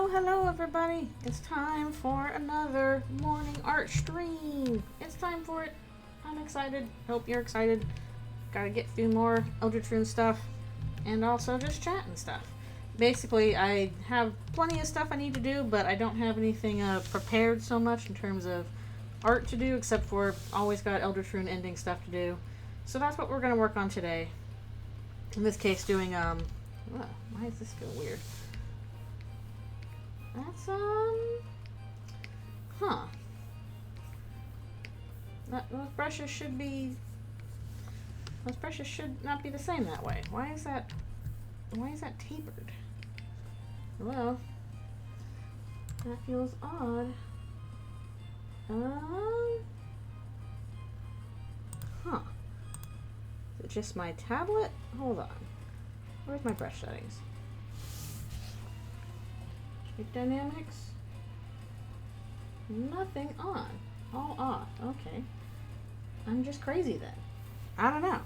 Hello everybody. It's time for another morning art stream. It's time for it. I'm excited. Hope you're excited. Gotta get a few more Eldritchrune stuff and also just chat and stuff. Basically, I have plenty of stuff I need to do, but I don't have anything prepared so much in terms of art to do, except for always got Eldritchrune ending stuff to do. So that's what we're gonna work on today. In this case, doing why does this feel weird? That's those brushes should not be the same that way. Why is that tapered? Well, that feels odd. Is it just my tablet? Hold on. Where's my brush settings? Shape dynamics? Nothing on. All off. Okay. I'm just crazy then. I don't know.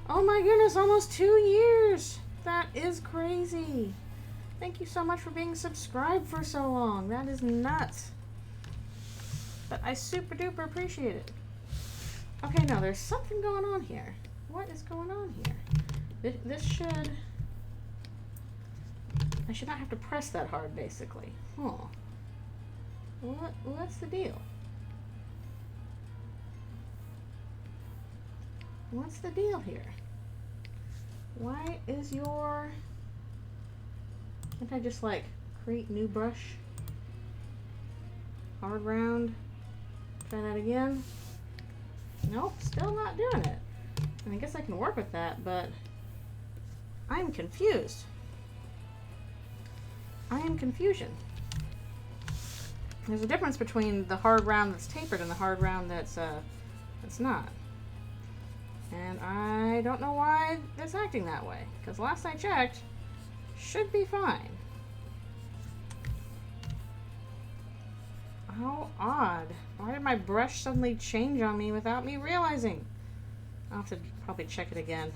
Oh my goodness, almost 2 years! That is crazy. Thank you so much for being subscribed for so long. That is nuts. But I super duper appreciate it. Okay, now there's something going on here. What is going on here? This should... I should not have to press that hard, basically. Huh. What's the deal? What's the deal here? Why is your... Can't I just, like, create new brush? Hard round. Try that again. Nope, still not doing it. And I guess I can work with that, but I'm confused. I am confusion. There's a difference between the hard round that's tapered and the hard round that's not. And I don't know why it's acting that way, because last I checked, should be fine. How odd. Why did my brush suddenly change on me without me realizing? I'll have to probably check it again.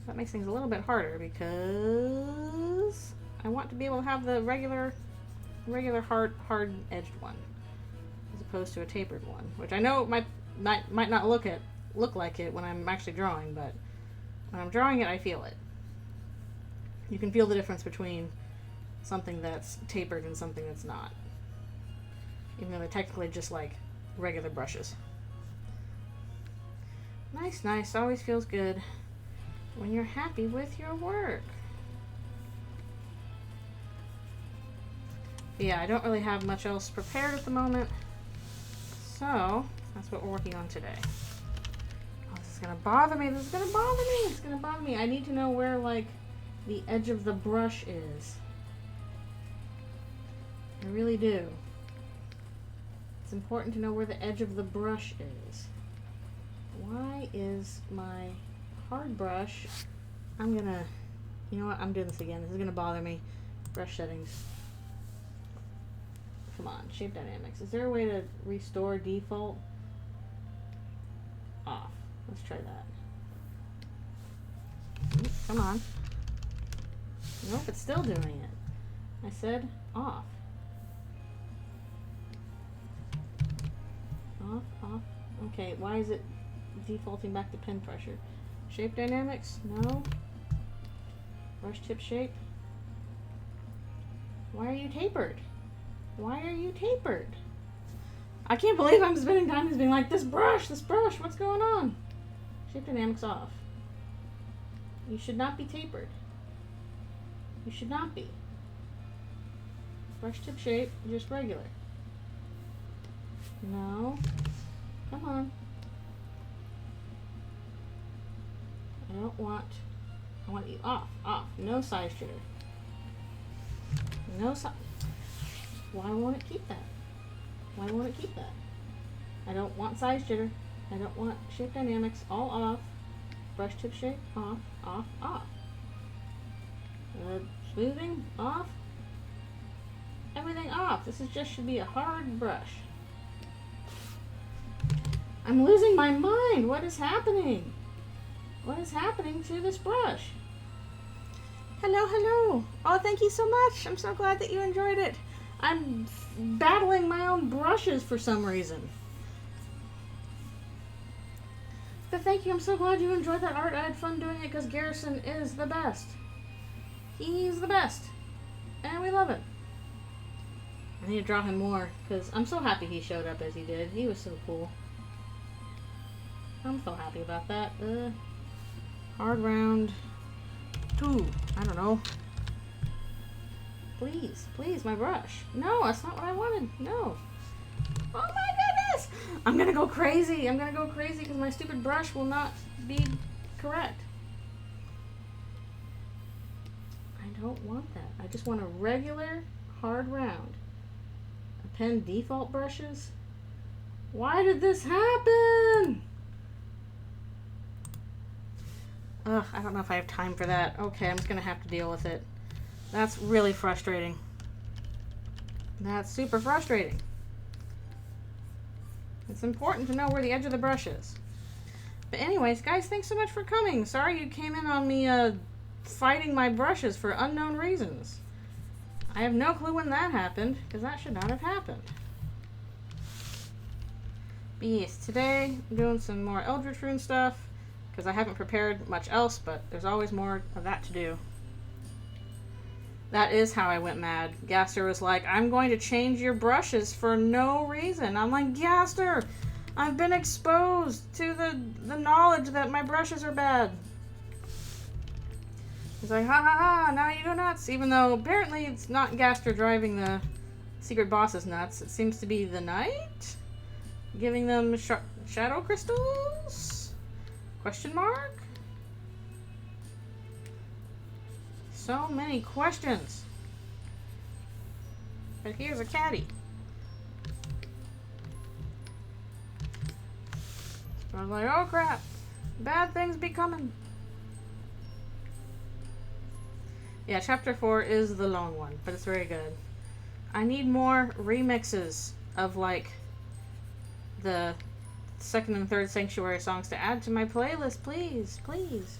That makes things a little bit harder because I want to be able to have the regular hard edged one as opposed to a tapered one, which I know might not look like it when I'm actually drawing, but when I'm drawing it, I feel it. You can feel the difference between something that's tapered and something that's not, even though they're technically just like regular brushes. Nice. Always feels good when you're happy with your work. Yeah, I don't really have much else prepared at the moment, so that's what we're working on today. Oh, this is gonna bother me. It's gonna bother me. I need to know where, like, the edge of the brush is. I really do. It's important to know where the edge of the brush is. Why is my hard brush... you know what, I'm doing this again. This is gonna bother me. Brush settings. Come on, shape dynamics. Is there a way to restore default? Off. Let's try that. Come on. Nope, it's still doing it. I said off. Off. Okay, why is it defaulting back to pen pressure? Shape dynamics? No. Brush tip shape? Why are you tapered? I can't believe I'm spending time just being like, this brush, what's going on? Shape dynamics off. You should not be tapered. You should not be. Brush tip shape, just regular. No. Come on. I want you off. No size jitter. No size. Why won't it keep that? I don't want size jitter. I don't want shape dynamics. All off. Brush tip shape off. Smoothing off. Everything off. This should be a hard brush. I'm losing my mind. What is happening? What is happening to this brush? Hello, hello. Oh, thank you so much. I'm so glad that you enjoyed it. I'm battling my own brushes for some reason. But thank you. I'm so glad you enjoyed that art. I had fun doing it because Gerson is the best. He's the best. And we love it. I need to draw him more because I'm so happy he showed up as he did. He was so cool. I'm so happy about that. Hard round 2. I don't know. Please, please, my brush. No, that's not what I wanted. No. Oh my goodness! I'm gonna go crazy. I'm gonna go crazy because my stupid brush will not be correct. I don't want that. I just want a regular hard round. Pen default brushes? Why did this happen? Ugh, I don't know if I have time for that. Okay, I'm just gonna have to deal with it. That's really frustrating. That's super frustrating. It's important to know where the edge of the brush is. But anyways, guys, thanks so much for coming. Sorry you came in on me fighting my brushes for unknown reasons. I have no clue when that happened, because that should not have happened. But yes, today I'm doing some more Eldritchrune stuff, because I haven't prepared much else, but there's always more of that to do. That is how I went mad. Gaster was like, I'm going to change your brushes for no reason. I'm like, Gaster, I've been exposed to the knowledge that my brushes are bad. He's like, ha ha ha, now you go nuts. Even though apparently it's not Gaster driving the secret bosses nuts. It seems to be the knight. Giving them shadow crystals? Question mark? So many questions. But here's a caddy. So I was like, oh crap. Bad things be coming. Yeah, chapter 4 is the long one, but it's very good. I need more remixes of, like, the second and third Sanctuary songs to add to my playlist, please, please.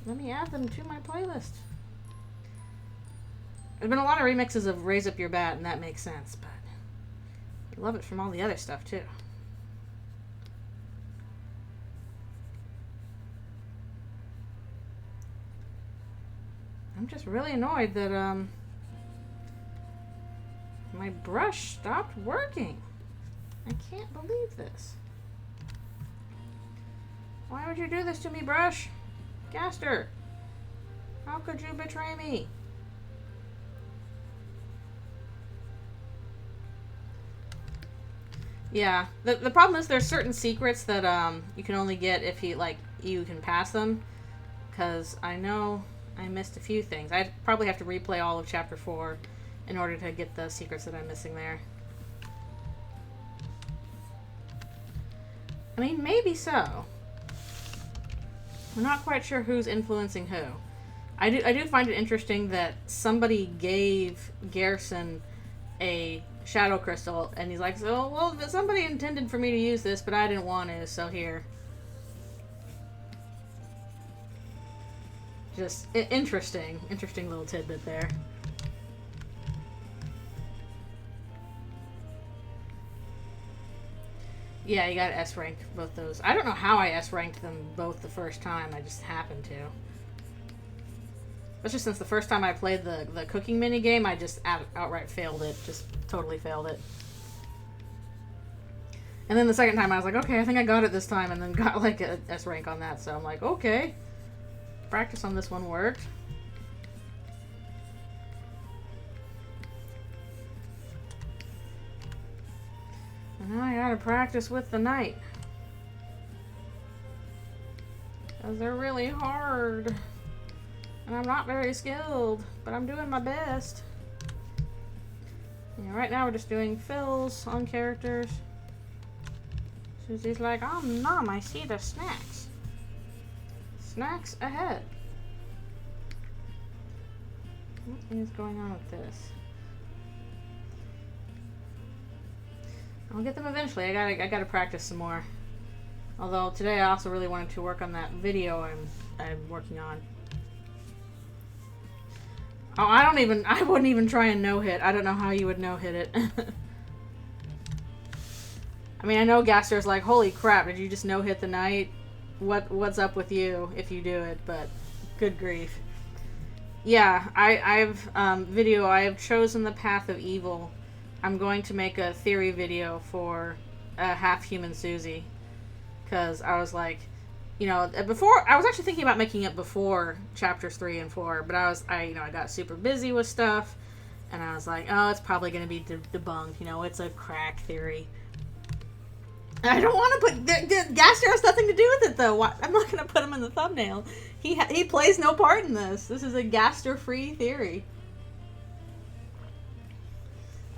Let me add them to my playlist. There's been a lot of remixes of Raise Up Your Bat, and that makes sense, but I love it from all the other stuff, too. I'm just really annoyed that, my brush stopped working. I can't believe this. Why would you do this to me, brush? Gaster, how could you betray me? Yeah, the problem is there's certain secrets that, you can only get if you can pass them. Because I know I missed a few things. I'd probably have to replay all of chapter 4 in order to get the secrets that I'm missing there. I mean, maybe so. I'm not quite sure who's influencing who. I do find it interesting that somebody gave Gerson a shadow crystal, and he's like, so, well, somebody intended for me to use this, but I didn't want to, so here. Just interesting little tidbit there. Yeah, you gotta S-rank both those. I don't know how I S-ranked them both the first time. I just happened to. Especially since the first time I played the cooking minigame, I just outright failed it. Just totally failed it. And then the second time I was like, okay, I think I got it this time, and then got like a S-rank on that. So I'm like, okay. Practice on this one worked. And now I gotta practice with the knight. Because they're really hard. And I'm not very skilled, but I'm doing my best. Yeah, right now we're just doing fills on characters. Susie's like, oh, Mom, I see the snacks. Snacks ahead. What is going on with this? I'll get them eventually. I gotta practice some more. Although today I also really wanted to work on that video I'm working on. Oh, I wouldn't even try and no-hit. I don't know how you would no-hit it. I mean, I know Gaster's like, holy crap, did you just no-hit the knight? What's up with you if you do it? But good grief. Yeah, I have chosen the path of evil. I'm going to make a theory video for half-human Susie. Because I was like, you know, before, I was actually thinking about making it before chapters 3 and 4, but I got super busy with stuff, and I was like, oh, it's probably going to be debunked, you know, it's a crack theory. I don't want to put, Gaster has nothing to do with it, though. I'm not going to put him in the thumbnail. He plays no part in this. This is a Gaster-free theory.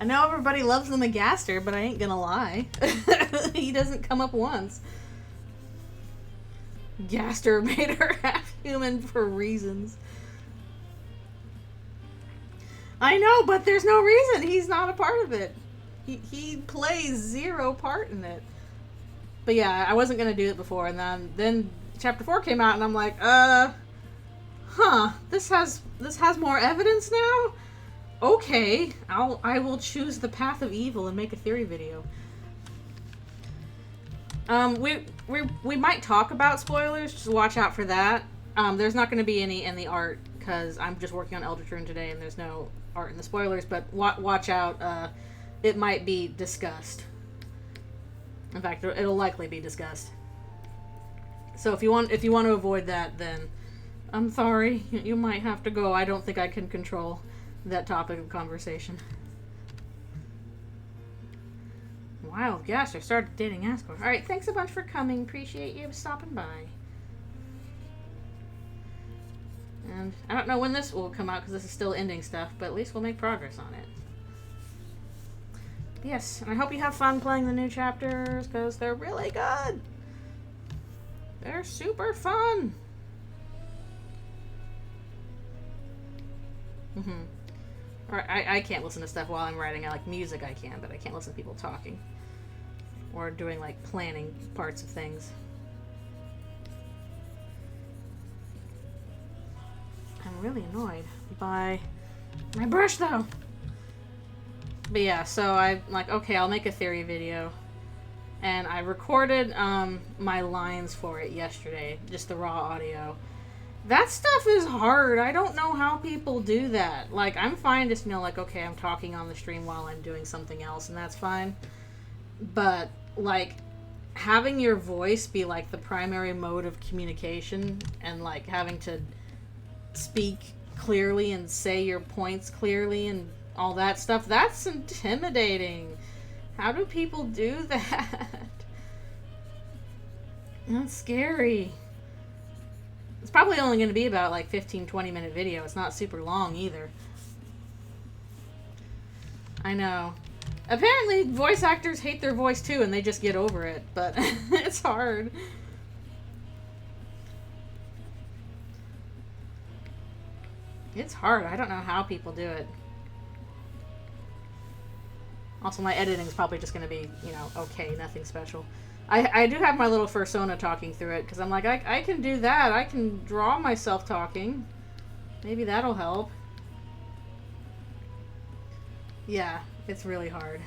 I know everybody loves the Gaster, but I ain't gonna lie. He doesn't come up once. Gaster made her half-human for reasons. I know, but there's no reason. He's not a part of it. He plays zero part in it. But yeah, I wasn't going to do it before, and then chapter 4 came out, and I'm like, this has more evidence now? Okay, I will choose the path of evil and make a theory video. We might talk about spoilers, just watch out for that. There's not going to be any in the art, because I'm just working on Eldritchrune today, and there's no art in the spoilers, but watch out, it might be discussed. In fact, it'll likely be discussed. So if you want to avoid that, then I'm sorry, you might have to go. I don't think I can control that topic of conversation. Wow, gosh, I started dating Ascor. Alright, thanks a bunch for coming. Appreciate you stopping by. And I don't know when this will come out because this is still ending stuff, but at least we'll make progress on it. Yes, and I hope you have fun playing the new chapters because they're really good. They're super fun. Or I can't listen to stuff while I'm writing. I like music, I can, but I can't listen to people talking. Or doing, like, planning parts of things. I'm really annoyed by my brush, though. But yeah, so I'm like, okay, I'll make a theory video. And I recorded my lines for it yesterday, just the raw audio. That stuff is hard. I don't know how people do that. Like, I'm fine just, you know, like, okay, I'm talking on the stream while I'm doing something else, and that's fine. But, like, having your voice be, like, the primary mode of communication and, like, having to speak clearly and say your points clearly and all that stuff, that's intimidating. How do people do that? That's scary. It's probably only going to be about like 15-20 minute video. It's not super long either. I know. Apparently voice actors hate their voice too and they just get over it, but it's hard. It's hard. I don't know how people do it. Also, my editing's probably just going to be, you know, okay, nothing special. I do have my little fursona talking through it, because I'm like, I can do that. I can draw myself talking. Maybe that'll help. Yeah, it's really hard.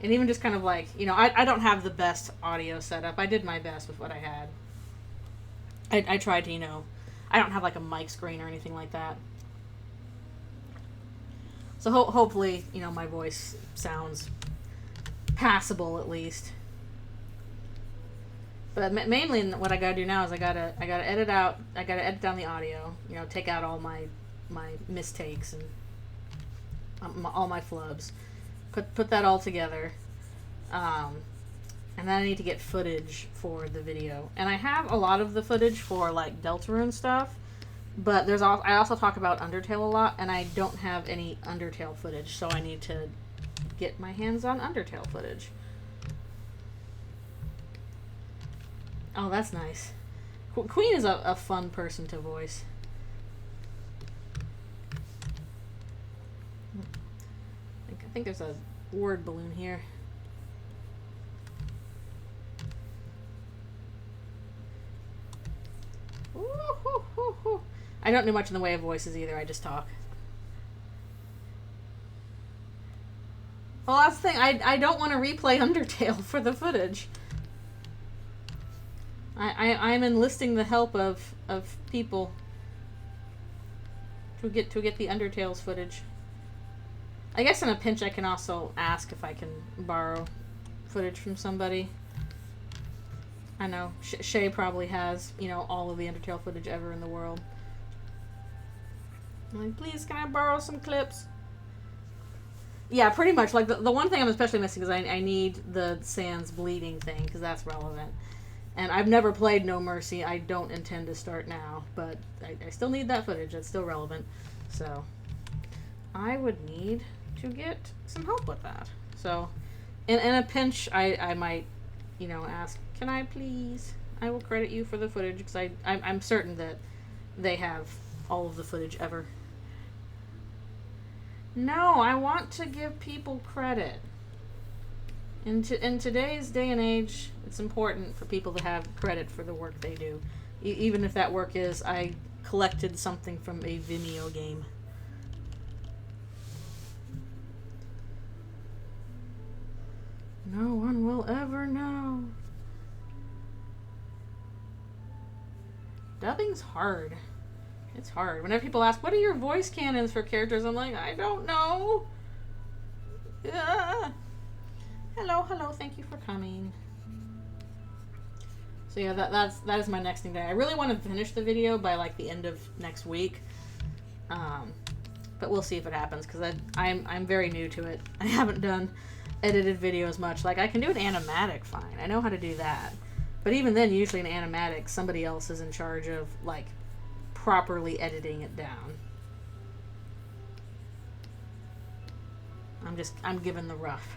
And even just kind of like, you know, I don't have the best audio setup. I did my best with what I had. I tried to, you know, I don't have like a mic screen or anything like that. So hopefully, you know, my voice sounds passable at least. But mainly what I gotta do now is I gotta edit down the audio, you know, take out all my mistakes and all my flubs, put that all together, and then I need to get footage for the video. And I have a lot of the footage for like Deltarune stuff, but I also talk about Undertale a lot, and I don't have any Undertale footage, so I need to get my hands on Undertale footage. Oh, that's nice. Queen is a fun person to voice. I think there's a word balloon here. I don't do much in the way of voices either, I just talk. Well, that's the thing, I don't want to replay Undertale for the footage. I'm enlisting the help of people to get the Undertale's footage. I guess in a pinch I can also ask if I can borrow footage from somebody. I know, Shay probably has, you know, all of the Undertale footage ever in the world. I'm like, please, can I borrow some clips? Yeah, pretty much. Like, the one thing I'm especially missing is I need the Sans bleeding thing, because that's relevant. And I've never played No Mercy. I don't intend to start now, but I still need that footage. That's still relevant. So, I would need to get some help with that. So, in a pinch, I might, you know, ask, can I please? I will credit you for the footage, because I'm certain that they have all of the footage ever. No, I want to give people credit. In today's day and age, it's important for people to have credit for the work they do. Even if that work is, I collected something from a Vimeo game. No one will ever know. Dubbing's hard. It's hard. Whenever people ask, what are your voice canons for characters? I'm like, I don't know. Hello, thank you for coming. So yeah, that is my next thing today. I really want to finish the video by like the end of next week. But we'll see if it happens, because I'm very new to it. I haven't done edited videos much. Like, I can do an animatic fine. I know how to do that. But even then, usually in animatic, somebody else is in charge of, like, properly editing it down. I'm given the rough.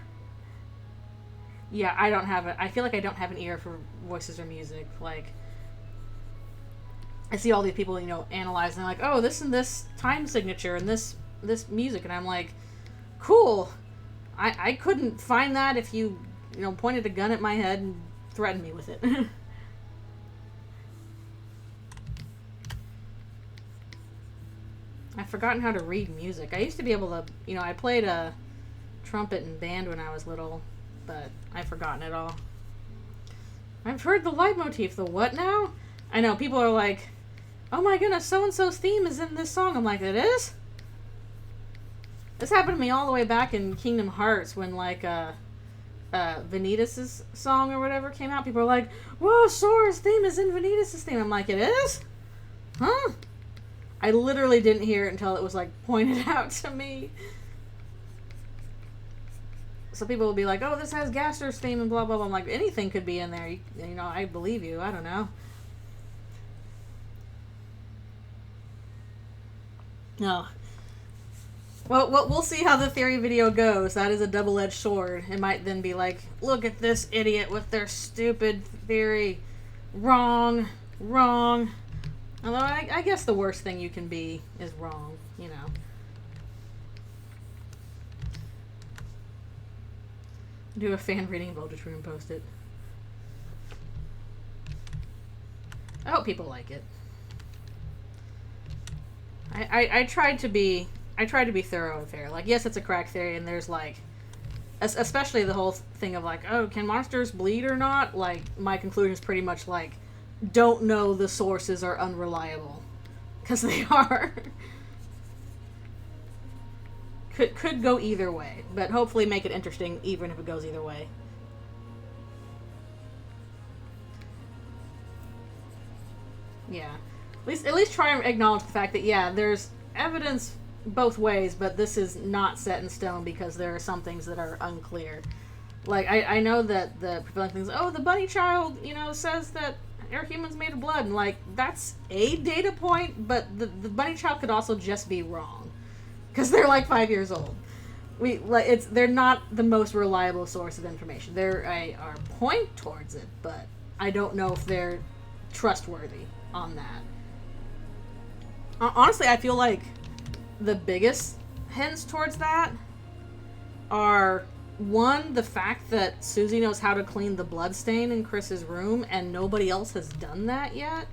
Yeah, I feel like I don't have an ear for voices or music. Like, I see all these people, you know, analyzing, like, oh, this and this time signature and this music, and I'm like, cool. I couldn't find that if you know, pointed a gun at my head and threatened me with it. I've forgotten how to read music. I used to be able to, you know, I played a trumpet in band when I was little, but I've forgotten it all. I've heard the leitmotif. The what now? I know, people are like, oh my goodness, so-and-so's theme is in this song. I'm like, it is? This happened to me all the way back in Kingdom Hearts when, like, Vanitas' song or whatever came out. People are like, whoa, Sora's theme is in Vanitas' theme. I'm like, it is? Huh? I literally didn't hear it until it was, like, pointed out to me. So people will be like, oh, this has Gaster's theme and blah, blah, blah. I'm like, anything could be in there. You know, I believe you. I don't know. No. Well, we'll see how the theory video goes. That is a double-edged sword. It might then be like, look at this idiot with their stupid theory. Wrong. Wrong. Although, I guess the worst thing you can be is wrong, you know. Do a fan reading of Eldritchrune and post it. I hope people like it. I tried to be thorough and fair. Like, yes, it's a crack theory, and there's, like, especially the whole thing of, like, oh, can monsters bleed or not? Like, my conclusion is pretty much, like, don't know, the sources are unreliable. Because they are. Could go either way, but hopefully make it interesting even if it goes either way. Yeah. At least try and acknowledge the fact that, yeah, there's evidence both ways, but this is not set in stone because there are some things that are unclear. Like, I know that the prevailing things, oh, the bunny child, you know, says that are humans made of blood, and, like, that's a data point, but the bunny child could also just be wrong. Because they're, like, 5 years old. They're not the most reliable source of information. They're a point towards it, but I don't know if they're trustworthy on that. Honestly, I feel like the biggest hints towards that are, one, the fact that Susie knows how to clean the bloodstain in Kris's room and nobody else has done that yet.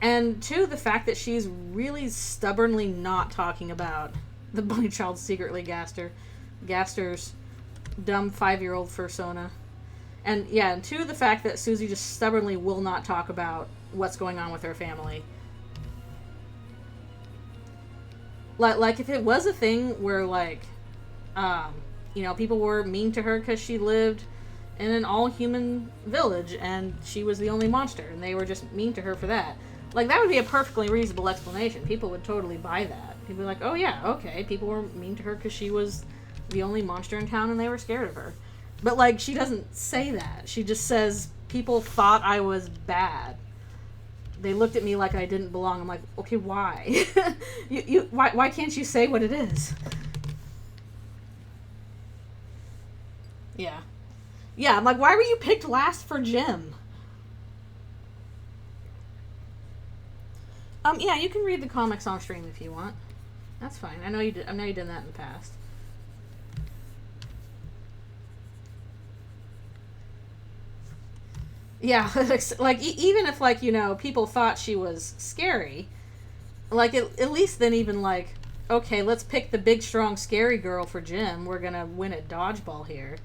And two, the fact that she's really stubbornly not talking about the bunny child secretly Gaster's dumb 5-year-old persona. And yeah, and two, the fact that Susie just stubbornly will not talk about what's going on with her family. Like if it was a thing where, like, you know, people were mean to her because she lived in an all-human village and she was the only monster and they were just mean to her for that. Like, that would be a perfectly reasonable explanation. People would totally buy that. People would be like, oh yeah, okay, people were mean to her because she was the only monster in town and they were scared of her. But, like, she doesn't say that. She just says, people thought I was bad. They looked at me like I didn't belong. I'm like, okay, why? Why can't you say what it is? Yeah. Yeah, I'm like, why were you picked last for gym? Yeah, you can read the comics on stream if you want. That's fine. I know you did that in the past. Yeah, like, even if, like, you know, people thought she was scary, like, at least then even, like, okay, let's pick the big, strong, scary girl for gym. We're gonna win at dodgeball here.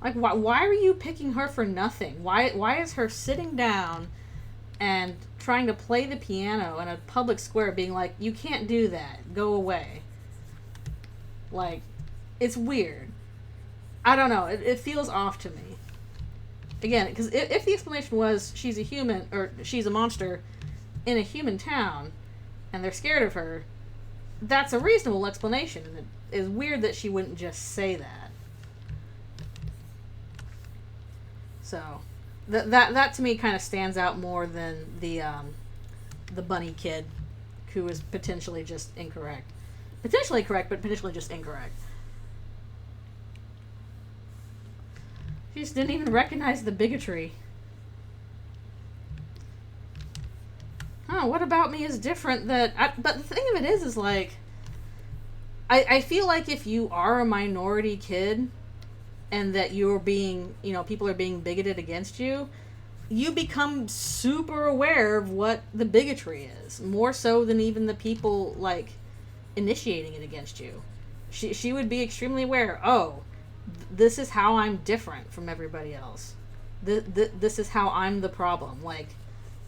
Like, why are you picking her for nothing? Why is her sitting down and trying to play the piano in a public square being like, you can't do that. Go away. Like, it's weird. I don't know. It feels off to me. Again, because if the explanation was she's a human, or she's a monster in a human town, and they're scared of her, that's a reasonable explanation. And it is weird that she wouldn't just say that. So, that to me kind of stands out more than the bunny kid, who is potentially just incorrect. Potentially correct, but potentially just incorrect. She just didn't even recognize the bigotry. Oh, what about me is different but the thing of it is like, I feel like if you are a minority kid and that you're being, you know, people are being bigoted against you, you become super aware of what the bigotry is, more so than even the people, like, initiating it against you. She would be extremely aware, oh, this is how I'm different from everybody else. This is how I'm the problem. Like,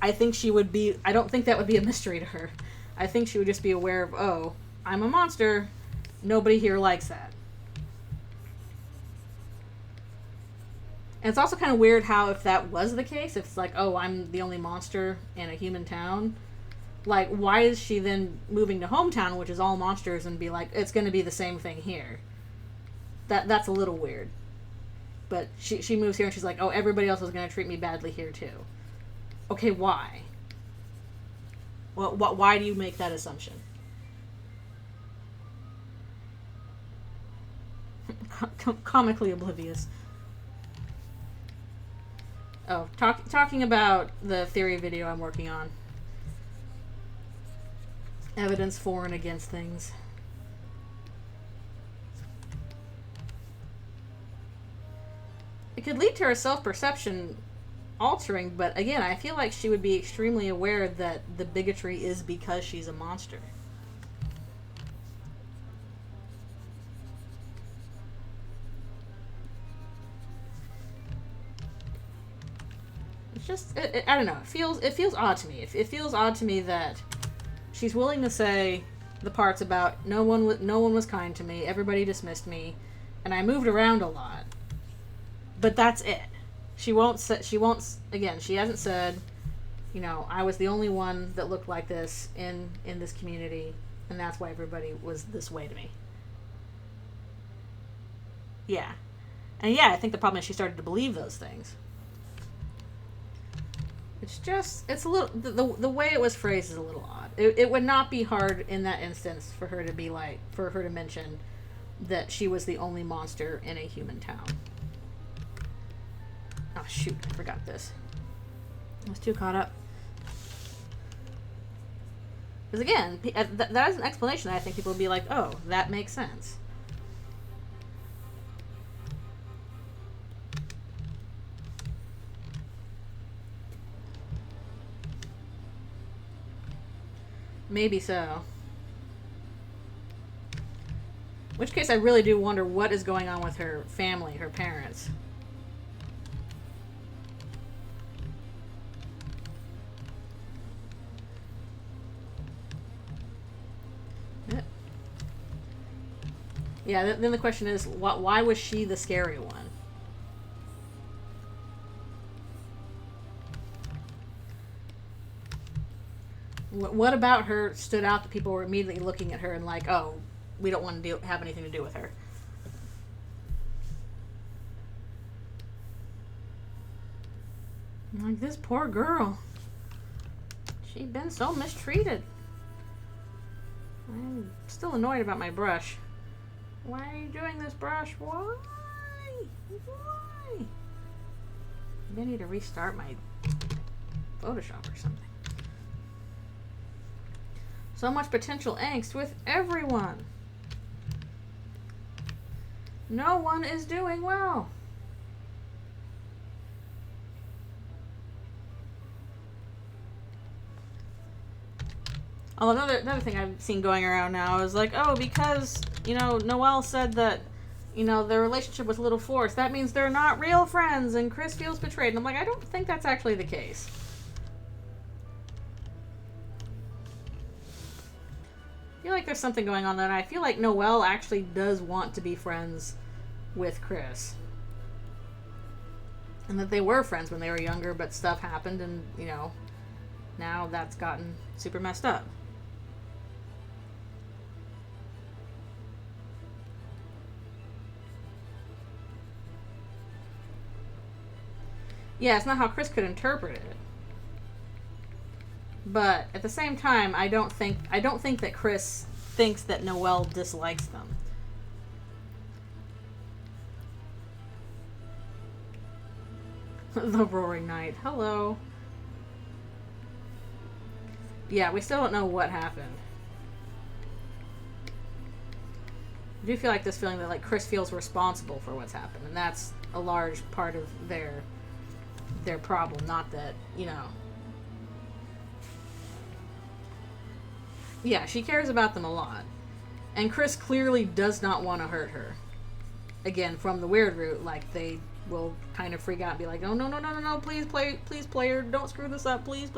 I think she would be, I don't think that would be a mystery to her. I think she would just be aware of, oh, I'm a monster. Nobody here likes that. And it's also kind of weird how, if that was the case, if it's like, oh, I'm the only monster in a human town, like, why is she then moving to hometown, which is all monsters, and be like, it's going to be the same thing here? That's a little weird. But she moves here and she's like, oh, everybody else is going to treat me badly here too. Okay, why? Well, why do you make that assumption? Comically oblivious. Oh, talking about the theory video I'm working on. Evidence for and against things. It could lead to her self-perception altering, but again, I feel like she would be extremely aware that the bigotry is because she's a monster. It's just, I don't know, it feels odd to me. It feels odd to me that she's willing to say the parts about no one was kind to me, everybody dismissed me, and I moved around a lot. But that's it. She hasn't said, you know, I was the only one that looked like this in this community, and that's why everybody was this way to me. Yeah. And yeah, I think the problem is she started to believe those things. It's a little, the way it was phrased is a little odd. It would not be hard in that instance for her to mention that she was the only monster in a human town. Oh, shoot, I forgot this. I was too caught up. Because again, that is an explanation that I think people would be like, oh, that makes sense. Maybe so. In which case I really do wonder what is going on with her family, her parents. Yeah, then the question is, why was she the scary one? What about her stood out that people were immediately looking at her and like, oh, we don't want to have anything to do with her? Like, this poor girl. She'd been so mistreated. I'm still annoyed about my brush. Why are you doing this, brush? Why? Why? I need to restart my Photoshop or something. So much potential angst with everyone. No one is doing well. Although another thing I've seen going around now is like, oh, because, you know, Noelle said that, you know, their relationship was a little forced. That means they're not real friends and Kris feels betrayed. And I'm like, I don't think that's actually the case. I feel like there's something going on there, and I feel like Noelle actually does want to be friends with Kris. And that they were friends when they were younger, but stuff happened and, you know, now that's gotten super messed up. Yeah, it's not how Kris could interpret it. But at the same time, I don't think that Kris thinks that Noelle dislikes them. The Roaring Night. Hello. Yeah, we still don't know what happened. I do feel like this feeling that like Kris feels responsible for what's happened, and that's a large part of their problem, not that, you know. Yeah, she cares about them a lot. And Kris clearly does not want to hurt her. Again, from the weird route, like, they will kind of freak out and be like, oh, no, please, player, don't screw this up, please.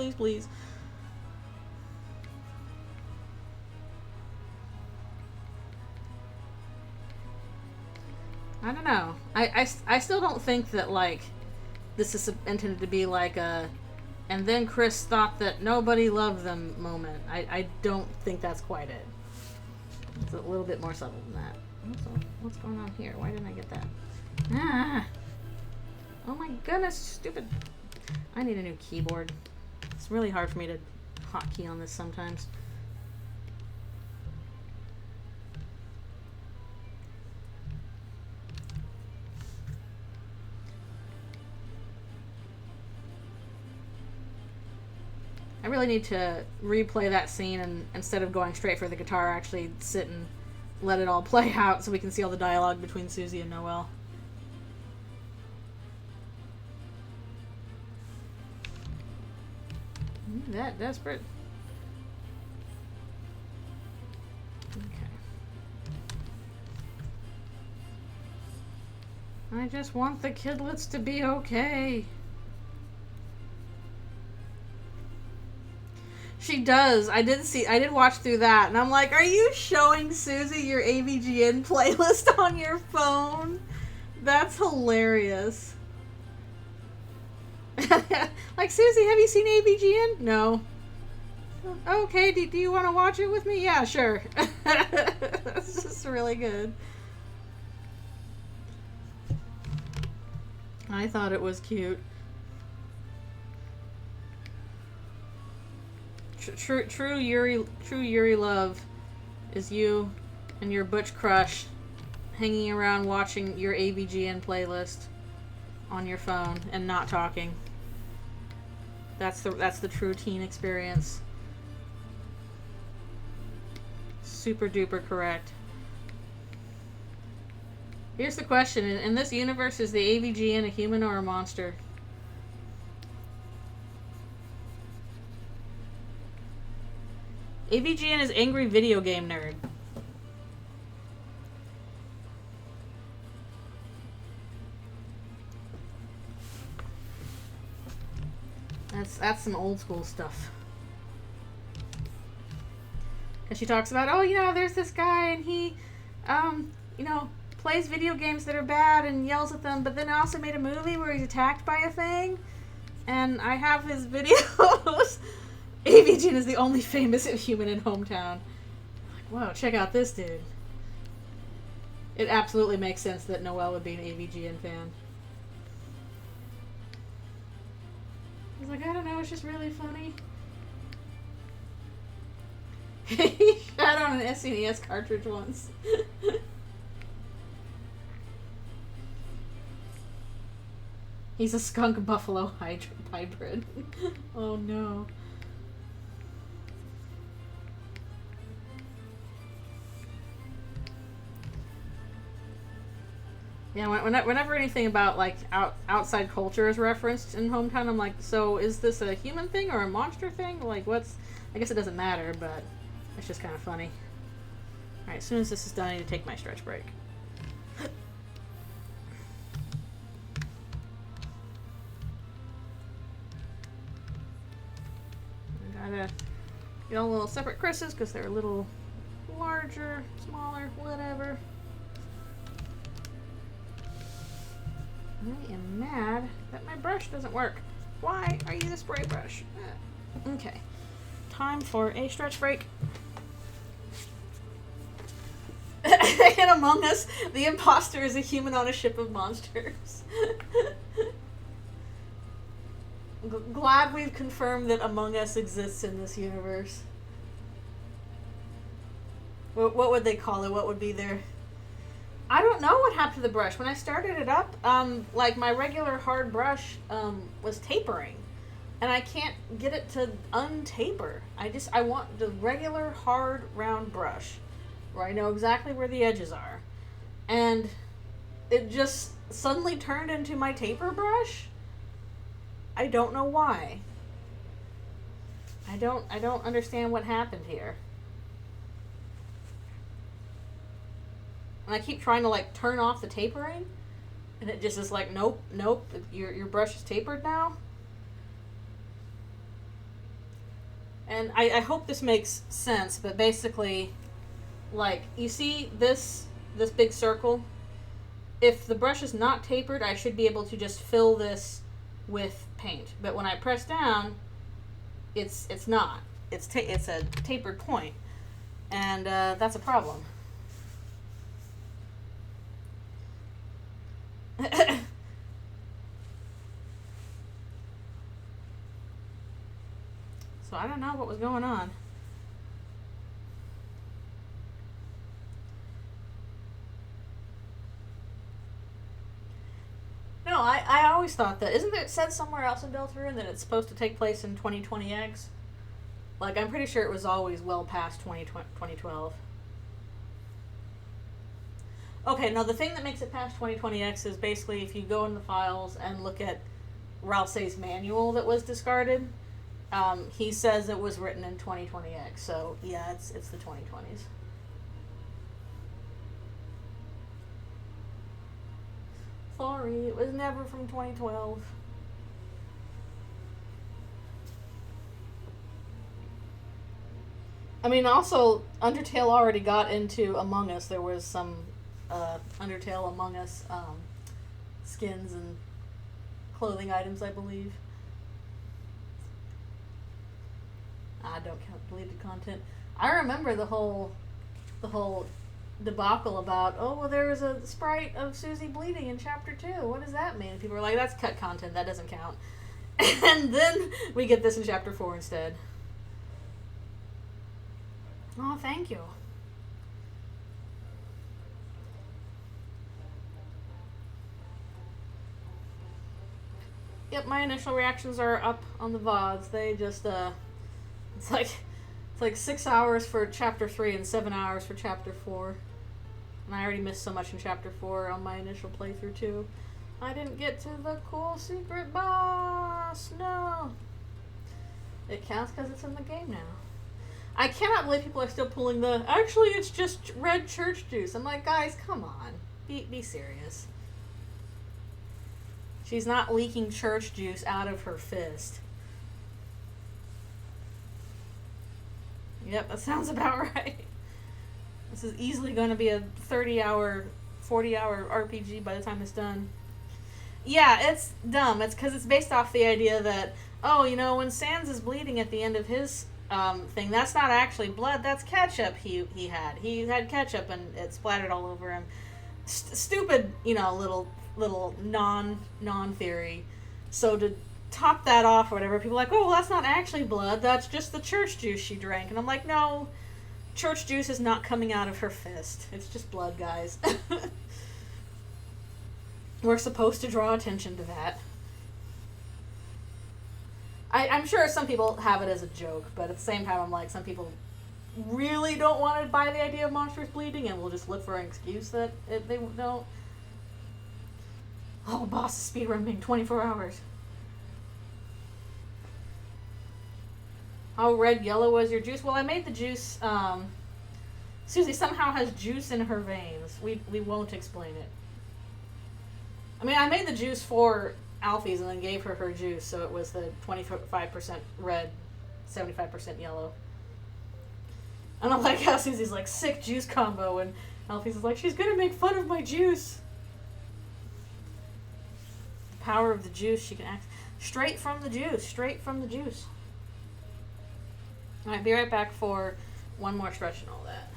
I don't know. I still don't think that, like, this is intended to be like a, and then Kris thought that nobody loved them moment. I don't think that's quite it. It's a little bit more subtle than that. Also, what's going on here? Why didn't I get that? Ah! Oh my goodness, stupid. I need a new keyboard. It's really hard for me to hotkey on this sometimes. I really need to replay that scene and instead of going straight for the guitar, actually sit and let it all play out so we can see all the dialogue between Susie and Noelle. That desperate. Okay. I just want the kidlets to be okay. She does. I did watch through that, and I'm like, are you showing Susie your AVGN playlist on your phone? That's hilarious. Like, Susie, have you seen AVGN? No. Okay, do you want to watch it with me? Yeah, sure. That's just really good. I thought it was cute. True Yuri love is you and your butch crush hanging around watching your AVGN playlist on your phone and not talking. That's the true teen experience. Super duper correct. Here's the question: in this universe, is the AVGN a human or a monster? AVGN is angry video game nerd. That's some old school stuff. Because she talks about, oh, you know, there's this guy and he, you know, plays video games that are bad and yells at them, but then also made a movie where he's attacked by a thing. And I have his videos. AVGN is the only famous human in hometown. Like, whoa, check out this dude. It absolutely makes sense that Noelle would be an AVGN fan. He's like, I don't know, it's just really funny. He shot on an SNES cartridge once. He's a skunk buffalo hybrid. Oh no. Yeah, whenever anything about like outside culture is referenced in Hometown, I'm like, so is this a human thing or a monster thing? Like, what's? I guess it doesn't matter, but it's just kind of funny. All right, as soon as this is done, I need to take my stretch break. I gotta get all little separate Kris's because they're a little larger, smaller, whatever. I am mad that my brush doesn't work. Why are you the spray brush? Okay. Time for a stretch break. In Among Us, the imposter is a human on a ship of monsters. Glad we've confirmed that Among Us exists in this universe. What would they call it? What would be their... I don't know what happened to the brush. When I started it up, like my regular hard brush was tapering. And I can't get it to untaper. I want the regular hard round brush where I know exactly where the edges are. And it just suddenly turned into my taper brush. I don't know why. I don't understand what happened here. And I keep trying to like turn off the tapering, and it just is like, nope, your brush is tapered now. And I hope this makes sense, but basically, like, you see this big circle? If the brush is not tapered, I should be able to just fill this with paint. But when I press down, it's not. It's a tapered point, and that's a problem. So I don't know what was going on. No, I always thought that. Isn't it said somewhere else in Deltarune that it's supposed to take place in 2020X? Like, I'm pretty sure it was always well past 2012. Okay, now the thing that makes it past 2020X is basically if you go in the files and look at Ralsei's manual that was discarded, he says it was written in 2020X, so yeah, it's the 2020s. Sorry, it was never from 2012. I mean, also, Undertale already got into Among Us. There was some Undertale Among Us skins and clothing items, I believe. I don't count deleted content. I remember the whole debacle about, oh, well, there was a sprite of Susie bleeding in chapter 2. What does that mean? And people were like, that's cut content. That doesn't count. And then we get this in chapter 4 instead. Oh, thank you. Yep, my initial reactions are up on the VODs. They just, it's like 6 hours for chapter 3 and 7 hours for chapter 4. And I already missed so much in chapter 4 on my initial playthrough too. I didn't get to the cool secret boss. No. It counts because it's in the game now. I cannot believe people are still pulling the, actually it's just red church juice. I'm like, guys, come on. Be serious. She's not leaking church juice out of her fist. Yep, that sounds about right. This is easily going to be a 30-hour, 40-hour RPG by the time it's done. Yeah, it's dumb. It's because it's based off the idea that, oh, you know, when Sans is bleeding at the end of his thing, that's not actually blood, that's ketchup he had. He had ketchup and it splattered all over him. Stupid, you know, little non-theory. So to top that off or whatever, people are like, oh, well, that's not actually blood, that's just the church juice she drank. And I'm like, no, church juice is not coming out of her fist. It's just blood, guys. We're supposed to draw attention to that. I'm sure some people have it as a joke, but at the same time, I'm like, some people really don't want to buy the idea of monsters bleeding and will just look for an excuse that they don't. Oh, boss is speedrunning 24 hours. How red yellow was your juice? Well, I made the juice. Susie somehow has juice in her veins. We won't explain it. I mean, I made the juice for Alfie's and then gave her her juice, so it was the 25% red, 75% yellow. And I'm like, how Susie's like, sick juice combo, and Alfie's like, she's gonna make fun of my juice. The power of the juice, she can act straight from the juice, straight from the juice. Alright, be right back for one more stretch and all that.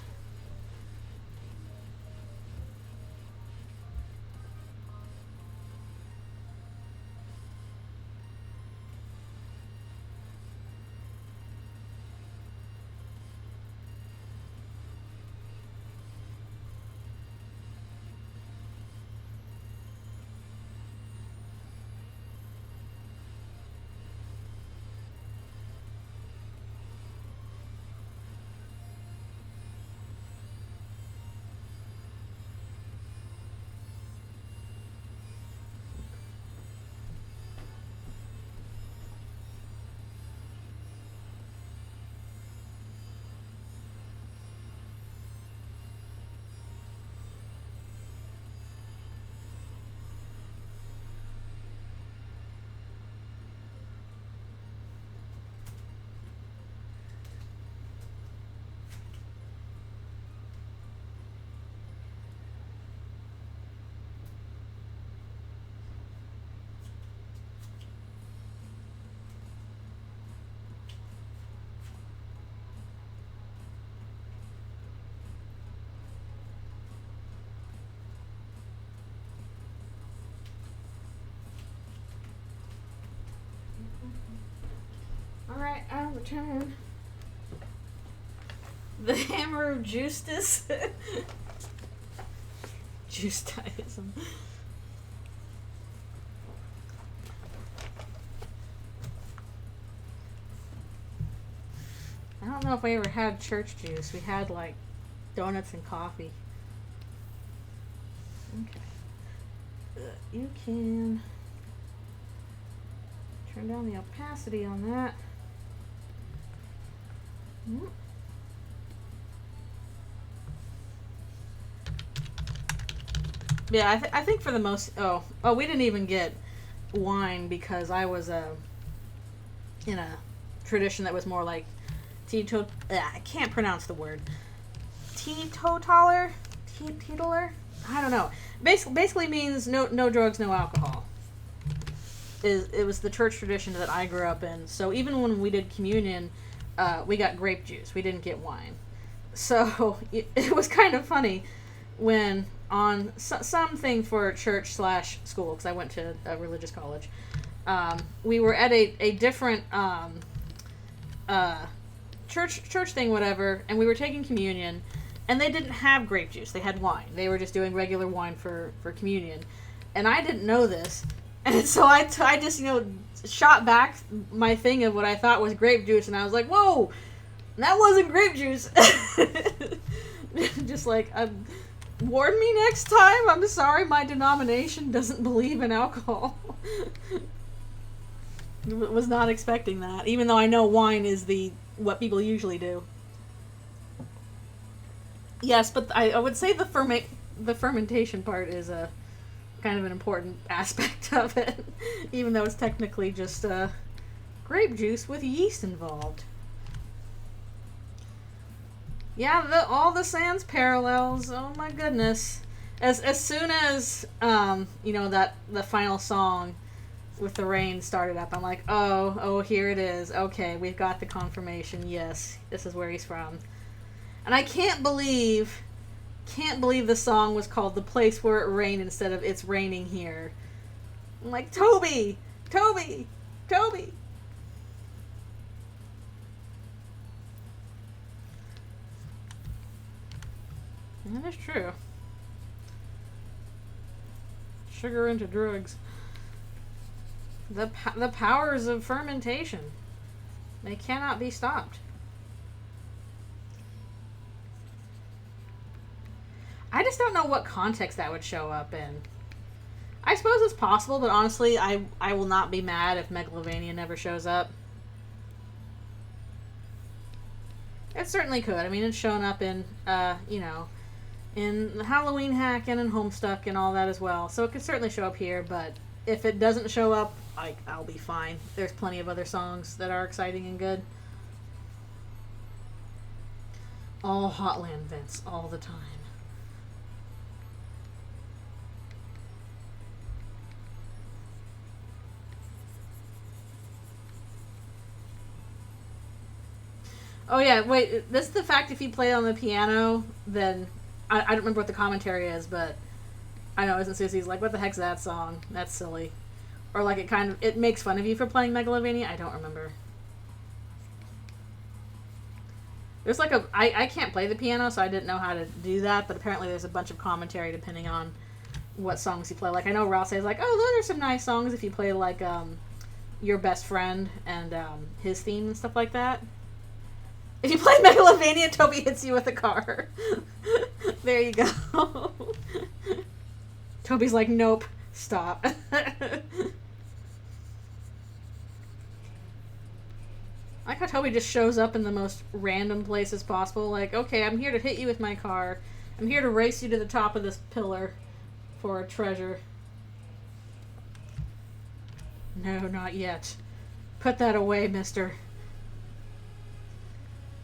Alright, I'll return. The hammer of justice. Justiceism. I don't know if we ever had church juice. We had like donuts and coffee. Okay. You can turn down the opacity on that. Yeah, I think for the most... Oh, we didn't even get wine because I was in a tradition that was more like I can't pronounce the word. Teetotaler? Teetotaler? I don't know. Basically means no drugs, no alcohol. It was the church tradition that I grew up in. So even when we did communion, we got grape juice. We didn't get wine. So it was kind of funny when on something for church/school, because I went to a religious college, we were at a different church thing, whatever, and we were taking communion, and they didn't have grape juice. They had wine. They were just doing regular wine for communion. And I didn't know this. And so I just, shot back my thing of what I thought was grape juice, and I was like, whoa, that wasn't grape juice. Just like, warn me next time. I'm sorry, my denomination doesn't believe in alcohol. Was not expecting that, even though I know wine is what people usually do. Yes, but I would say the fermentation part is a kind of an important aspect of it, even though it's technically just grape juice with yeast involved. Yeah, all the Sans parallels. Oh my goodness! As soon as that the final song with the rain started up, I'm like, oh, here it is. Okay, we've got the confirmation. Yes, this is where he's from. And I can't believe the song was called "The Place Where It Rained" instead of "It's Raining Here." I'm like, Toby. That is true. Sugar into drugs. The powers of fermentation. They cannot be stopped. I just don't know what context that would show up in. I suppose it's possible, but honestly, I will not be mad if Megalovania never shows up. It certainly could. I mean, it's shown up in, in the Halloween Hack and in Homestuck and all that as well. So it could certainly show up here, but if it doesn't show up, I'll be fine. There's plenty of other songs that are exciting and good. All Hotland vents all the time. Oh yeah, wait, this is the fact if you play on the piano, then I don't remember what the commentary is, but I know isn't Susie's like, what the heck's that song? That's silly. Or like it makes fun of you for playing Megalovania? I don't remember. There's like I can't play the piano, so I didn't know how to do that, but apparently there's a bunch of commentary depending on what songs you play. Like I know Rouse says like, oh, those are some nice songs if you play like Your Best Friend and his theme and stuff like that. If you play Megalovania, Toby hits you with a car. There you go. Toby's like, nope, stop. I like how Toby just shows up in the most random places possible. Like, okay, I'm here to hit you with my car. I'm here to race you to the top of this pillar for a treasure. No, not yet. Put that away, mister.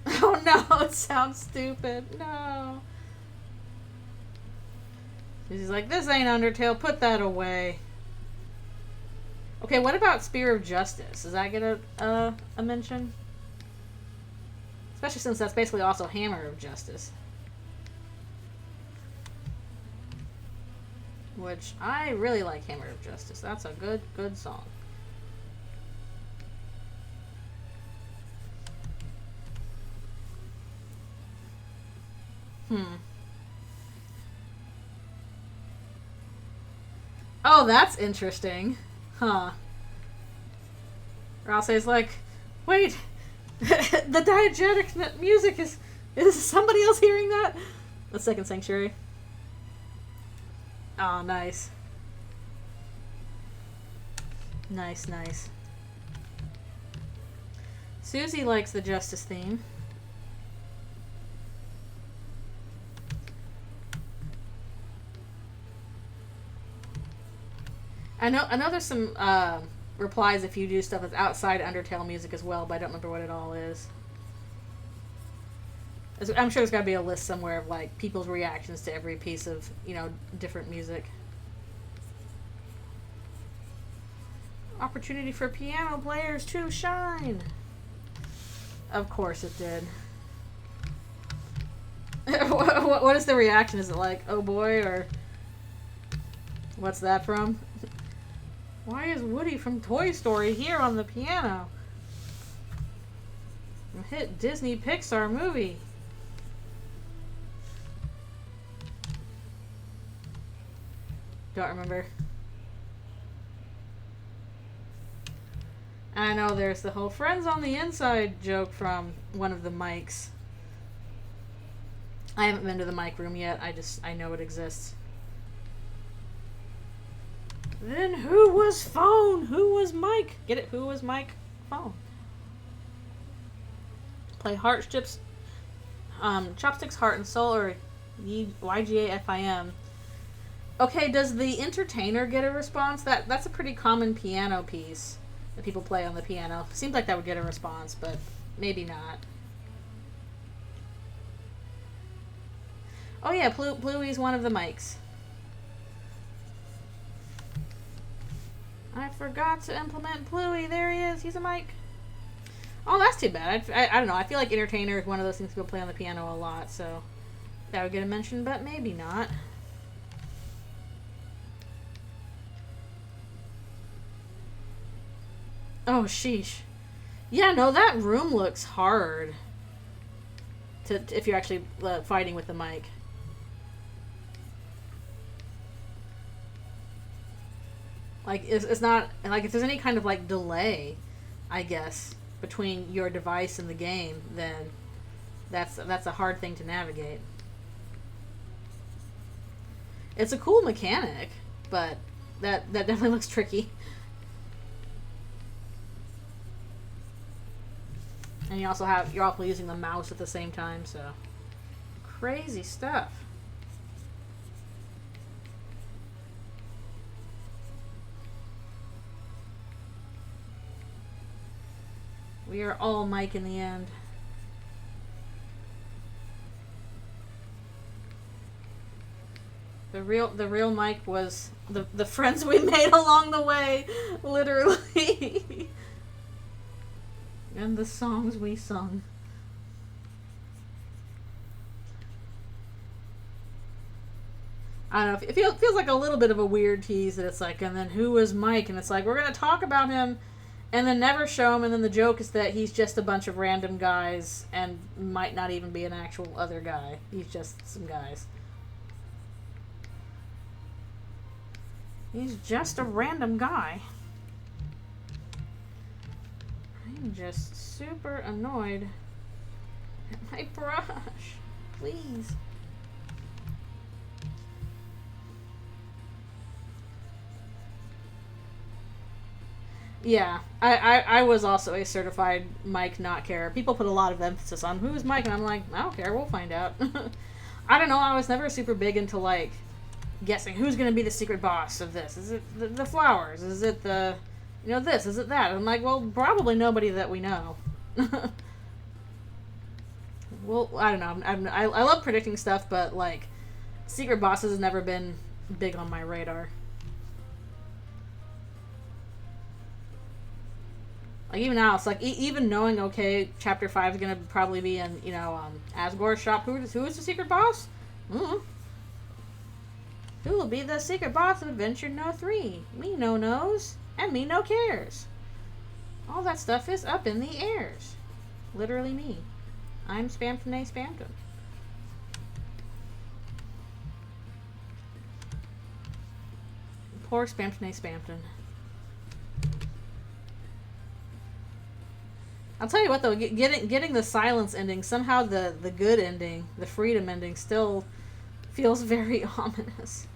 Oh no, it sounds stupid. No. He's like, this ain't Undertale, put that away. Okay, what about Spear of Justice? Does that get a mention? Especially since that's basically also Hammer of Justice. Which, I really like Hammer of Justice. That's a good song. Oh, that's interesting. Huh. Ralsei's like, wait, the diegetic music is somebody else hearing that? The second sanctuary. Oh, nice. Nice. Susie likes the Justice theme. I know there's some replies if you do stuff that's outside Undertale music as well, but I don't remember what it all is. I'm sure there's got to be a list somewhere of like people's reactions to every piece of, different music. Opportunity for piano players to shine. Of course it did. What is the reaction? Is it like, oh boy, or what's that from? Why is Woody from Toy Story here on the piano? A hit Disney Pixar movie. Don't remember. I know there's the whole friends on the inside joke from one of the mics. I haven't been to the mic room yet. I know it exists. Then who was phone? Who was Mike? Get it? Who was Mike? Phone. Play Heartstrip's Chopsticks, Heart and Soul, or YGAFIM. Okay, does the entertainer get a response? That's a pretty common piano piece that people play on the piano. Seems like that would get a response, but maybe not. Oh yeah, Bluey's one of the mics. I forgot to implement Bluey. There he is. He's a mic. Oh, that's too bad. I don't know. I feel like entertainer is one of those things people play on the piano a lot, so that would get a mention, but maybe not. Oh, sheesh. Yeah, no, that room looks hard. If you're actually fighting with the mic. Like, it's not... Like, if there's any kind of, like, delay, I guess, between your device and the game, then that's a hard thing to navigate. It's a cool mechanic, but that definitely looks tricky. And you're also using the mouse at the same time, so crazy stuff. We are all Mike in the end. The real Mike was the friends we made along the way, literally. And the songs we sung. I don't know. It feels like a little bit of a weird tease that it's like, and then who was Mike? And it's like, we're going to talk about him and then never show him. And then the joke is that he's just a bunch of random guys and might not even be an actual other guy. He's just some guys. He's just a random guy. I'm just super annoyed at my brush. Please. Yeah, I was also a certified Mike not care. People put a lot of emphasis on who's Mike, and I'm like, I don't care, we'll find out. I don't know, I was never super big into, like, guessing who's going to be the secret boss of this. Is it the flowers? Is it the... You know, this, is it that? And I'm like, well, probably nobody that we know. Well, I don't know. I love predicting stuff, but, like, secret bosses has never been big on my radar. Like, even now, it's like, even knowing, okay, Chapter 5 is going to probably be in, you know, Asgore's shop. Who is the secret boss? Mm-hmm. Who will be the secret boss of Adventure No 3? Me no knows. And me no cares. All that stuff is up in the airs. Literally me. I'm Spamtonay Spamton. Poor Spamtonay Spamton. I'll tell you what though, getting the silence ending, somehow the good ending, the freedom ending, still feels very ominous.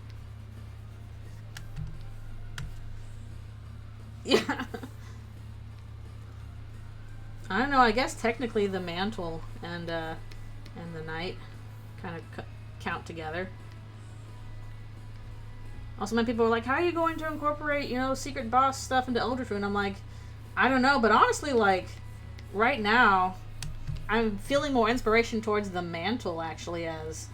Yeah. I don't know, I guess technically the mantle and the knight kind of count together. Also, many people are like, how are you going to incorporate, you know, secret boss stuff into Eldritchrune? I'm like, I don't know, but honestly, like, right now, I'm feeling more inspiration towards the mantle, actually, as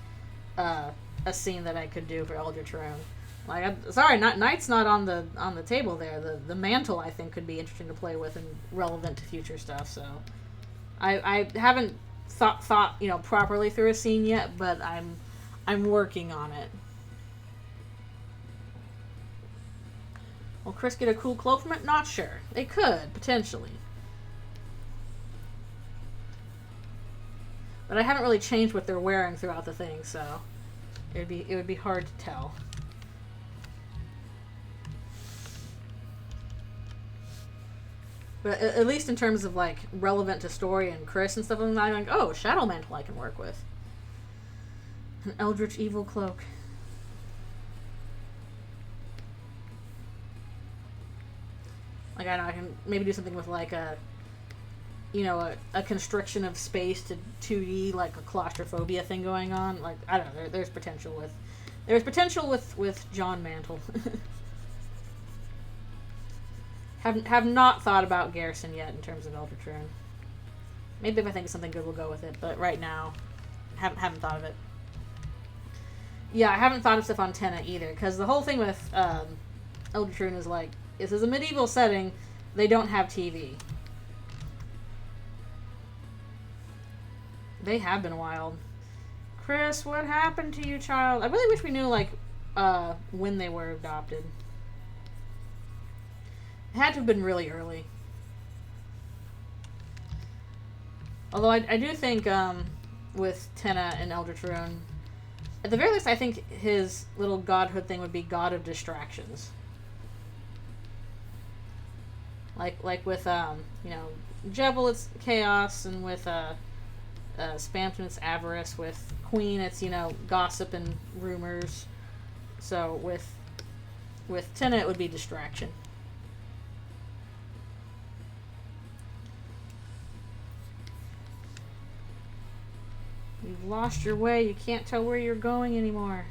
a scene that I could do for Eldritchrune. Like, sorry, Knight's not on the table there. The mantle, I think, could be interesting to play with and relevant to future stuff. So, I haven't thought you know properly through a scene yet, but I'm working on it. Will Kris get a cool cloak from it? Not sure. They could potentially, but I haven't really changed what they're wearing throughout the thing, so it would be hard to tell. But at least in terms of, like, relevant to story and Kris and stuff, I'm like, oh, Shadow Mantle I can work with. An Eldritch Evil Cloak. Like, I know I can maybe do something with, like, a you know, a constriction of space to 2D, like a claustrophobia thing going on. Like, I don't know, there's potential with John Mantle. Have not thought about Gerson yet in terms of Eldritchrune. Maybe if I think of something good, we'll go with it. But right now, haven't thought of it. Yeah, I haven't thought of stuff on Tenna either, because the whole thing with Eldritchrune is like, this is a medieval setting. They don't have TV. They have been wild. Kris, what happened to you, child? I really wish we knew, like, when they were adopted. It had to have been really early. Although I do think, with Tenna and Eldritchrune, at the very least, I think his little godhood thing would be god of distractions. Like with, you know, Jebel, it's chaos, and with, Spamton, it's avarice. With Queen, it's, you know, gossip and rumors. So with Tenna, it would be distraction. You've lost your way. You can't tell where you're going anymore.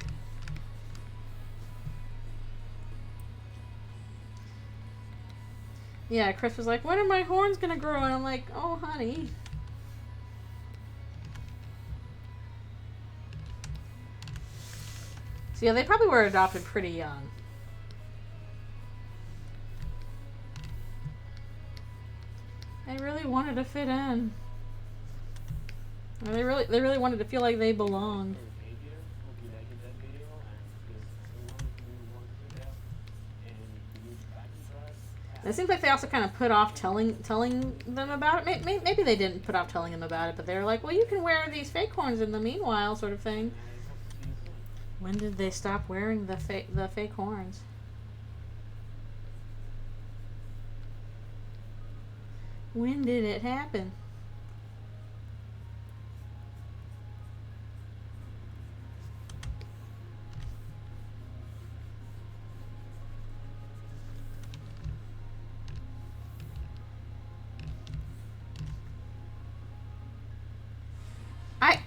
Yeah, Kris was like, when are my horns gonna grow? And I'm like, oh, honey. So yeah, they probably were adopted pretty young. They really wanted to fit in. They really wanted to feel like they belonged. And it seems like they also kind of put off telling them about it. Maybe they didn't put off telling them about it, but they were like, well, you can wear these fake horns in the meanwhile, sort of thing. When did they stop wearing the fake horns? When did it happen?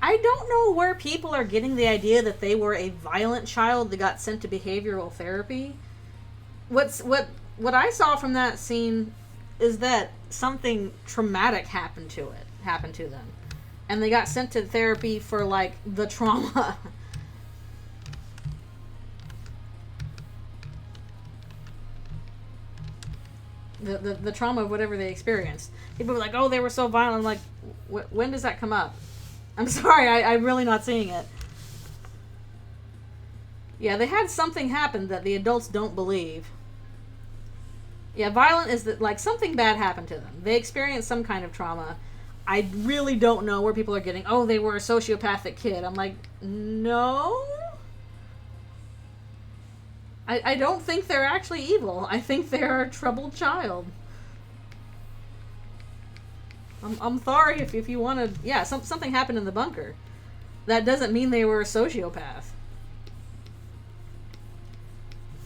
I don't know where people are getting the idea that they were a violent child that got sent to behavioral therapy. What I saw from that scene is that something traumatic happened to them. And they got sent to therapy for, like, the trauma. the trauma of whatever they experienced. People were like, oh, they were so violent. I'm like, when does that come up? I'm sorry, I'm really not seeing it. Yeah, they had something happen that the adults don't believe. Yeah, violent is that, like, something bad happened to them. They experienced some kind of trauma. I really don't know where people are getting, oh, they were a sociopathic kid. I'm like, no. I don't think they're actually evil. I think they're a troubled child. I'm sorry if you want to... Yeah, something happened in the bunker. That doesn't mean they were a sociopath.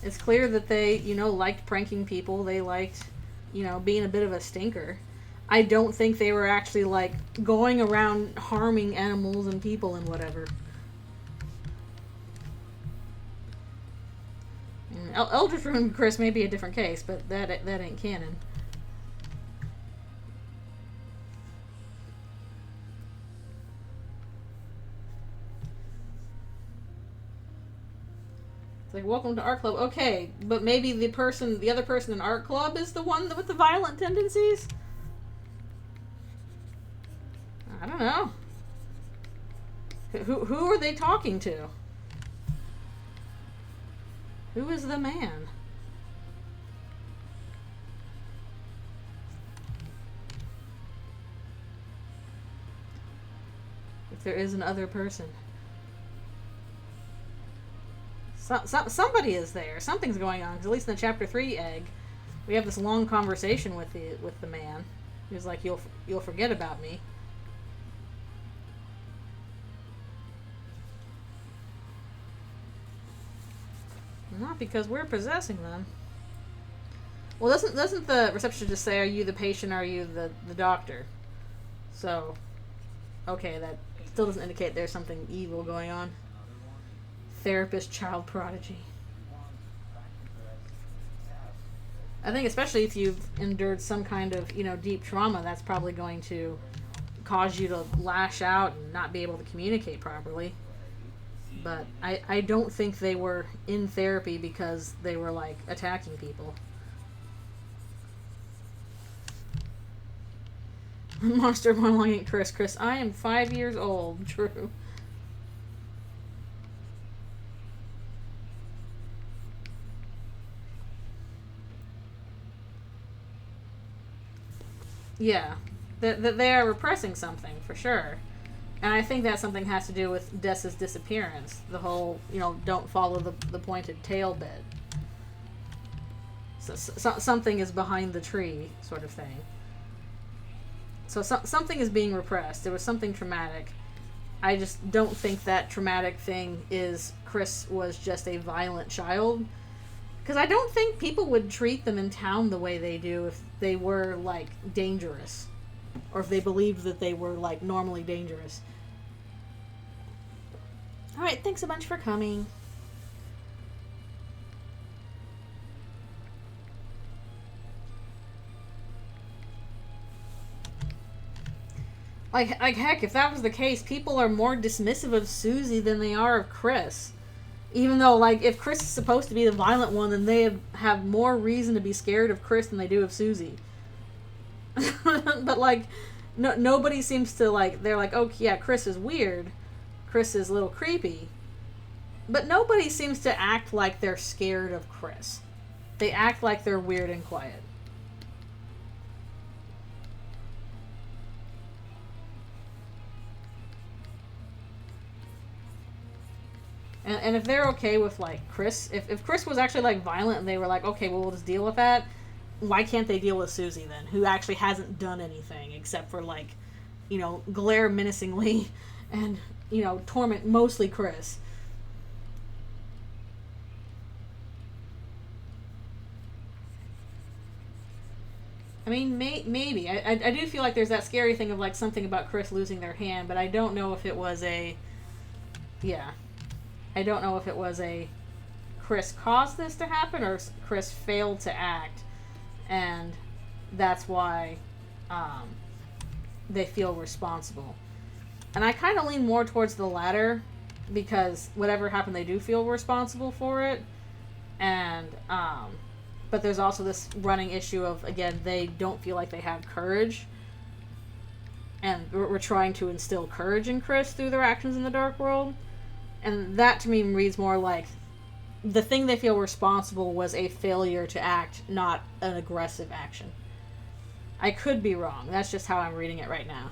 It's clear that they, you know, liked pranking people. They liked, you know, being a bit of a stinker. I don't think they were actually, like, going around harming animals and people and whatever. Eldritchrune, Kris, may be a different case, but that ain't canon. It's like, welcome to Art Club. Okay, but maybe the other person in Art Club is the one with the violent tendencies? I don't know. Who are they talking to? Who is the man? If there is an other person. Somebody is there. Something's going on. 'Cause at least in the Chapter 3 egg, we have this long conversation with the man. He was like, "You'll forget about me." Not because we're possessing them. Well, doesn't the receptionist just say, "Are you the patient? Or are you the doctor?" So, okay, that still doesn't indicate there's something evil going on. Therapist child prodigy. I think especially if you've endured some kind of, deep trauma, that's probably going to cause you to lash out and not be able to communicate properly. But I don't think they were in therapy because they were, like, attacking people. Monster monologuing Kris. Kris, I am 5 years old. True. Yeah. That they are repressing something, for sure. And I think that something has to do with Dessa's disappearance. The whole, don't follow the pointed tail bit. So something is behind the tree, sort of thing. So something is being repressed. There was something traumatic. I just don't think that traumatic thing is Kris was just a violent child. Because I don't think people would treat them in town the way they do if they were, like, dangerous. Or if they believed that they were, like, normally dangerous. Alright, thanks a bunch for coming. Like heck, if that was the case, people are more dismissive of Susie than they are of Kris. Even though, like, if Kris is supposed to be the violent one, then they have more reason to be scared of Kris than they do of Susie. But, like, nobody seems to, like, they're like, oh, yeah, Kris is weird. Kris is a little creepy. But nobody seems to act like they're scared of Kris. They act like they're weird and quiet. And if they're okay with, like, Kris, if Kris was actually, like, violent and they were like, okay, well, we'll just deal with that, why can't they deal with Susie then, who actually hasn't done anything except for, like, glare menacingly and, torment mostly Kris. I mean, maybe. I do feel like there's that scary thing of, like, something about Kris losing their hand, but I don't know if it was a... Yeah. I don't know if it was a Kris caused this to happen or Kris failed to act, and that's why they feel responsible. And I kind of lean more towards the latter, because whatever happened, they do feel responsible for it. And but there's also this running issue of, again, they don't feel like they have courage, and we're trying to instill courage in Kris through their actions in the dark world. And that, to me, reads more like the thing they feel responsible was a failure to act, not an aggressive action. I could be wrong. That's just how I'm reading it right now.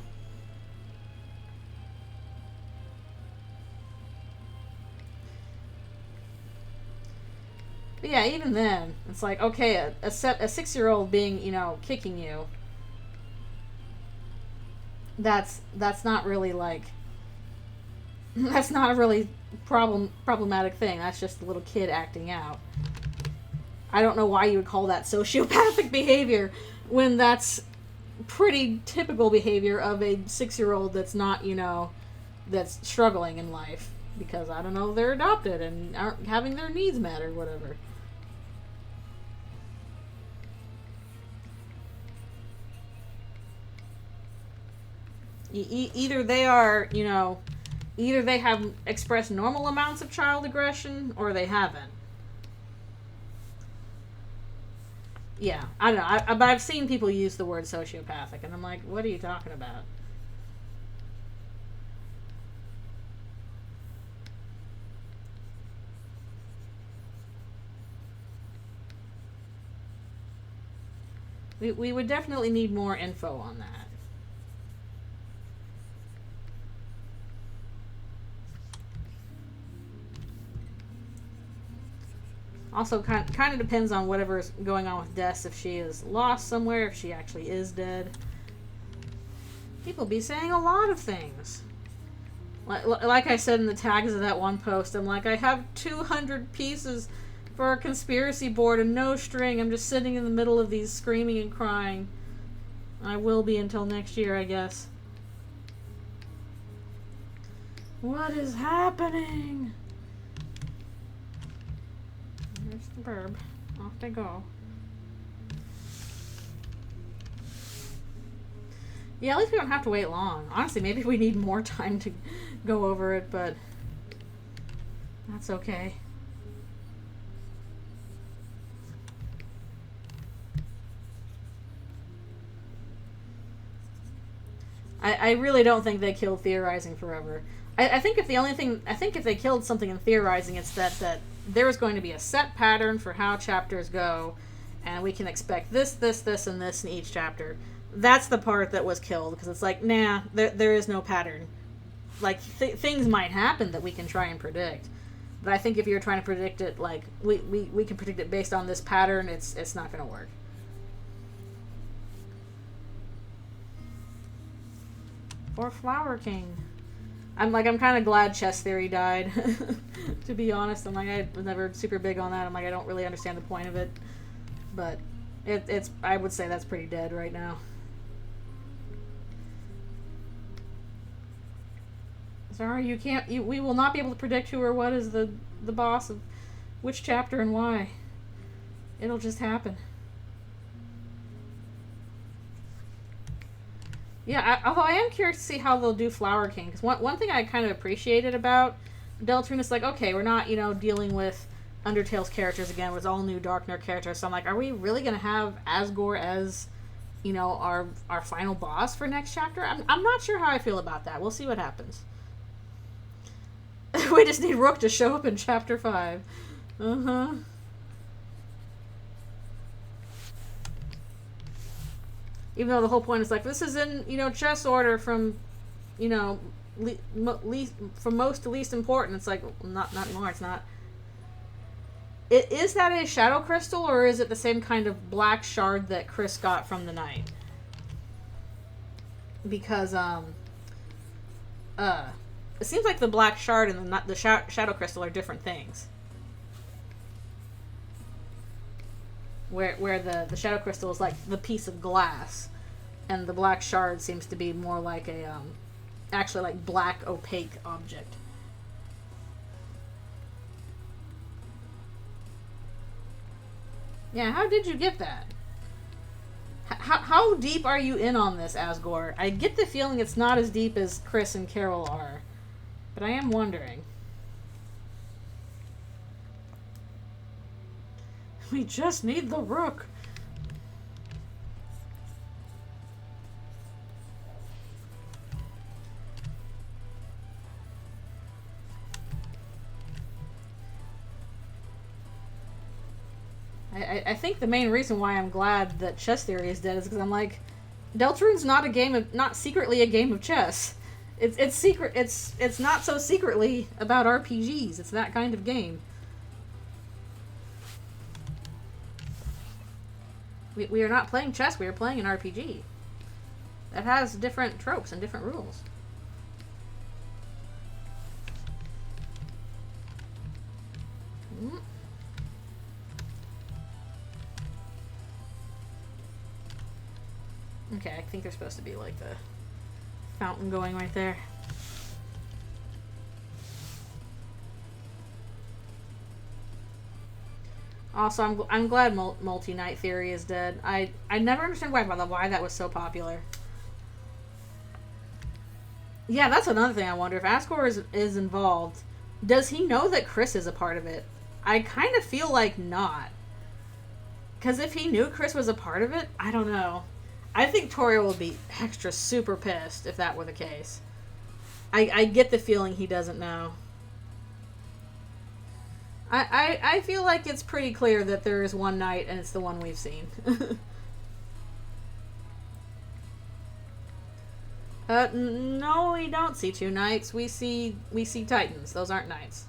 But yeah, even then, it's like, okay, a 6-year-old being, kicking you, that's not really, like... That's not a really problematic thing. That's just a little kid acting out. I don't know why you would call that sociopathic behavior when that's pretty typical behavior of a 6-year-old that's not, that's struggling in life. Because, I don't know, they're adopted and aren't having their needs met or whatever. Either they are, either they have expressed normal amounts of child aggression, or they haven't. Yeah, I don't know. But I've seen people use the word sociopathic, and I'm like, what are you talking about? We would definitely need more info on that. Also, kind of depends on whatever's going on with Des, if she is lost somewhere, if she actually is dead. People be saying a lot of things. Like I said in the tags of that one post, I'm like, I have 200 pieces for a conspiracy board and no string. I'm just sitting in the middle of these screaming and crying. I will be until next year, I guess. What is happening? There's the burb. Off they go. Yeah, at least we don't have to wait long. Honestly, maybe we need more time to go over it, but that's okay. I really don't think they killed theorizing forever. I think if they killed something in theorizing, it's that there is going to be a set pattern for how chapters go, and we can expect this, and this in each chapter. That's the part that was killed, because it's like, nah, there is no pattern. Like, things might happen that we can try and predict. But I think if you're trying to predict it, like, we can predict it based on this pattern, it's not going to work. For Flower King. I'm kind of glad chess theory died. To be honest, I'm like, I was never super big on that. I'm like, I don't really understand the point of it. But it's I would say that's pretty dead right now. Sorry, you can't. We will not be able to predict who or what is the boss of which chapter and why. It'll just happen. Yeah, although I am curious to see how they'll do Flower King, because one thing I kind of appreciated about Deltarune is like, okay, we're not dealing with Undertale's characters again. With all new Darkner characters. So I'm like, are we really gonna have Asgore as our final boss for next chapter? I'm not sure how I feel about that. We'll see what happens. We just need Rook to show up in chapter 5. Even though the whole point is like, this is in chess order from from most to least important. It's like, not anymore. It's not. Is that a shadow crystal, or is it the same kind of black shard that Kris got from the knight? Because it seems like the black shard and the shadow crystal are different things. Where the shadow crystal is like the piece of glass, and the black shard seems to be more like a actually like black opaque object. Yeah, how did you get that? How deep are you in on this, Asgore? I get the feeling it's not as deep as Kris and Carol are, but I am wondering. We just need the Rook. I think the main reason why I'm glad that chess theory is dead is because I'm like, Deltarune's not secretly a game of chess. It's secret. It's not so secretly about RPGs. It's that kind of game. We are not playing chess. We are playing an RPG that has different tropes and different rules. Okay, I think there's supposed to be like the fountain going right there. Also, I'm glad multi-knight theory is dead. I never understood why that was so popular. Yeah, that's another thing I wonder. If Asgore is involved, does he know that Kris is a part of it? I kind of feel like not. Because if he knew Kris was a part of it, I don't know. I think Toriel would be extra super pissed if that were the case. I get the feeling he doesn't know. I feel like it's pretty clear that there is one knight and it's the one we've seen. No, we don't see two knights. We see titans. Those aren't knights.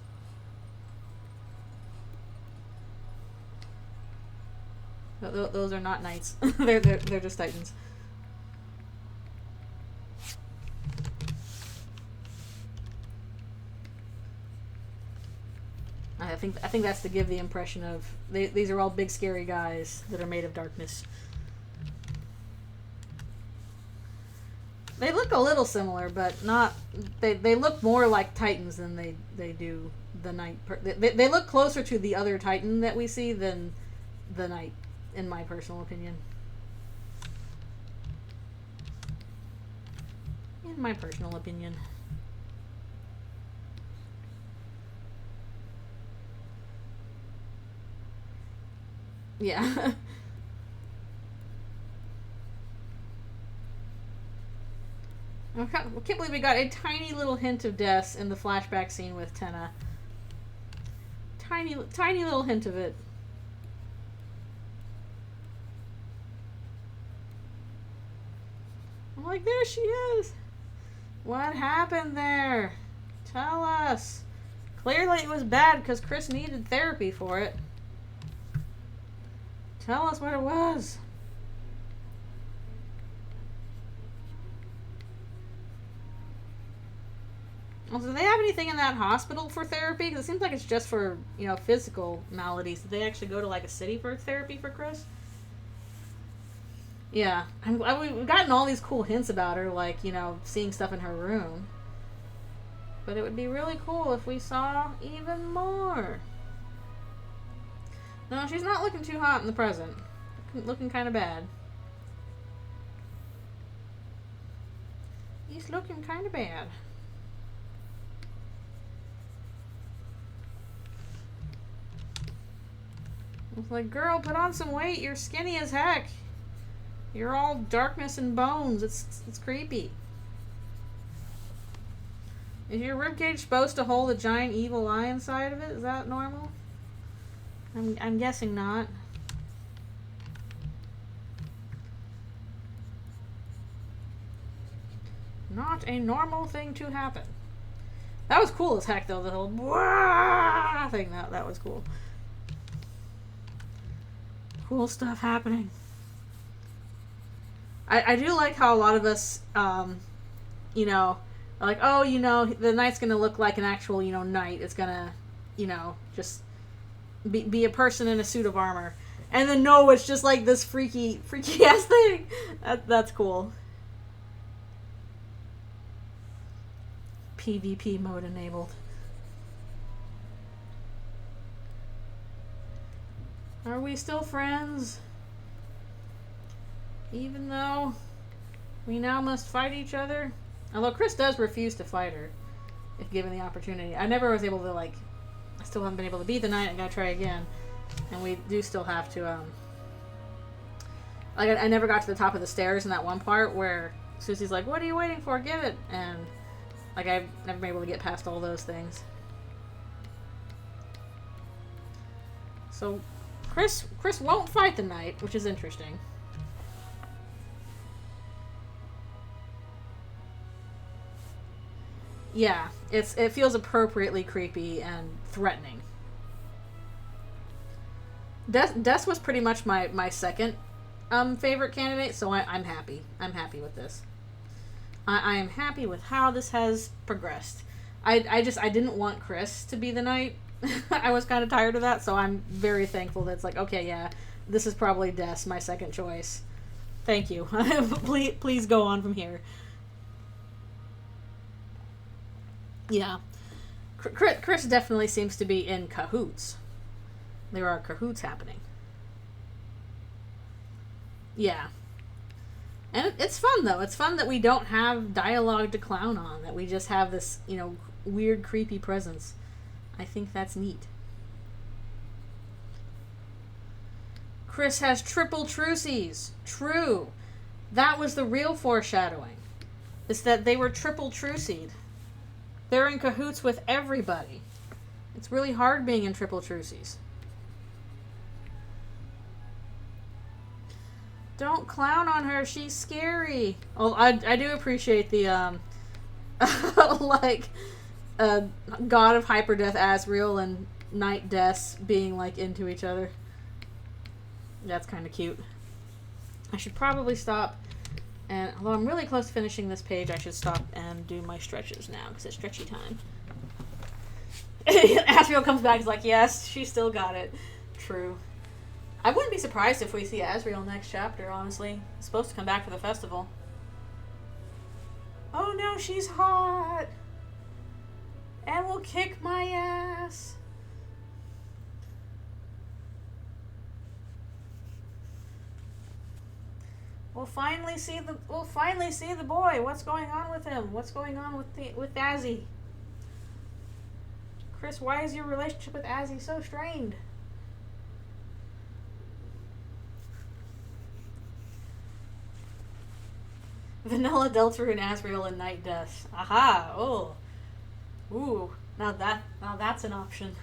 Those are not knights. they're just titans. I think that's to give the impression of these are all big scary guys that are made of darkness. They look a little similar, but not. They look more like Titans than they do the Knight. They look closer to the other Titan that we see than the Knight, in my personal opinion. In my personal opinion. Yeah. I can't believe we got a tiny little hint of death in the flashback scene with Tenna. Tiny little hint of it. I'm like, there she is. What happened there? Tell us. Clearly it was bad because Kris needed therapy for it. Tell us what it was. Also, do they have anything in that hospital for therapy? Because it seems like it's just for, physical maladies. Did they actually go to, like, a city for therapy for Kris? Yeah. We've gotten all these cool hints about her, like, seeing stuff in her room. But it would be really cool if we saw even more. No, she's not looking too hot in the present. Looking kind of bad. He's looking kind of bad. It's like, girl, put on some weight. You're skinny as heck. You're all darkness and bones. It's creepy. Is your ribcage supposed to hold a giant evil eye inside of it? Is that normal? I'm guessing not. Not a normal thing to happen. That was cool as heck, though. The whole thing. That was cool. Cool stuff happening. I do like how a lot of us, are like, oh, the knight's going to look like an actual, knight. It's going to, just be a person in a suit of armor. And then, no, it's just like this freaky ass thing. That's cool. PvP mode enabled. Are we still friends? Even though we now must fight each other? Although Kris does refuse to fight her if given the opportunity. I never was able to, I still haven't been able to beat the knight. I gotta try again. And we do still have to, I never got to the top of the stairs in that one part where Susie's like, what are you waiting for? Get it! And, I've never been able to get past all those things. So, Kris won't fight the knight, which is interesting. Yeah, it feels appropriately creepy and threatening. Des was pretty much my second favorite candidate, so I'm happy. I'm happy with this. I am happy with how this has progressed. I didn't want Kris to be the knight. I was kind of tired of that, so I'm very thankful that it's like, okay, yeah, this is probably Des, my second choice. Thank you. please go on from here. Yeah. Kris definitely seems to be in cahoots. There are cahoots happening. Yeah. And it's fun, though. It's fun that we don't have dialogue to clown on, that we just have this, weird, creepy presence. I think that's neat. Kris has triple trucies. True. That was the real foreshadowing. Is that they were triple trucied. They're in cahoots with everybody. It's really hard being in triple trucies. Don't clown on her. She's scary. Oh, I do appreciate the, God of Hyperdeath Asriel and Knight Des being, into each other. That's kind of cute. I should probably stop. And although I'm really close to finishing this page, I should stop and do my stretches now, because it's stretchy time. Asriel comes back, he's like, yes, she still got it. True. I wouldn't be surprised if we see Asriel next chapter, honestly. He's supposed to come back for the festival. she's hot and will kick my ass. We'll finally see the boy. What's going on with him? What's going on with Azzy? Kris, why is your relationship with Azzy so strained? Vanilla, Deltarune, Asriel, and Night Death. Aha! Oh. Ooh. Now that's an option.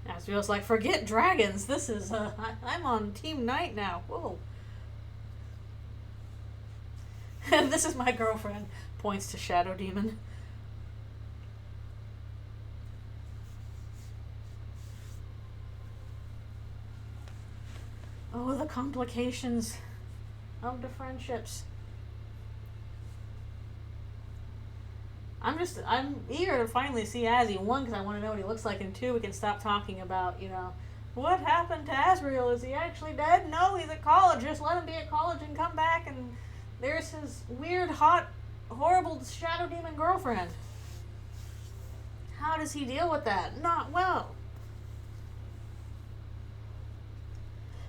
Asriel's like, forget dragons. This is I'm on Team Night now. Whoa. This is my girlfriend. Points to Shadow Demon. Oh, the complications of the friendships. I'm eager to finally see Azzy. One, because I want to know what he looks like, and two, we can stop talking about, what happened to Asriel? Is he actually dead? No, he's at college. Just let him be at college and come back, and there's his weird, hot, horrible Shadow Demon girlfriend. How does he deal with that? Not well.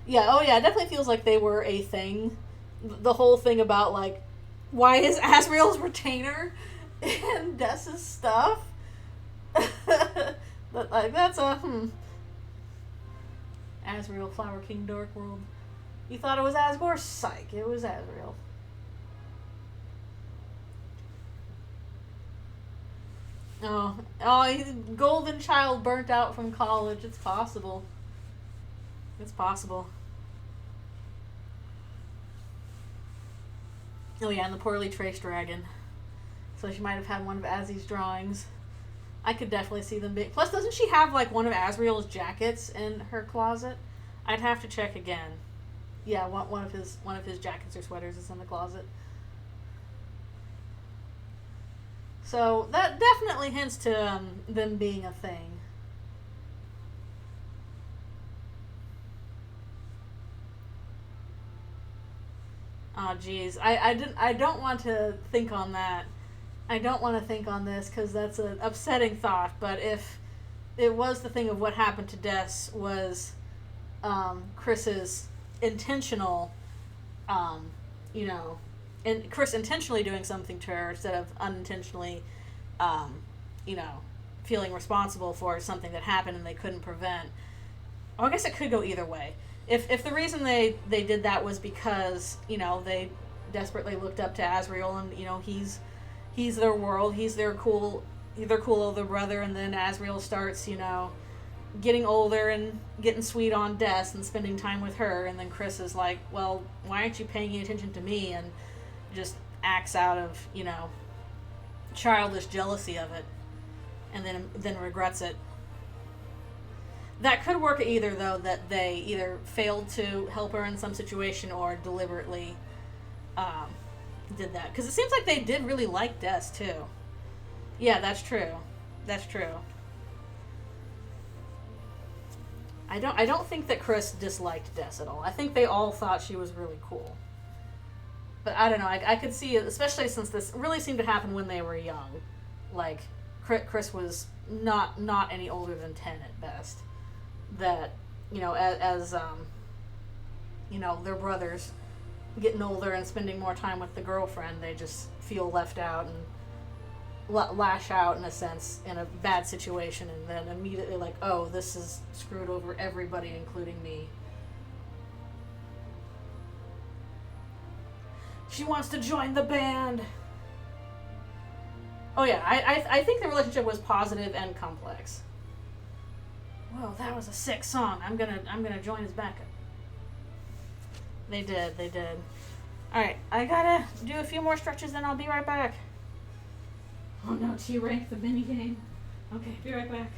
Yeah, oh yeah, it definitely feels like they were a thing. The whole thing about, like, why is Asriel's retainer in Dessa's stuff? But, like, that's a, Asriel, Flower King, Dark World. You thought it was Asgore? Psych, it was Asriel. Oh, golden child burnt out from college. It's possible. It's possible. Oh yeah, and the poorly traced dragon. So she might have had one of Azzy's drawings. I could definitely see them being... Plus, doesn't she have, like, one of Asriel's jackets in her closet? I'd have to check again. Yeah, one of his jackets or sweaters is in the closet. So, that definitely hints to them being a thing. Oh, geez. I don't want to think on that. I don't want to think on this because that's an upsetting thought. But if it was the thing of what happened to Des was Kris's intentional, and Kris intentionally doing something to her instead of unintentionally, feeling responsible for something that happened and they couldn't prevent. Oh, I guess it could go either way. If the reason they did that was because, they desperately looked up to Asriel and, he's their world, he's their cool older brother, and then Asriel starts, getting older and getting sweet on Des and spending time with her, and then Kris is like, well, why aren't you paying any attention to me? And just acts out of, childish jealousy of it, and then regrets it. That could work either, though, that they either failed to help her in some situation or deliberately did that. Because it seems like they did really like Des, too. Yeah, that's true. That's true. I don't think that Kris disliked Des at all. I think they all thought she was really cool. But I don't know. I could see it, especially since this really seemed to happen when they were young. Like, Kris was not any older than 10 at best. That, as their brothers getting older and spending more time with the girlfriend, they just feel left out and lash out, in a sense, in a bad situation, and then immediately like, oh, this is screwed over everybody, including me. She wants to join the band. Oh yeah, I think the relationship was positive and complex. Whoa, that was a sick song. I'm gonna join his backup. They did. Alright, I gotta do a few more stretches, then I'll be right back. Oh no, T-Rank, the mini game. Okay, be right back.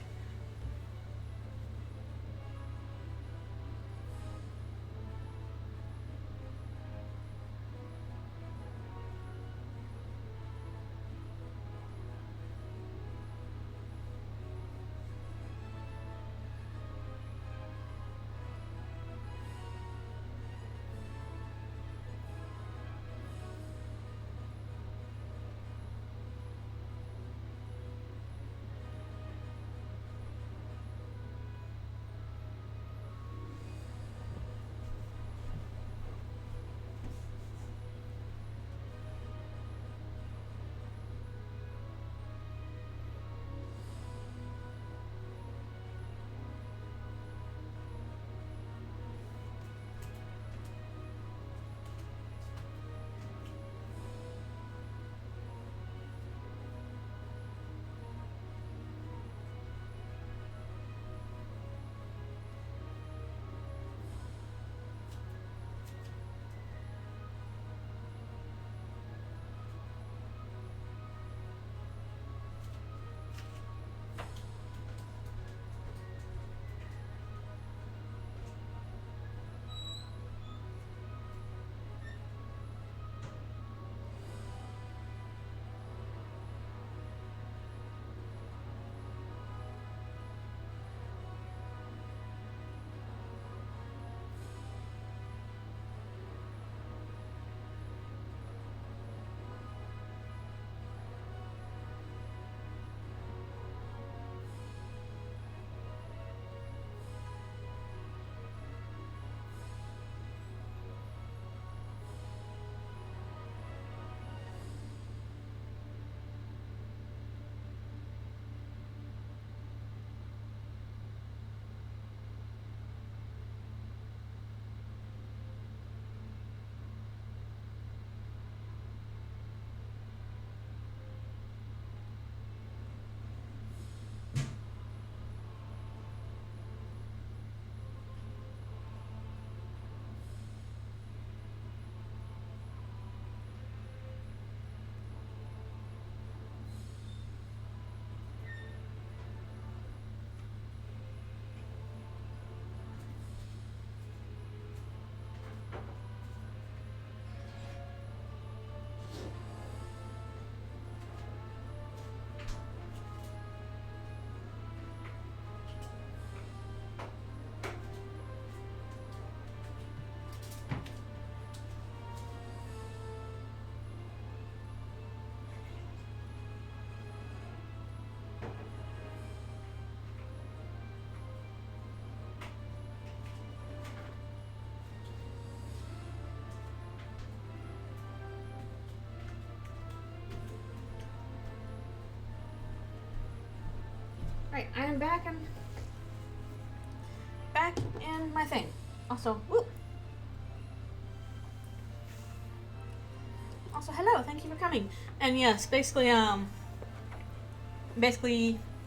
I am back in my thing. Also, whoop. Also, hello, thank you for coming. And yes, basically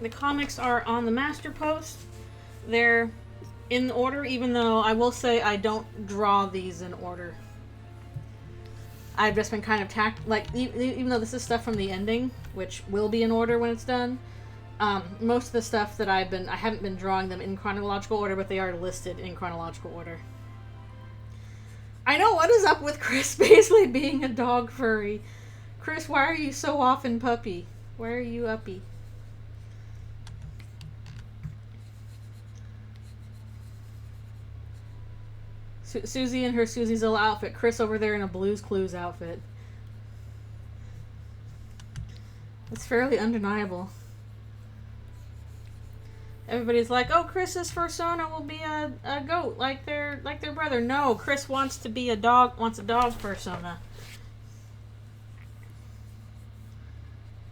the comics are on the master post. They're in order, even though I will say I don't draw these in order. I've just been kind of even though this is stuff from the ending, which will be in order when it's done. Most of the stuff that I haven't been drawing them in chronological order, but they are listed in chronological order. I know, what is up with Kris basically being a dog furry? Kris, why are you so often puppy? Why are you uppy? Susie in her Susie's little outfit. Kris over there in a Blue's Clues outfit. It's fairly undeniable. Everybody's like, oh, Kris's persona will be a goat like their brother. No, Kris wants to be a dog. Wants a dog persona.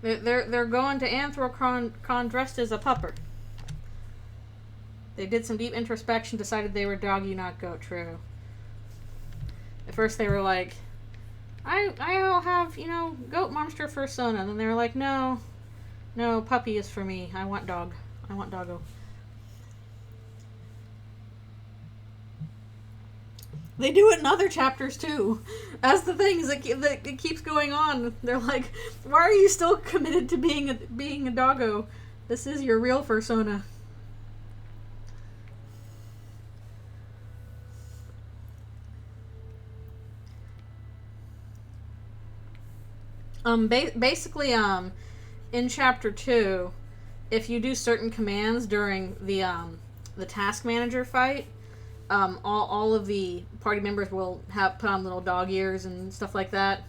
They're going to Anthrocon dressed as a pupper. They did some deep introspection, decided they were doggy, not goat. True. At first they were like, I'll have, goat monster persona. And then they were like, no, puppy is for me. I want dog. I want doggo. They do it in other chapters too. That's the thing, is it keeps going on. They're like, why are you still committed to being a doggo? This is your real persona. Basically, in chapter 2, if you do certain commands during the task manager fight, all of the party members will put on little dog ears and stuff like that.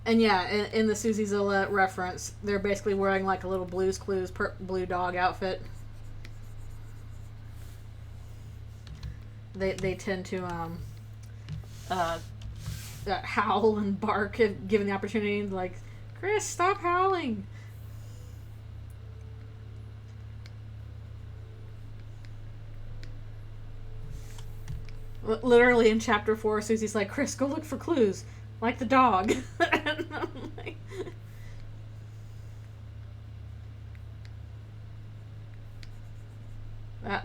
And yeah, in the Susie Zilla reference, they're basically wearing like a little Blue's Clues blue dog outfit. They tend to howl and bark if given the opportunity. Like, Kris, stop howling. Literally in chapter 4, Susie's like, Kris, go look for clues, like the dog. And I'm like,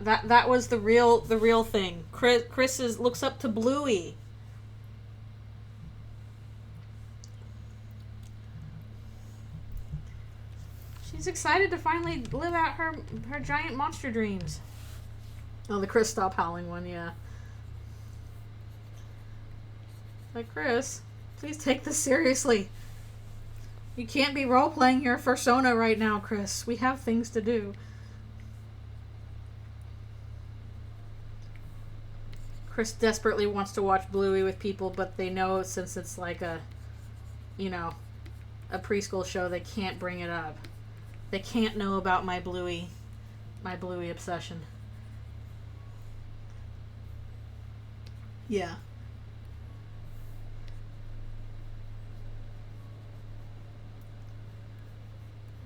that was the real thing. Kris looks up to Bluey. She's excited to finally live out her giant monster dreams. Oh, the Kris stop howling one, yeah. Like, Kris, please take this seriously. You can't be role-playing your persona right now, Kris. We have things to do. Kris desperately wants to watch Bluey with people, but they know since it's like a preschool show, they can't bring it up. They can't know about my Bluey obsession. Yeah.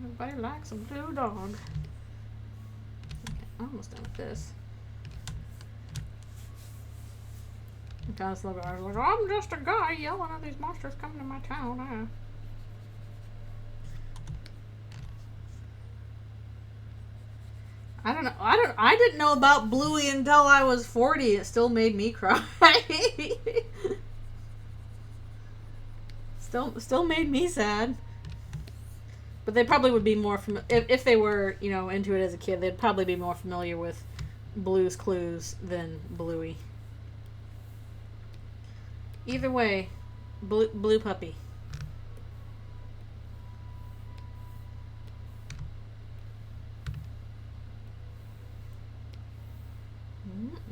Everybody likes a blue dog. Okay, I'm almost done with this. I was like, I'm just a guy yelling at these monsters coming to my town. I don't know. I didn't know about Bluey until I was 40. It still made me cry. Still made me sad. But they probably would be more if they were, into it as a kid, they'd probably be more familiar with Blue's Clues than Bluey. Either way, blue puppy.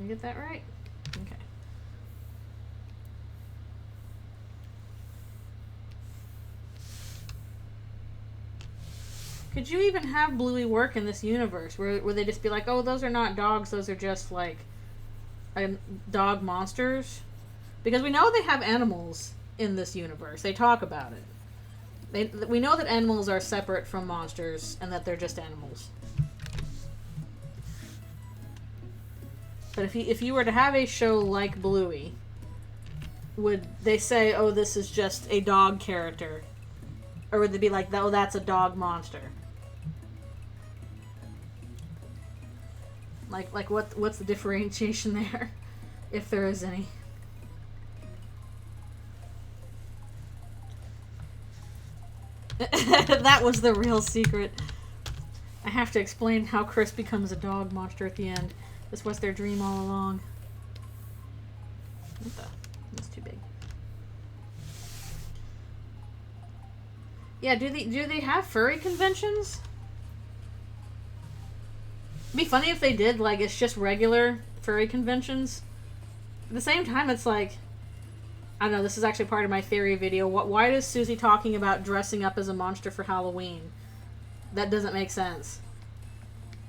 You get that right? Okay. Could you even have Bluey work in this universe? Where they just be like, oh, those are not dogs, those are just like dog monsters? Because we know they have animals in this universe. They talk about it. We know that animals are separate from monsters and that they're just animals. But if you were to have a show like Bluey, would they say, oh, this is just a dog character? Or would they be like, oh, that's a dog monster? Like what's the differentiation there? If there is any. That was the real secret. I have to explain how Kris becomes a dog monster at the end. This was their dream all along. What the? That's too big. Yeah, do they have furry conventions? It'd be funny if they did, like, it's just regular furry conventions. At the same time, it's like, I don't know, this is actually part of my theory video. Why is Susie talking about dressing up as a monster for Halloween? That doesn't make sense.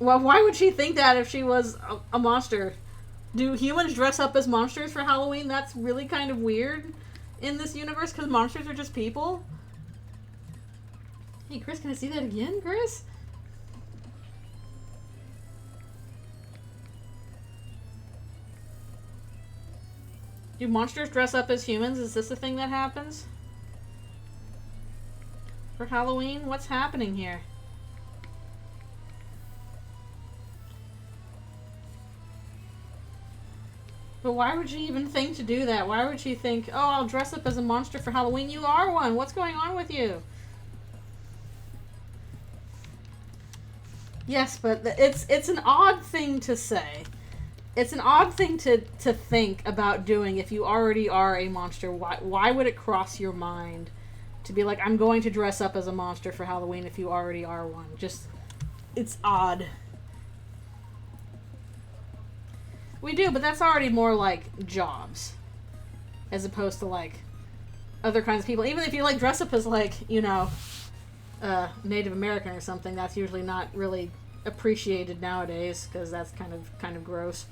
Well, why would she think that if she was a monster? Do humans dress up as monsters for Halloween? That's really kind of weird in this universe, because monsters are just people. Hey, Kris, can I see that again, Kris? Do monsters dress up as humans? Is this a thing that happens? For Halloween? What's happening here? But why would she even think to do that? Why would she think, oh, I'll dress up as a monster for Halloween? You are one. What's going on with you? Yes, but it's an odd thing to say. It's an odd thing to think about doing if you already are a monster. Why would it cross your mind to be like, I'm going to dress up as a monster for Halloween if you already are one? Just, it's odd. We do, but that's already more like jobs. As opposed to like other kinds of people. Even if you like dress up as like, you know, Native American or something, that's usually not really appreciated nowadays because that's kind of gross.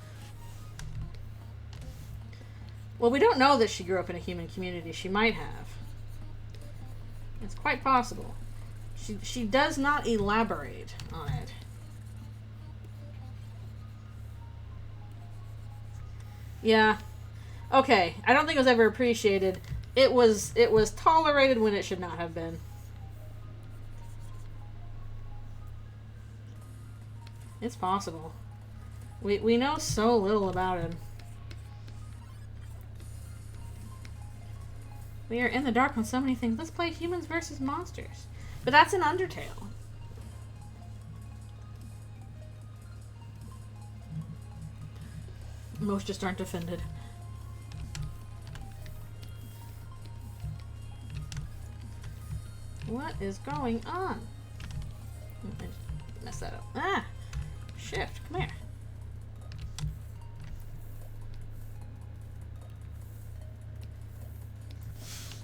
Well, we don't know that she grew up in a human community. She might have. It's quite possible. She does not elaborate on it. Yeah. Okay. I don't think it was ever appreciated. It was tolerated when it should not have been. It's possible. We know so little about him. We are in the dark on so many things. Let's play humans versus monsters. But that's an Undertale. Most just aren't offended. What is going on? I just messed that up. Ah! Shift, come here.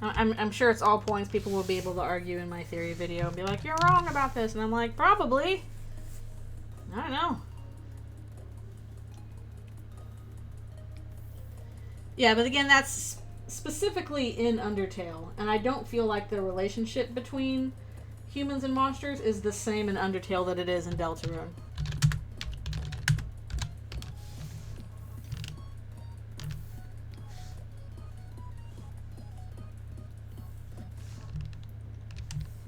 I'm sure it's all points people will be able to argue in my theory video and be like, you're wrong about this. And I'm like, probably. I don't know. Yeah, but again, that's specifically in Undertale. And I don't feel like the relationship between humans and monsters is the same in Undertale that it is in Deltarune.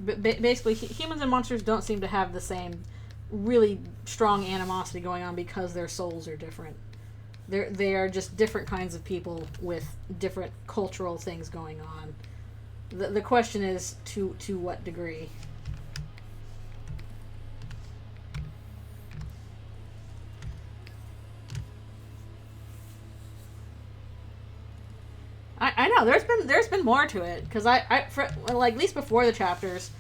But basically, humans and monsters don't seem to have the same really strong animosity going on because their souls are different. They are just different kinds of people with different cultural things going on. The question is to what degree. I know there's been more to it because like at least before the chapters,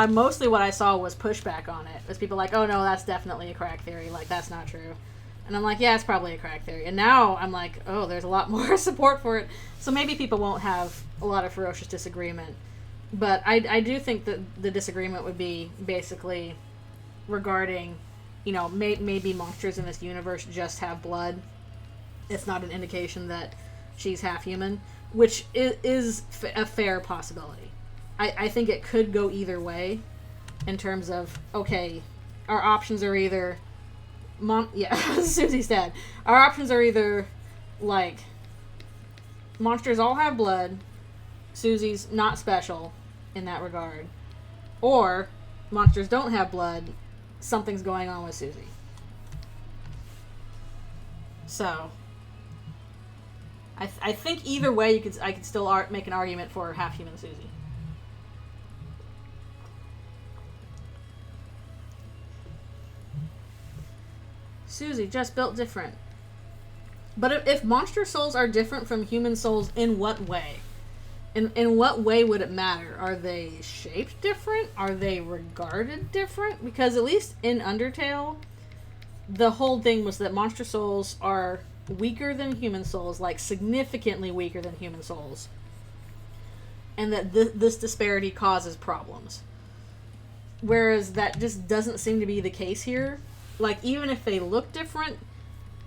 mostly what I saw was pushback on it. It was people like, oh no, that's definitely a crack theory. Like that's not true. And I'm like, yeah, it's probably a crack theory. And now I'm like, oh, there's a lot more support for it. So maybe people won't have a lot of ferocious disagreement. But I do think that the disagreement would be basically regarding, you know, maybe monsters in this universe just have blood. It's not an indication that she's half human, which is a fair possibility. I think it could go either way in terms of, okay, our options are either Susie's dead. Our options are either like monsters all have blood, Susie's not special in that regard, or monsters don't have blood, something's going on with Susie. So I think either way I could still make an argument for half human Susie. Susie just built different. But if monster souls are different from human souls, in what way? In what way would it matter? Are they shaped different? Are they regarded different? Because at least in Undertale, the whole thing was that monster souls are weaker than human souls, like significantly weaker than human souls. And that this disparity causes problems. Whereas that just doesn't seem to be the case here. Like, even if they look different,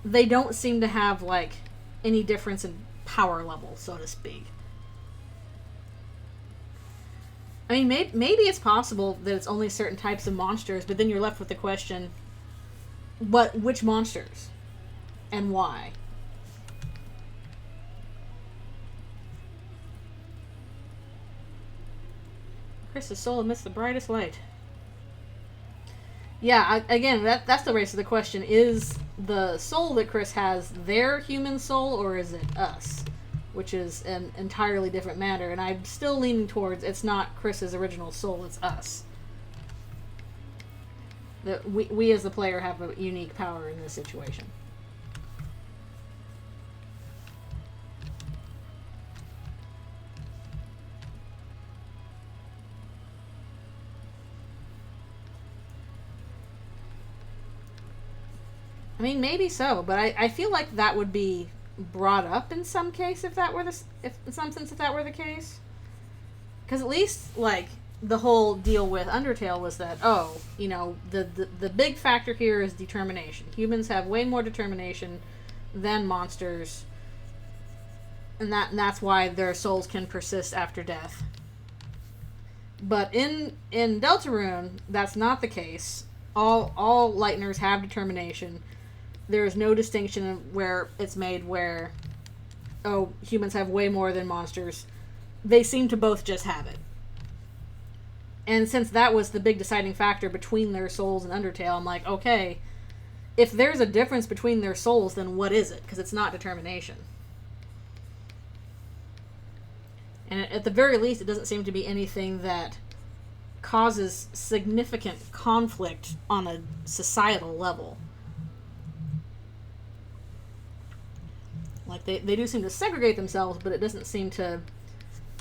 they don't seem to have, like, any difference in power level, so to speak. I mean, maybe it's possible that it's only certain types of monsters, but then you're left with the question, which monsters? And why? Kris's soul amidst the brightest light. Yeah, again, that's the race of the question. Is the soul that Kris has their human soul, or is it us? Which is an entirely different matter, and I'm still leaning towards it's not Kris's original soul, it's us. That we as the player have a unique power in this situation. I mean, maybe so, but I feel like that would be brought up in some case if that were in some sense if that were the case. Because at least, like, the whole deal with Undertale was that, the big factor here is determination. Humans have way more determination than monsters, and that's why their souls can persist after death. But in Deltarune, that's not the case. All Lightners have determination. There is no distinction where it's made where, humans have way more than monsters. They seem to both just have it. And since that was the big deciding factor between their souls and Undertale, I'm like, okay, if there's a difference between their souls, then what is it? Because it's not determination. And at the very least, it doesn't seem to be anything that causes significant conflict on a societal level. Like, they do seem to segregate themselves, but it doesn't seem to...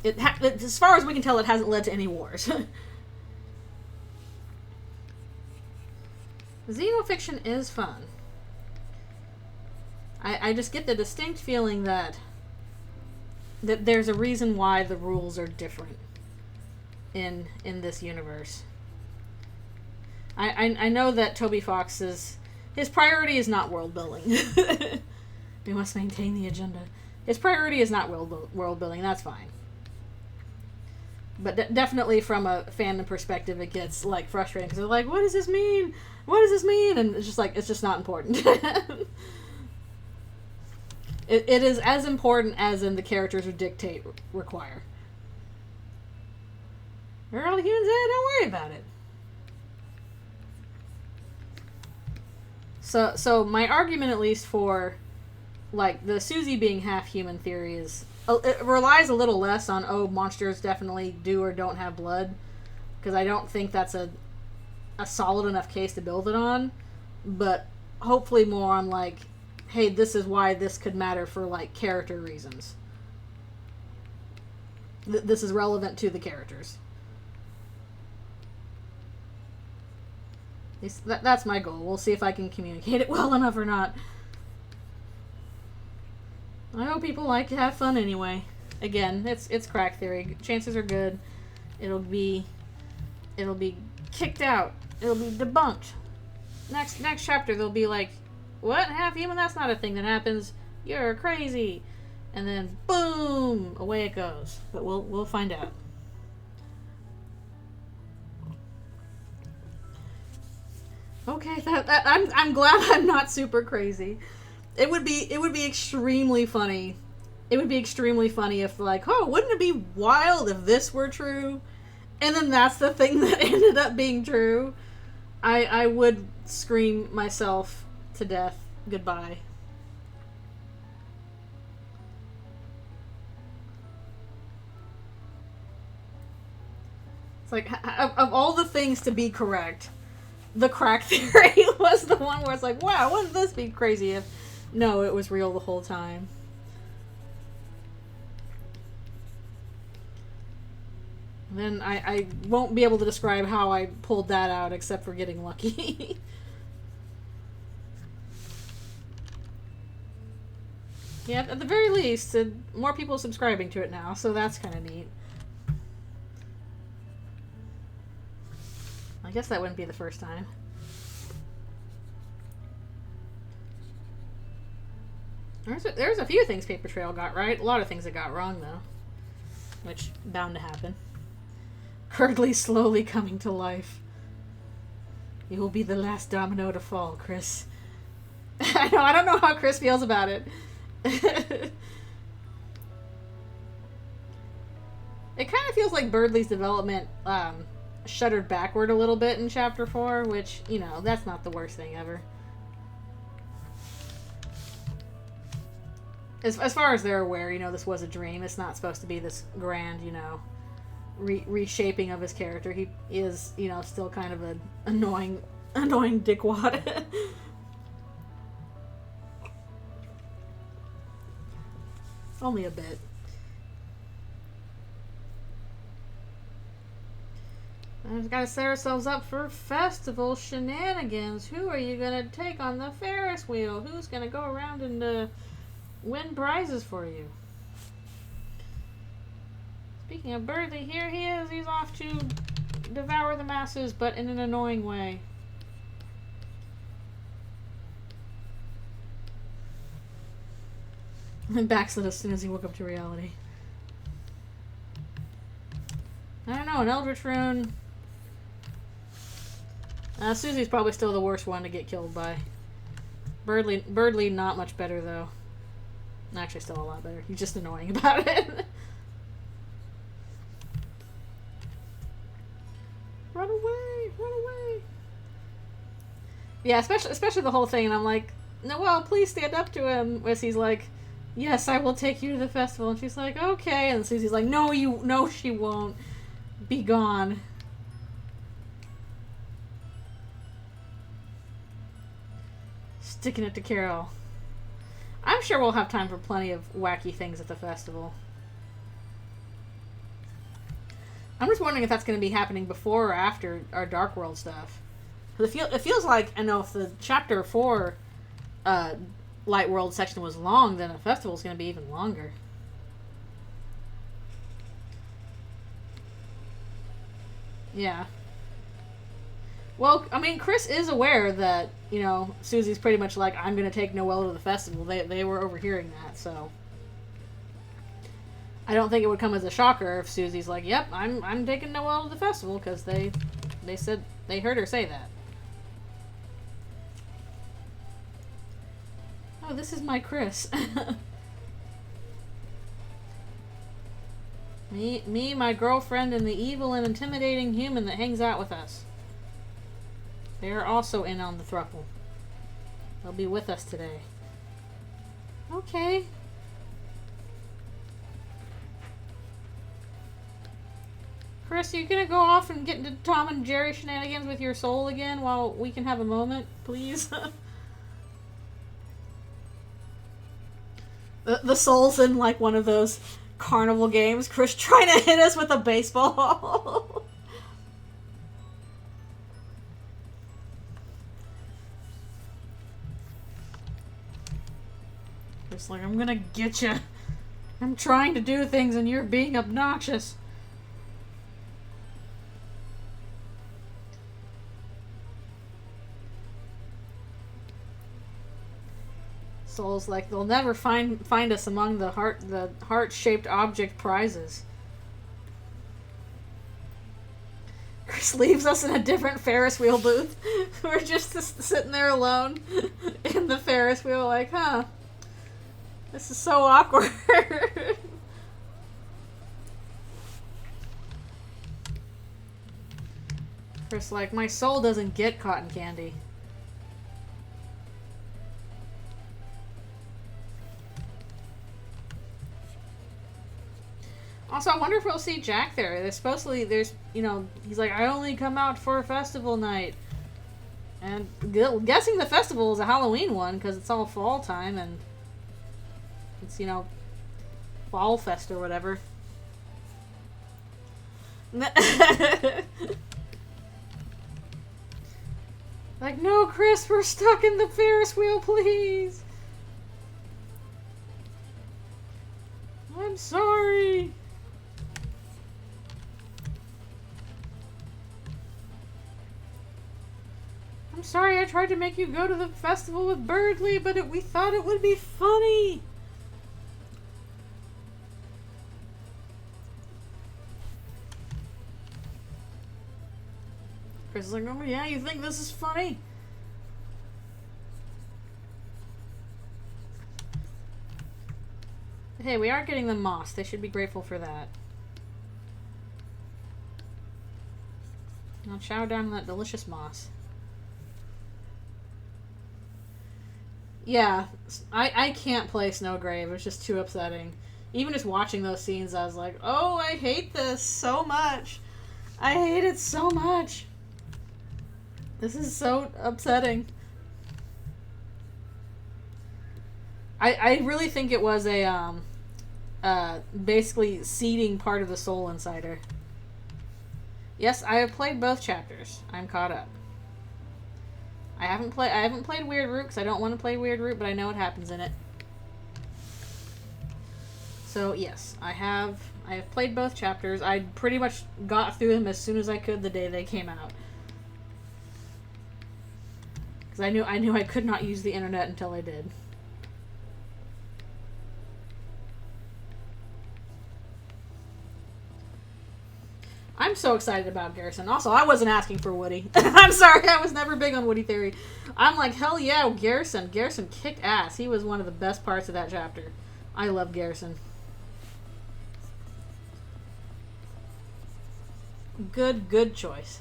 as far as we can tell, it hasn't led to any wars. Xenofiction is fun. I just get the distinct feeling that there's a reason why the rules are different in this universe. I know that Toby Fox's... his priority is not world building. We must maintain the agenda. His priority is not world building. That's fine. But definitely from a fandom perspective, it gets, like, frustrating. Because they're like, what does this mean? What does this mean? And it's just like, it's just not important. It is as important as in the characters who dictate require. Where are all the humans at? Don't worry about it. So my argument, at least for... like, the Susie being half-human theory is... it relies a little less on, monsters definitely do or don't have blood. Because I don't think that's a solid enough case to build it on. But hopefully more on, like, hey, this is why this could matter for, like, character reasons. This is relevant to the characters. At least that's my goal. We'll see if I can communicate it well enough or not. I hope people like to have fun anyway. Again, it's crack theory. Chances are good it'll be kicked out. It'll be debunked. Next chapter they'll be like, what? Half human? That's not a thing that happens. You're crazy. And then boom, away it goes. But we'll find out. Okay, I'm glad I'm not super crazy. It would be extremely funny. It would be extremely funny if, like, oh, wouldn't it be wild if this were true? And then that's the thing that ended up being true. I would scream myself to death goodbye. It's like, of all the things to be correct, the crack theory was the one where it's like, wow, wouldn't this be crazy if... No, it was real the whole time. Then I won't be able to describe how I pulled that out except for getting lucky. Yeah, at the very least, more people subscribing to it now, so that's kind of neat. I guess that wouldn't be the first time. There's a few things Paper Trail got right. A lot of things it got wrong, though. Which, bound to happen. Curdly slowly coming to life. You will be the last domino to fall, Kris. I don't know how Kris feels about it. It kind of feels like Birdley's development shuttered backward a little bit in Chapter 4, which, you know, that's not the worst thing ever. As far as they're aware, you know, this was a dream. It's not supposed to be this grand, you know, reshaping of his character. He is, you know, still kind of an annoying dickwad. Only a bit. We've got to set ourselves up for festival shenanigans. Who are you going to take on the Ferris wheel? Who's going to go around and win prizes for you? Speaking of Birdley, here he is. He's off to devour the masses, but in an annoying way. And backslid as soon as he woke up to reality. I don't know, an Eldritchrune. Susie's probably still the worst one to get killed by. Birdley not much better, though. Actually, still a lot better. He's just annoying about it. Run away! Run away! Yeah, especially the whole thing, and I'm like, Noelle, please stand up to him. As he's like, yes, I will take you to the festival. And she's like, okay. And Susie's like, no, she won't. Be gone. Sticking it to Carol. I'm sure we'll have time for plenty of wacky things at the festival. I'm just wondering if that's going to be happening before or after our Dark World stuff. It feels like, I know if the Chapter 4 Light World section was long, then a festival's going to be even longer. Yeah. Well, I mean, Kris is aware that, you know, Susie's pretty much like, I'm going to take Noelle to the festival. They were overhearing that, so... I don't think it would come as a shocker if Susie's like, yep, I'm taking Noelle to the festival, because they said, they heard her say that. Oh, this is my Kris. Me, my girlfriend, and the evil and intimidating human that hangs out with us. They're also in on the throuple. They'll be with us today. Okay. Kris, are you gonna go off and get into Tom and Jerry shenanigans with your soul again while we can have a moment, please? the soul's in like one of those carnival games. Kris trying to hit us with a baseball. Just like, I'm gonna get you. I'm trying to do things and you're being obnoxious. Soul's like, they'll never find us among the heart-shaped object prizes. Kris leaves us in a different Ferris wheel booth. We're just sitting there alone in the Ferris wheel like, huh, this is so awkward. Kris like, my soul doesn't get cotton candy. Also, I wonder if we'll see Jack there. There's supposedly, you know, he's like, I only come out for festival night. And guessing the festival is a Halloween one, because it's all fall time, and it's, you know, Fall Fest or whatever. Like, no, Kris, we're stuck in the Ferris wheel, please. I'm sorry. I'm sorry I tried to make you go to the festival with Birdly, but we thought it would be funny. Kris is like, oh yeah, you think this is funny? Hey, we are getting the moss. They should be grateful for that. Now chow down on that delicious moss. Yeah, I can't play Snowgrave. It's just too upsetting. Even just watching those scenes, I was like, oh, I hate this so much. I hate it so much. This is so upsetting. I really think it was a, basically seeding part of the soul inside her. Yes, I have played both chapters. I'm caught up. I haven't played Weird Root because I don't want to play Weird Root, but I know what happens in it. So yes, I have played both chapters. I pretty much got through them as soon as I could the day they came out. Because I knew I could not use the internet until I did. I'm so excited about Gerson. Also, I wasn't asking for Woody. I'm sorry, I was never big on Woody Theory. I'm like, hell yeah, Gerson. Gerson kicked ass. He was one of the best parts of that chapter. I love Gerson. Good choice.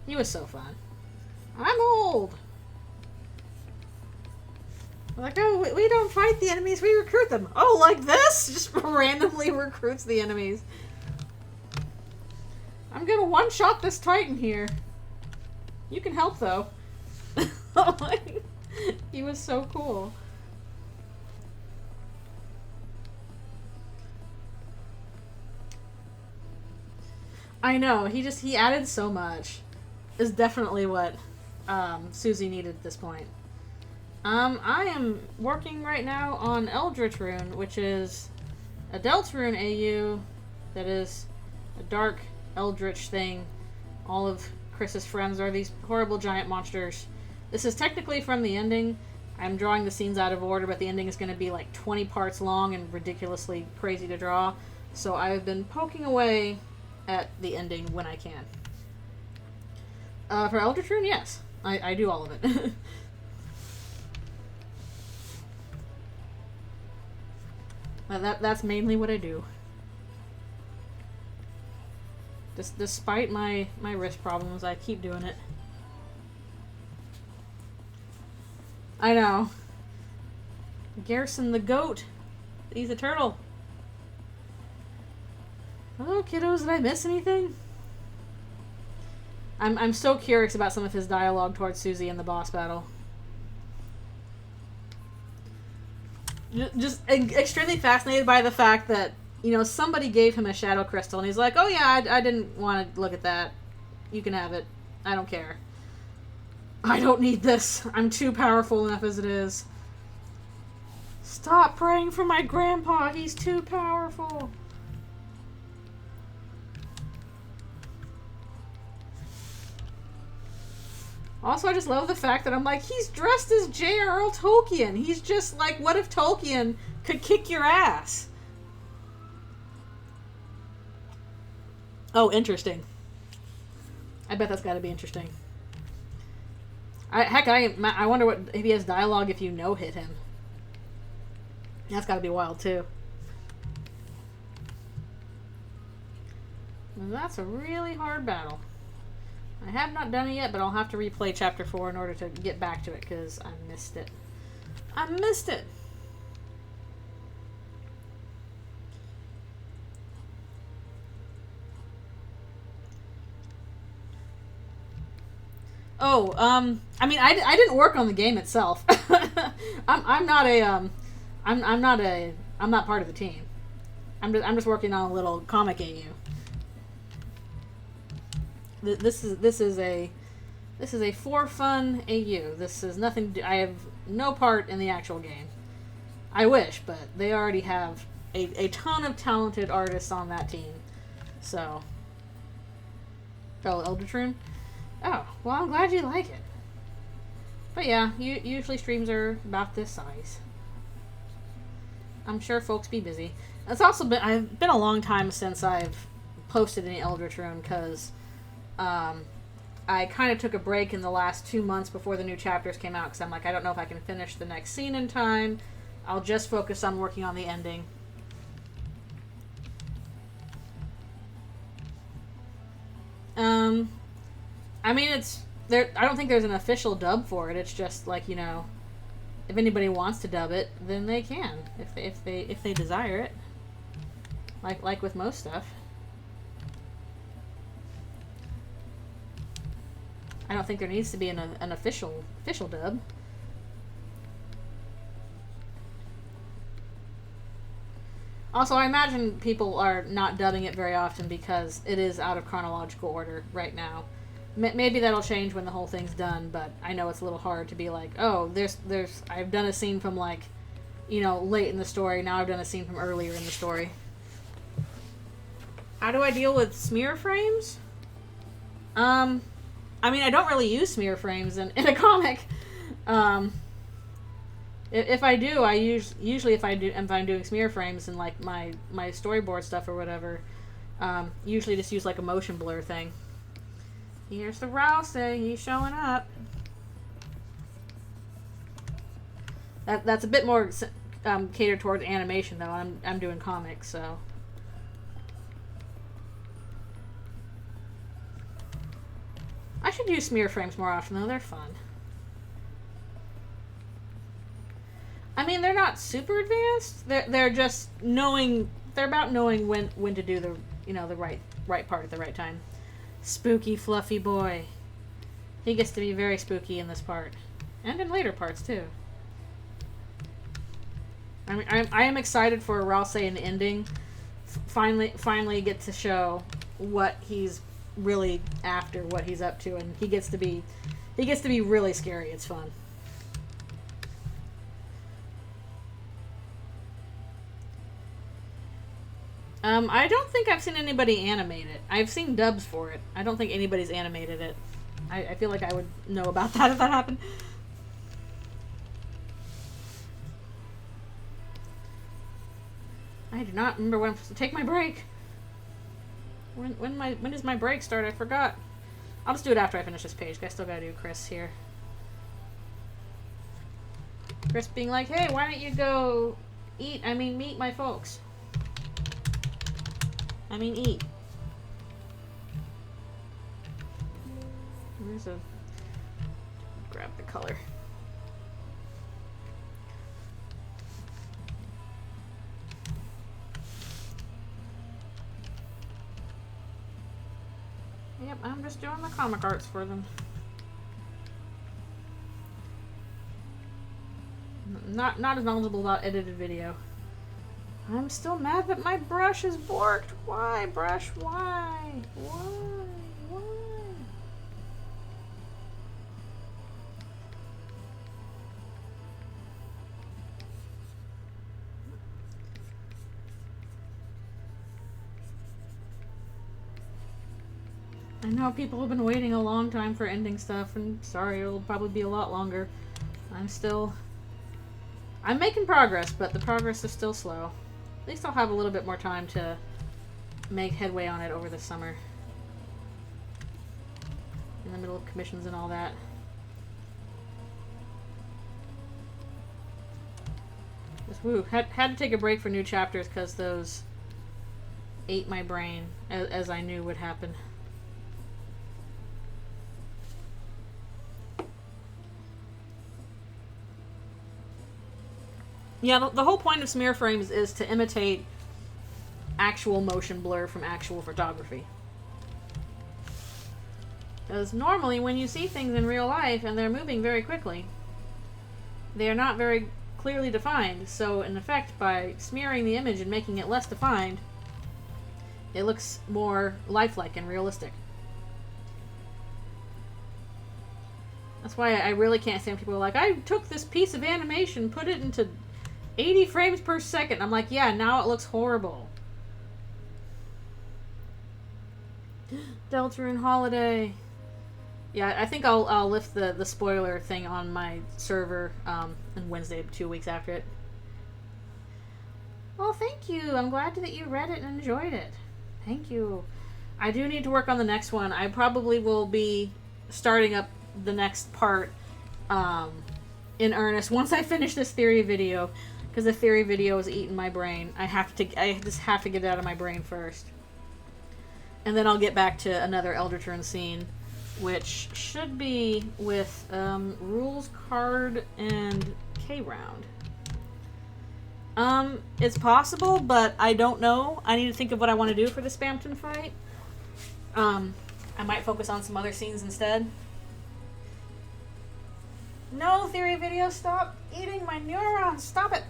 He was so fun. I'm old. Like, oh, we don't fight the enemies, we recruit them. Oh, like this? Just randomly recruits the enemies. I'm gonna one-shot this Titan here. You can help, though. He was so cool. I know, he added so much. Is definitely what Susie needed at this point. I am working right now on Eldritchrune, which is a Deltarune AU that is a dark eldritch thing. All of Kris's friends are these horrible giant monsters. This is technically from the ending. I'm drawing the scenes out of order, but the ending is going to be like 20 parts long and ridiculously crazy to draw. So I've been poking away at the ending when I can. For Eldritchrune, yes. I do all of it. That's mainly what I do. Despite my wrist problems, I keep doing it. I know. Gerson the goat. He's a turtle. Hello, kiddos. Did I miss anything? I'm so curious about some of his dialogue towards Susie in the boss battle. Just extremely fascinated by the fact that, you know, somebody gave him a shadow crystal and he's like, oh yeah, I didn't want to look at that. You can have it. I don't care. I don't need this. I'm too powerful enough as it is. Stop praying for my grandpa. He's too powerful. Also, I just love the fact that I'm like, he's dressed as J.R.R. Tolkien. He's just like, what if Tolkien could kick your ass? Oh, interesting. I bet that's got to be interesting. I wonder what if he has dialogue if you no-hit him. That's got to be wild, too. That's a really hard battle. I have not done it yet, but I'll have to replay Chapter 4 in order to get back to it, because I missed it. I missed it! Oh, I mean, I didn't work on the game itself. I'm not part of the team. I'm just working on a little comic AU. This is a for fun AU. This is nothing. I have no part in the actual game. I wish, but they already have a ton of talented artists on that team. So, Eldritchrune. Oh, well, I'm glad you like it. But yeah, usually streams are about this size. I'm sure folks be busy. It's also been a long time since I've posted any Eldritchrune, because I kind of took a break in the last 2 months before the new chapters came out, because I'm like, I don't know if I can finish the next scene in time. I'll just focus on working on the ending. I mean, it's there. I don't think there's an official dub for it. It's just like, you know, if anybody wants to dub it, then they can, if they desire it. Like with most stuff. I don't think there needs to be an official dub. Also, I imagine people are not dubbing it very often because it is out of chronological order right now. Maybe that'll change when the whole thing's done, but I know it's a little hard to be like, oh, I've done a scene from, like, you know, late in the story, now I've done a scene from earlier in the story. How do I deal with smear frames? I mean, I don't really use smear frames in a comic. If I do, usually if I'm doing smear frames and like my storyboard stuff or whatever, usually just use like a motion blur thing. Here's the Rousey, he's showing up. That's a bit more catered towards animation though. I'm doing comics, so. I should use smear frames more often though. They're fun. I mean, they're not super advanced. They're just knowing. They're about knowing when to do the the right part at the right time. Spooky fluffy boy. He gets to be very spooky in this part, and in later parts too. I mean, I am excited for Rousey in the ending. Finally get to show what he's really after, what he's up to, and he gets to be really scary. It's fun. I don't think I've seen anybody animate it. I've seen dubs for it. I don't think anybody's animated it. I feel like I would know about that if that happened. I do not remember when I'm supposed to take my break. When does my break start? I forgot. I'll just do it after I finish this page. I still gotta do Kris here. Kris being like, hey, why don't you go meet my folks. Eat. Grab the color. Yep, I'm just doing the comic arts for them. Not as knowledgeable about edited video. I'm still mad that my brush is borked. Why, brush? Why? Why? I know people have been waiting a long time for ending stuff, and sorry, it'll probably be a lot longer. I'm making progress, but the progress is still slow. At least I'll have a little bit more time to make headway on it over the summer. In the middle of commissions and all that. Just, woo, had to take a break for new chapters because those ate my brain, as I knew would happen. Yeah, the whole point of smear frames is to imitate actual motion blur from actual photography. Because normally when you see things in real life and they're moving very quickly, they are not very clearly defined. So in effect, by smearing the image and making it less defined, it looks more lifelike and realistic. That's why I really can't stand people who are like, I took this piece of animation, put it into 80 frames per second. I'm like, yeah, now it looks horrible. Deltarune Holiday. Yeah, I think I'll lift the spoiler thing on my server on Wednesday, 2 weeks after it. Well, thank you. I'm glad that you read it and enjoyed it. Thank you. I do need to work on the next one. I probably will be starting up the next part in earnest once I finish this theory video, because the theory video is eating my brain. I just have to get it out of my brain first. And then I'll get back to another Eldritchrune scene, which should be with rules card and K-round. It's possible, but I don't know. I need to think of what I want to do for the Spamton fight. I might focus on some other scenes instead. No, theory video, stop eating my neurons. Stop it.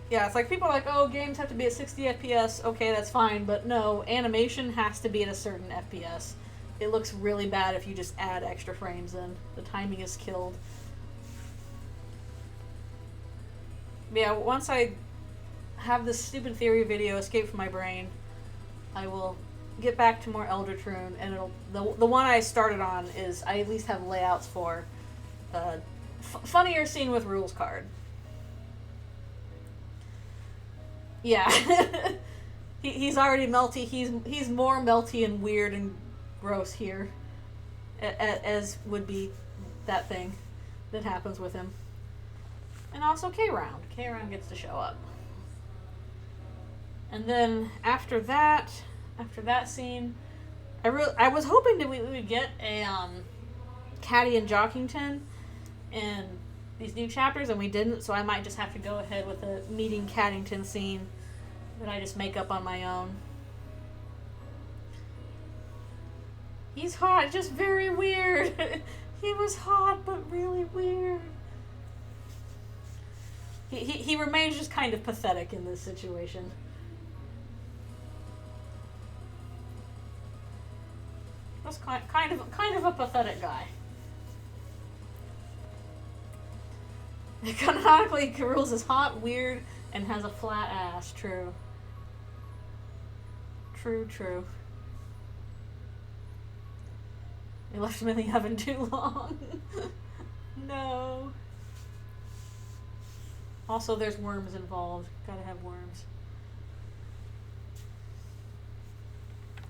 Yeah, it's like people are like, oh, games have to be at 60 FPS. Okay, that's fine, but no, animation has to be at a certain FPS. It looks really bad if you just add extra frames in. The timing is killed. But yeah, once I have this stupid theory video escape from my brain, I will get back to more Eldritchrune, and it'll the one I started on is I at least have layouts for funnier scene with rules card. Yeah, he's already melty. He's more melty and weird and gross here, as would be that thing that happens with him. And also K-round. K-round gets to show up. And then after that scene, I was hoping that we would get a Caddy and Jockington in these new chapters, and we didn't, so I might just have to go ahead with a meeting Caddington scene that I just make up on my own. He's hot, just very weird. He was hot, but really weird. He remains just kind of pathetic in this situation. That's kind of a pathetic guy. Canonically, Rules is hot, weird, and has a flat ass. True. True. We left him in the oven too long. No. Also, there's worms involved. Gotta have worms.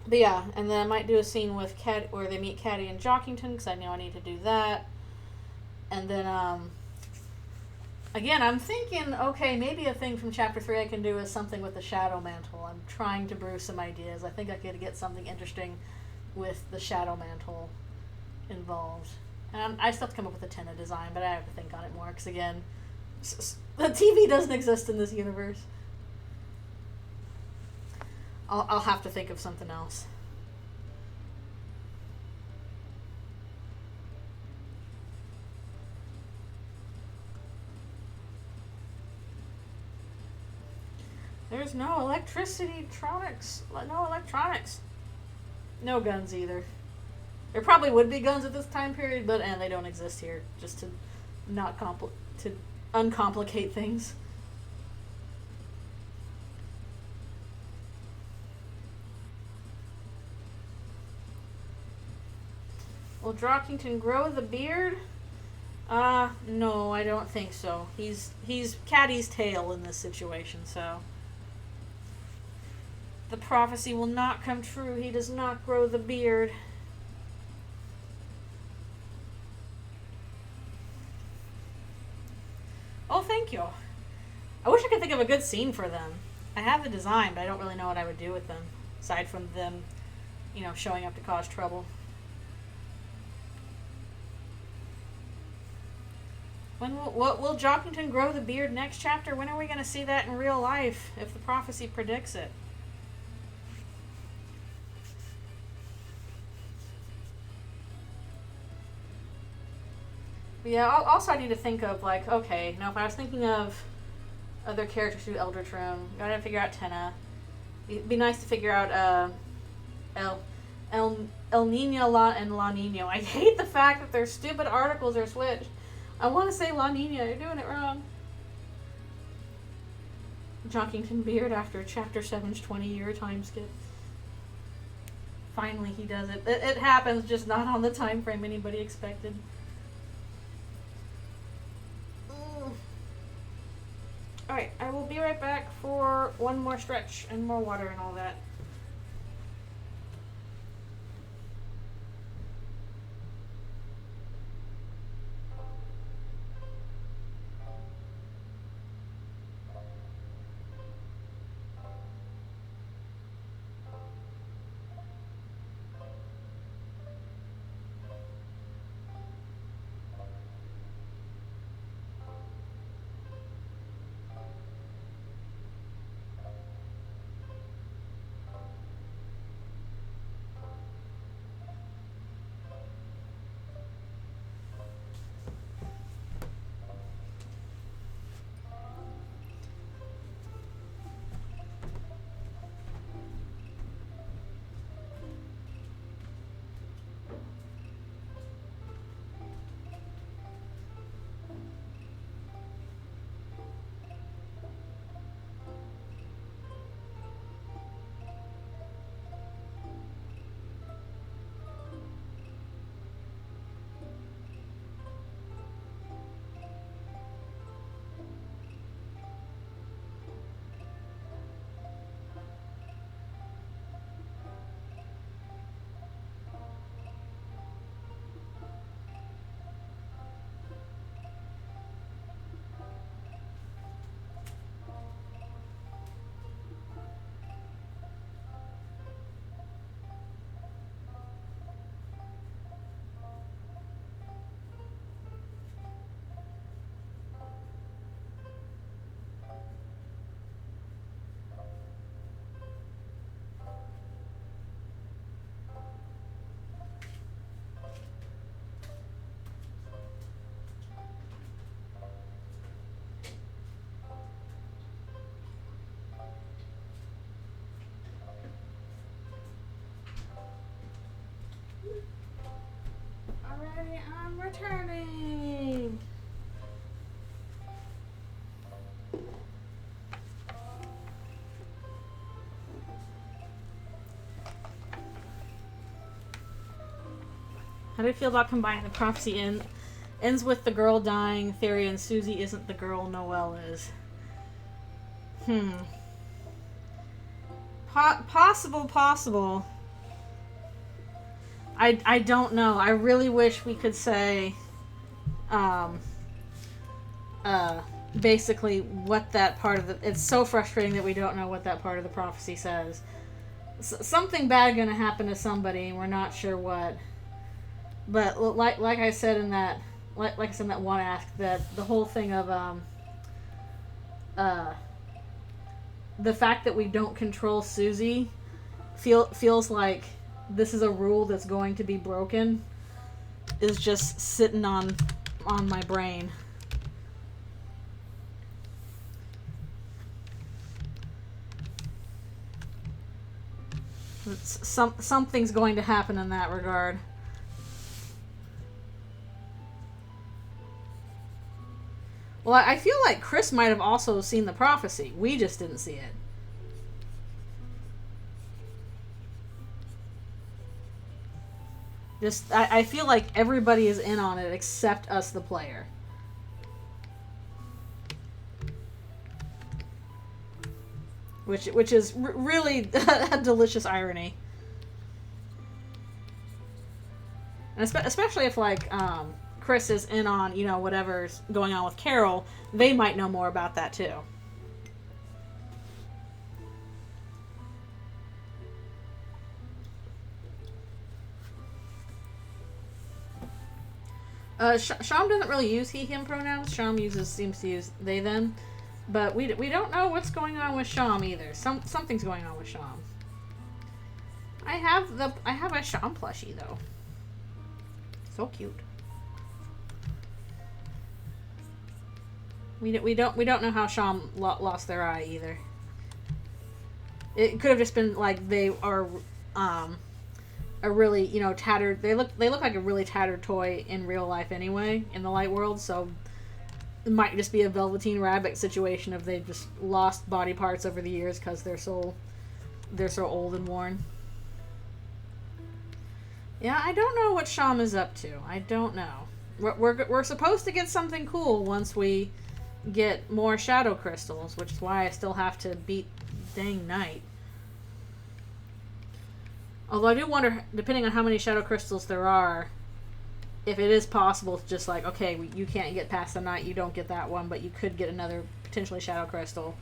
But yeah, and then I might do a scene with Cat where they meet Caddy and Jockington, because I know I need to do that. And then, again, I'm thinking, okay, maybe a thing from Chapter 3 I can do is something with the Shadow Mantle. I'm trying to brew some ideas. I think I could get something interesting with the Shadow Mantle involved. And I still have to come up with a tentative design, but I have to think on it more, because again, the TV doesn't exist in this universe. I'll have to think of something else. There's no electronics. No electronics. No guns either. There probably would be guns at this time period, but they don't exist here. Just to not to uncomplicate things. Will Drockington grow the beard? No, I don't think so. He's Caddy's tail in this situation, so the prophecy will not come true. He does not grow the beard. Oh, thank you. I wish I could think of a good scene for them. I have the design, but I don't really know what I would do with them, aside from them, you know, showing up to cause trouble. Will Jockington grow the beard next chapter? When are we going to see that in real life, if the prophecy predicts it? But yeah, also I need to think of, like, okay, now if I was thinking of other characters through Eldritchrune, gotta figure out Tenna. It'd be nice to figure out El Nino and La Nino. I hate the fact that their stupid articles are switched. I want to say La Nina. You're doing it wrong. Jockington beard after Chapter 7's 20-year time skip. Finally, he does it. It happens, just not on the time frame anybody expected. Alright, I will be right back for one more stretch and more water and all that. Alright, I'm returning. How do you feel about combining the prophecy ends with the girl dying theory and Susie isn't the girl Noelle is? Possible. I don't know. I really wish we could say basically what that part of the... It's so frustrating that we don't know what that part of the prophecy says. Something bad gonna happen to somebody and we're not sure what. But like I said in that one ask, that the whole thing of the fact that we don't control Susie feels like this is a rule that's going to be broken is just sitting on my brain. Something's going to happen in that regard. Well, I feel like Kris might have also seen the prophecy. We just didn't see it. Just, I feel like everybody is in on it except us, the player. Which is really a delicious irony. And especially if, like, Kris is in on, you know, whatever's going on with Carol, they might know more about that, too. Sham doesn't really use he, him pronouns. Sham seems to use they, them. But we don't know what's going on with Sham either. Something's going on with Sham. I have a Sham plushie though. So cute. We don't know how Sham lost their eye either. It could have just been like they are a really, you know, tattered. They look like a really tattered toy in real life anyway in the light world. So it might just be a Velveteen Rabbit situation if they just lost body parts over the years because they're so old and worn. Yeah, I don't know what Sham is up to. I don't know. We're supposed to get something cool once we get more shadow crystals, which is why I still have to beat dang Night. Although I do wonder, depending on how many shadow crystals there are, if it is possible to just like, okay, you can't get past the Night, you don't get that one, but you could get another potentially shadow crystal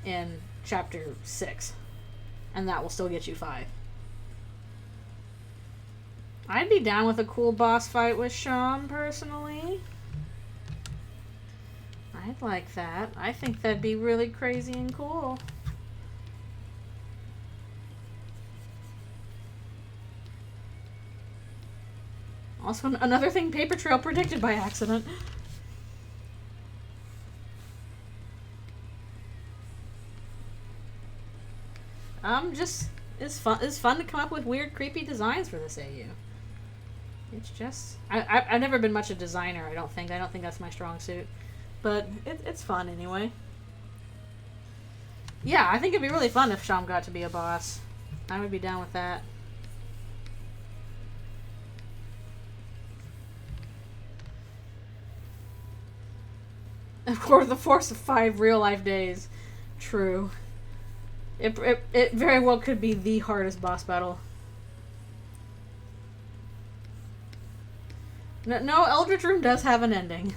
in chapter 6. And that will still get you 5. I'd be down with a cool boss fight with Sham, personally. I'd like that. I think that'd be really crazy and cool. Also, another thing Paper Trail predicted by accident. It's fun to come up with weird, creepy designs for this AU. It's just, I've never been much a designer. I don't think that's my strong suit, but it's fun anyway. Yeah, I think it'd be really fun if Sham got to be a boss. I would be down with that. Of course, the force of 5 real-life days. True. It very well could be the hardest boss battle. No, Eldritchrune does have an ending.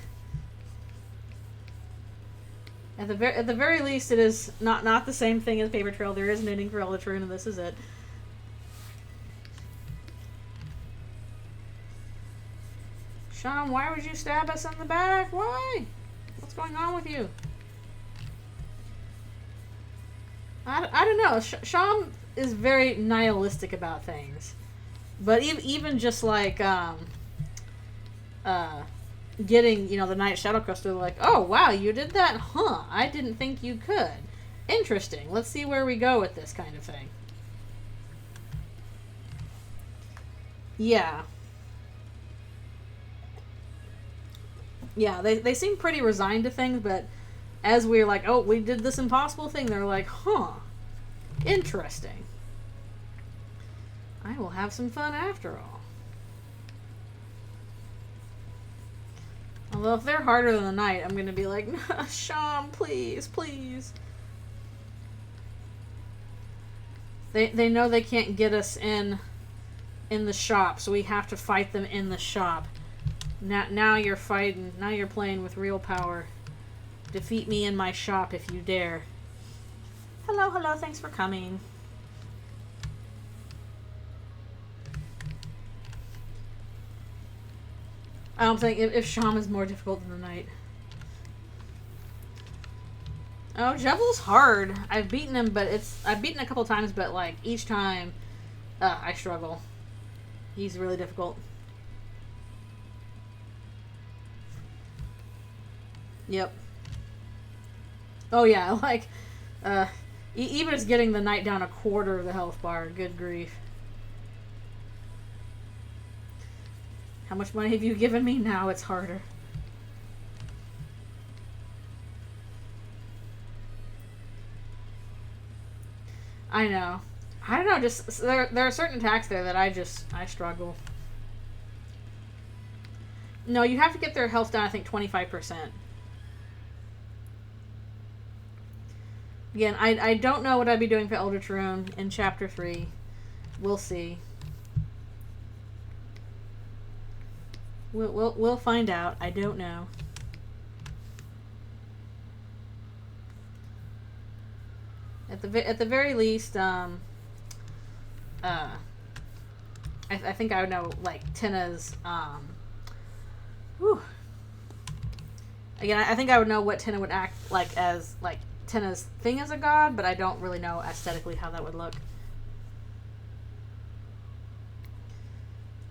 At the very least, it is not the same thing as Paper Trail. There is an ending for Eldritchrune, and this is it. Sham, why would you stab us in the back? Why? What's going on with you? I don't know. Sham is very nihilistic about things. But even just like, getting, you know, the Night Shadow Crystal, like, oh, wow, you did that? Huh, I didn't think you could. Interesting. Let's see where we go with this kind of thing. Yeah. Yeah, they seem pretty resigned to things, but as we're like, oh, we did this impossible thing, they're like, huh, interesting. I will have some fun after all. Although if they're harder than the Night, I'm going to be like, Sham, please, please. They know they can't get us in the shop, so we have to fight them in the shop. Now you're fighting. Now you're playing with real power. Defeat me in my shop if you dare. Hello, hello, thanks for coming. I don't think if Sham is more difficult than the Night. Oh, Jevel's hard. I've beaten him, but I've beaten a couple times, but like each time, I struggle. He's really difficult. Yep. Oh yeah, like, even just getting the Night down a quarter of the health bar. Good grief. How much money have you given me? Now it's harder. I know. I don't know, just, there are certain attacks there that I struggle. No, you have to get their health down, I think, 25%. Again, I don't know what I'd be doing for Eldritchrune in Chapter 3. We'll see. We'll find out. I don't know. At the very least, I think I would know, like, Tinna's, whew. Again, I think I would know what Tinna would act like as, like, Tinna's thing as a god, but I don't really know aesthetically how that would look.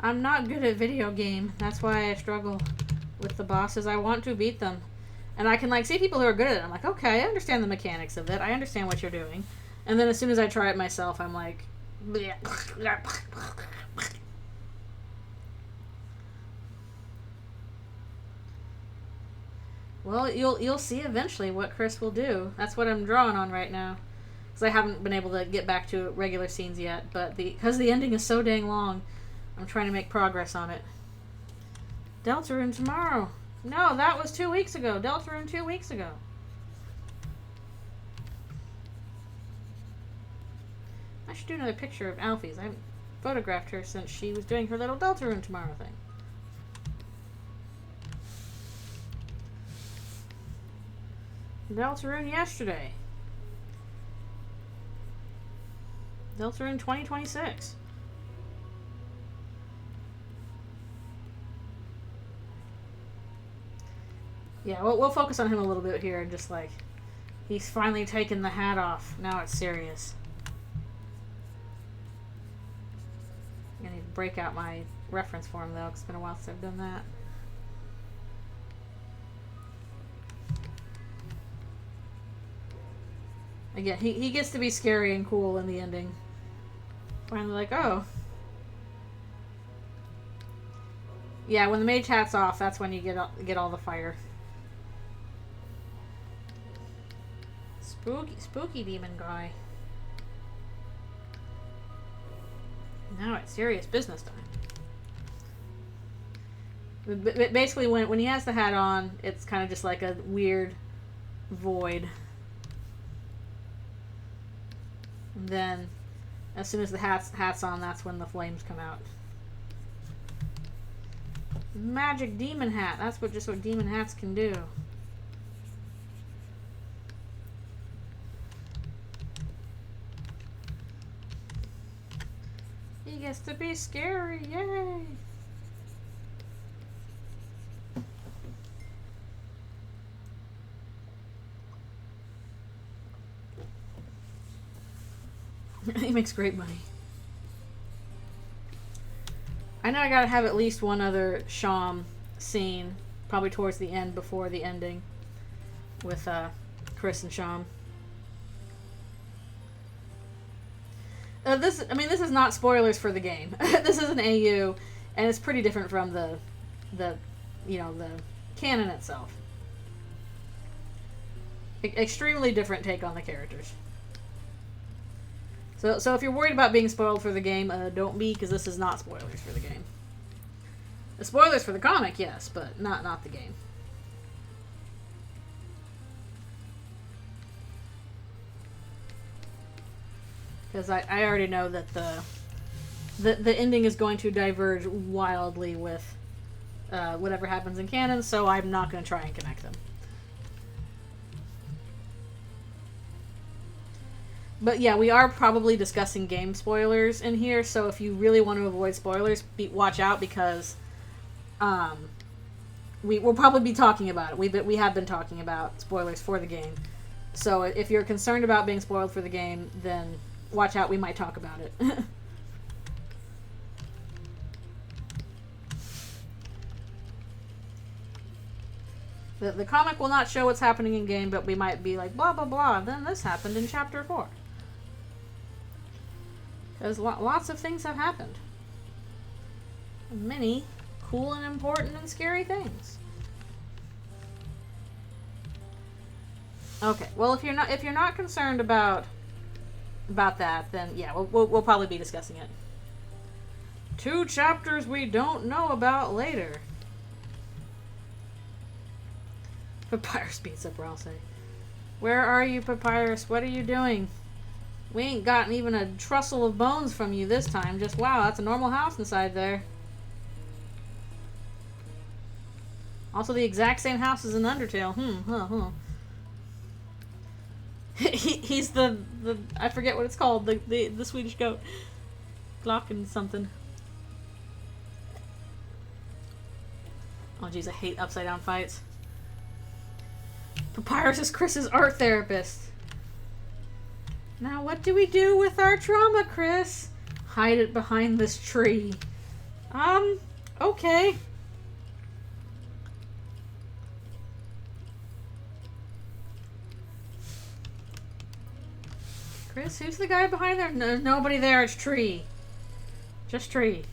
I'm not good at video game. That's why I struggle with the bosses. I want to beat them. And I can, like, see people who are good at it. I'm like, okay, I understand the mechanics of it. I understand what you're doing. And then as soon as I try it myself, I'm like, bleh. Well, you'll see eventually what Kris will do. That's what I'm drawing on right now. Because I haven't been able to get back to regular scenes yet. But because the ending is so dang long, I'm trying to make progress on it. Deltarune tomorrow. No, that was 2 weeks ago. Deltarune 2 weeks ago. I should do another picture of Alfie's. I haven't photographed her since she was doing her little Deltarune tomorrow thing. Deltarune yesterday. Deltarune 2026. Yeah, we'll focus on him a little bit here. Just like, he's finally taken the hat off. Now it's serious. I need to break out my reference for him, though, because it's been a while since I've done that. Again, he gets to be scary and cool in the ending. Finally, like, oh. Yeah, when the mage hat's off, that's when you get all the fire. Spooky demon guy. Now it's serious business time. Basically, when he has the hat on, it's kind of just like a weird void. And then, as soon as the hat's on, that's when the flames come out. Magic demon hat. That's just what demon hats can do. He gets to be scary. Yay! He makes great money. I know I gotta have at least one other Sham scene, probably towards the end before the ending, with Kris and Sham. This is not spoilers for the game. This is an AU, and it's pretty different from the canon itself. Extremely different take on the characters. So if you're worried about being spoiled for the game, don't be, because this is not spoilers for the game. The spoilers for the comic, yes, but not the game. Because I already know that the ending is going to diverge wildly with whatever happens in canon, so I'm not going to try and connect them. But yeah, we are probably discussing game spoilers in here, so if you really want to avoid spoilers, watch out, because we'll probably be talking about it. We have been talking about spoilers for the game. So if you're concerned about being spoiled for the game, then watch out, we might talk about it. The comic will not show what's happening in game, but we might be like, blah, blah, blah, then this happened in Chapter 4. Because lots of things have happened. Many cool and important and scary things. Okay, well, if you're not concerned about that, then yeah, we'll probably be discussing it. 2 chapters we don't know about later. Papyrus beats up Rouse. Where are you, Papyrus? What are you doing? We ain't gotten even a trussel of bones from you this time. Just, wow, that's a normal house inside there. Also the exact same house as in Undertale. He's the I forget what it's called, the Swedish goat. Glocken something. Oh jeez, I hate upside down fights. Papyrus is Kris's art therapist. Now what do we do with our trauma, Kris? Hide it behind this tree. Okay. Kris, who's the guy behind there? No, there's nobody there, it's tree. Just tree.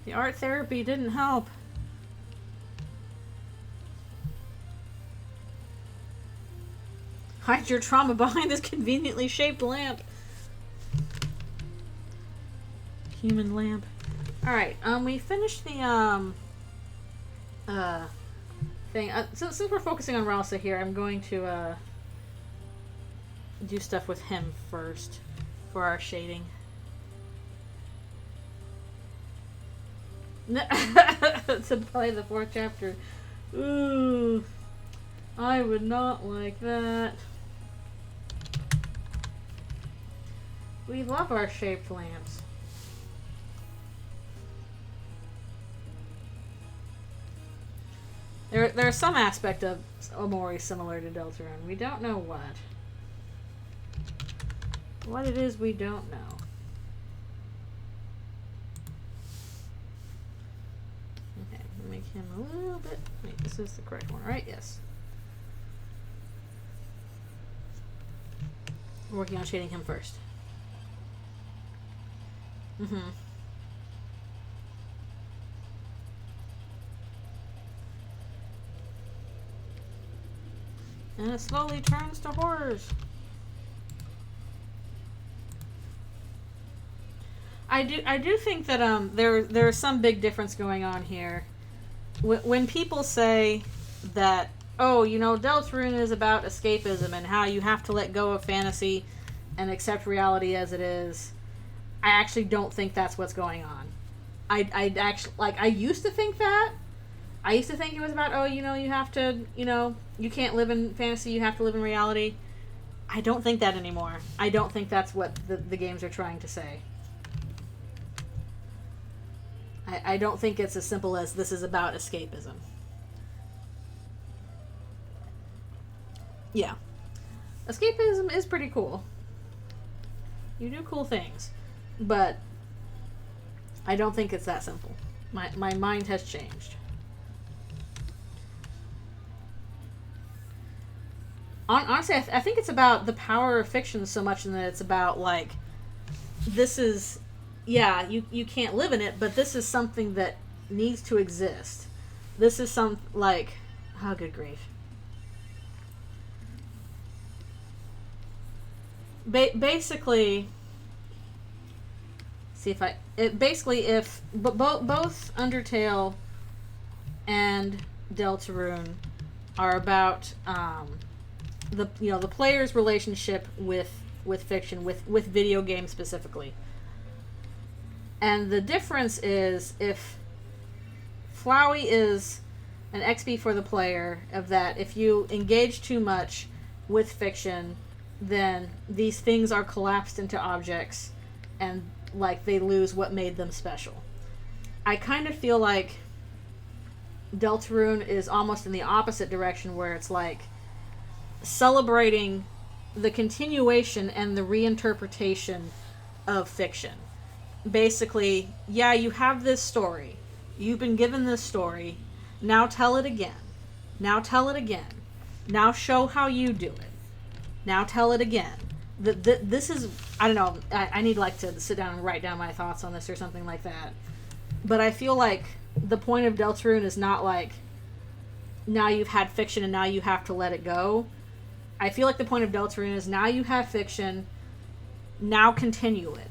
The art therapy didn't help. Hide your trauma behind this conveniently shaped lamp. Human lamp. Alright, we finished the, thing. So since we're focusing on Ralsa here, I'm going to, do stuff with him first for our shading. To play the 4th chapter. Ooh. I would not like that. We love our shaped lamps. There's some aspect of Omori similar to Deltarune. We don't know what. What it is, we don't know. Okay, make him a little bit... Wait, this is the correct one, right? Yes. We're working on shading him first. And it slowly turns to horrors. I do think that there's some big difference going on here. When people say that, oh, you know, Deltarune is about escapism and how you have to let go of fantasy and accept reality as it is, I actually don't think that's what's going on. I actually, like, I used to think that. I used to think it was about, oh, you know, you have to, you know, you can't live in fantasy, you have to live in reality. I don't think that anymore. I don't think that's what the games are trying to say. I don't think it's as simple as this is about escapism. Yeah. Escapism is pretty cool. You do cool things. But I don't think it's that simple. My mind has changed. Honestly, I think it's about the power of fiction so much in that it's about, like, this is, yeah, you can't live in it, but this is something that needs to exist. This is some, like, oh, good grief. Basically, see if if both Undertale and Deltarune are about, the player's relationship with fiction, with video games specifically. And the difference is, if Flowey is an XP for the player, of that if you engage too much with fiction, then these things are collapsed into objects and, like, they lose what made them special. I kind of feel like Deltarune is almost in the opposite direction, where it's like celebrating the continuation and the reinterpretation of fiction. Basically, yeah, you have this story. You've been given this story. Now tell it again. Now tell it again. Now show how you do it. Now tell it again. This is, I don't know, I need, like, to sit down and write down my thoughts on this or something like that. But I feel like the point of Deltarune is not like, now you've had fiction and now you have to let it go. I feel like the point of Deltarune is, now you have fiction, now continue it.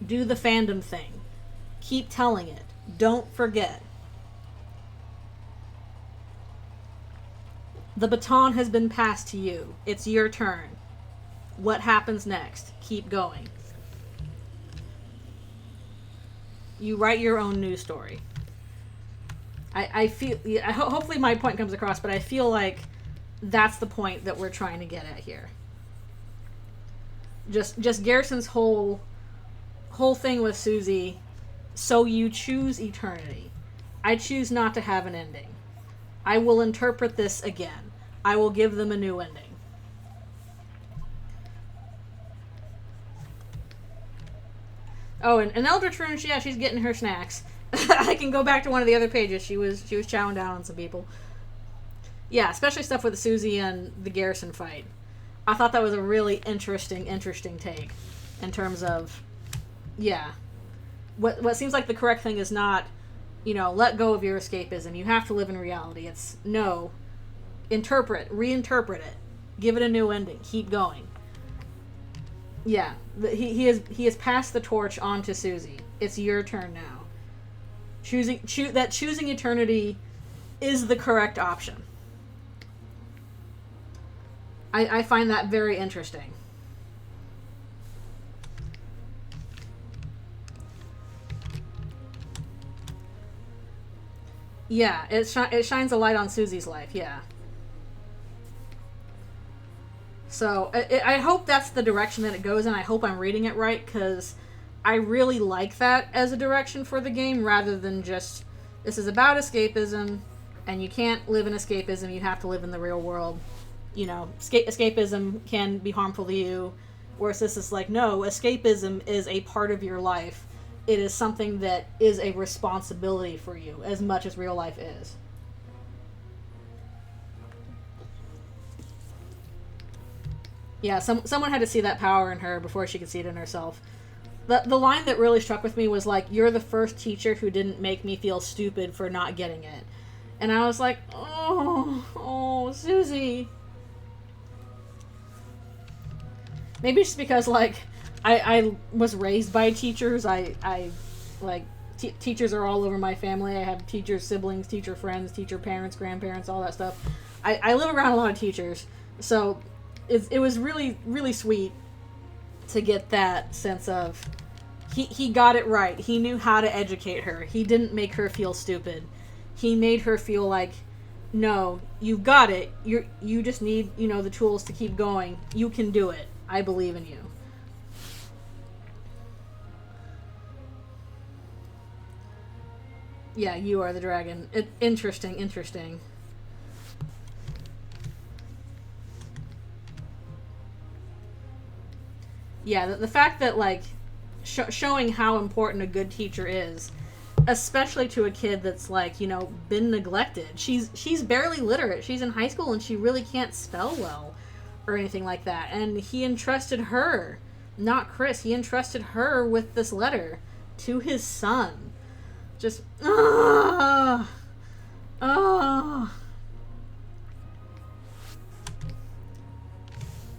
Do the fandom thing. Keep telling it. Don't forget. The baton has been passed to you. It's your turn. What happens next? Keep going. You write your own news story. I feel... hopefully my point comes across, but I feel like that's the point that we're trying to get at here. Just Gerson's whole thing with Susie. So you choose eternity. I choose not to have an ending. I will interpret this again. I will give them a new ending. Oh, and Eldritchrune, she's getting her snacks. I can go back to one of the other pages. She was chowing down on some people. Yeah, especially stuff with Susie and the Gerson fight. I thought that was a really interesting take in terms of, yeah. What seems like the correct thing is not, let go of your escapism. You have to live in reality. It's, no, reinterpret it. Give it a new ending. Keep going. Yeah, he has passed the torch on to Susie. It's your turn now. Choosing eternity is the correct option. I find that very interesting. Yeah, it shines a light on Susie's life, yeah. So, I hope that's the direction that it goes in. I hope I'm reading it right, because I really like that as a direction for the game, rather than just, this is about escapism, and you can't live in escapism, you have to live in the real world. Escapism can be harmful to you, whereas this is like, no, escapism is a part of your life. It is something that is a responsibility for you, as much as real life is. Yeah, someone had to see that power in her before she could see it in herself. The line that really struck with me was like, you're the first teacher who didn't make me feel stupid for not getting it. And I was like, oh, Susie. Maybe it's just because, like, I was raised by teachers. Teachers are all over my family. I have teacher siblings, teacher friends, teacher parents, grandparents, all that stuff. I live around a lot of teachers. So it was really, really sweet to get that sense of he got it right. He knew how to educate her. He didn't make her feel stupid. He made her feel like, no, you've got it. You just need, the tools to keep going. You can do it. I believe in you. Yeah, you are the dragon. Interesting. Yeah, the fact that, like, showing how important a good teacher is, especially to a kid that's, like, been neglected. She's barely literate. She's in high school and she really can't spell well or anything like that. And he entrusted her, not Kris, he entrusted her with this letter to his son. Just,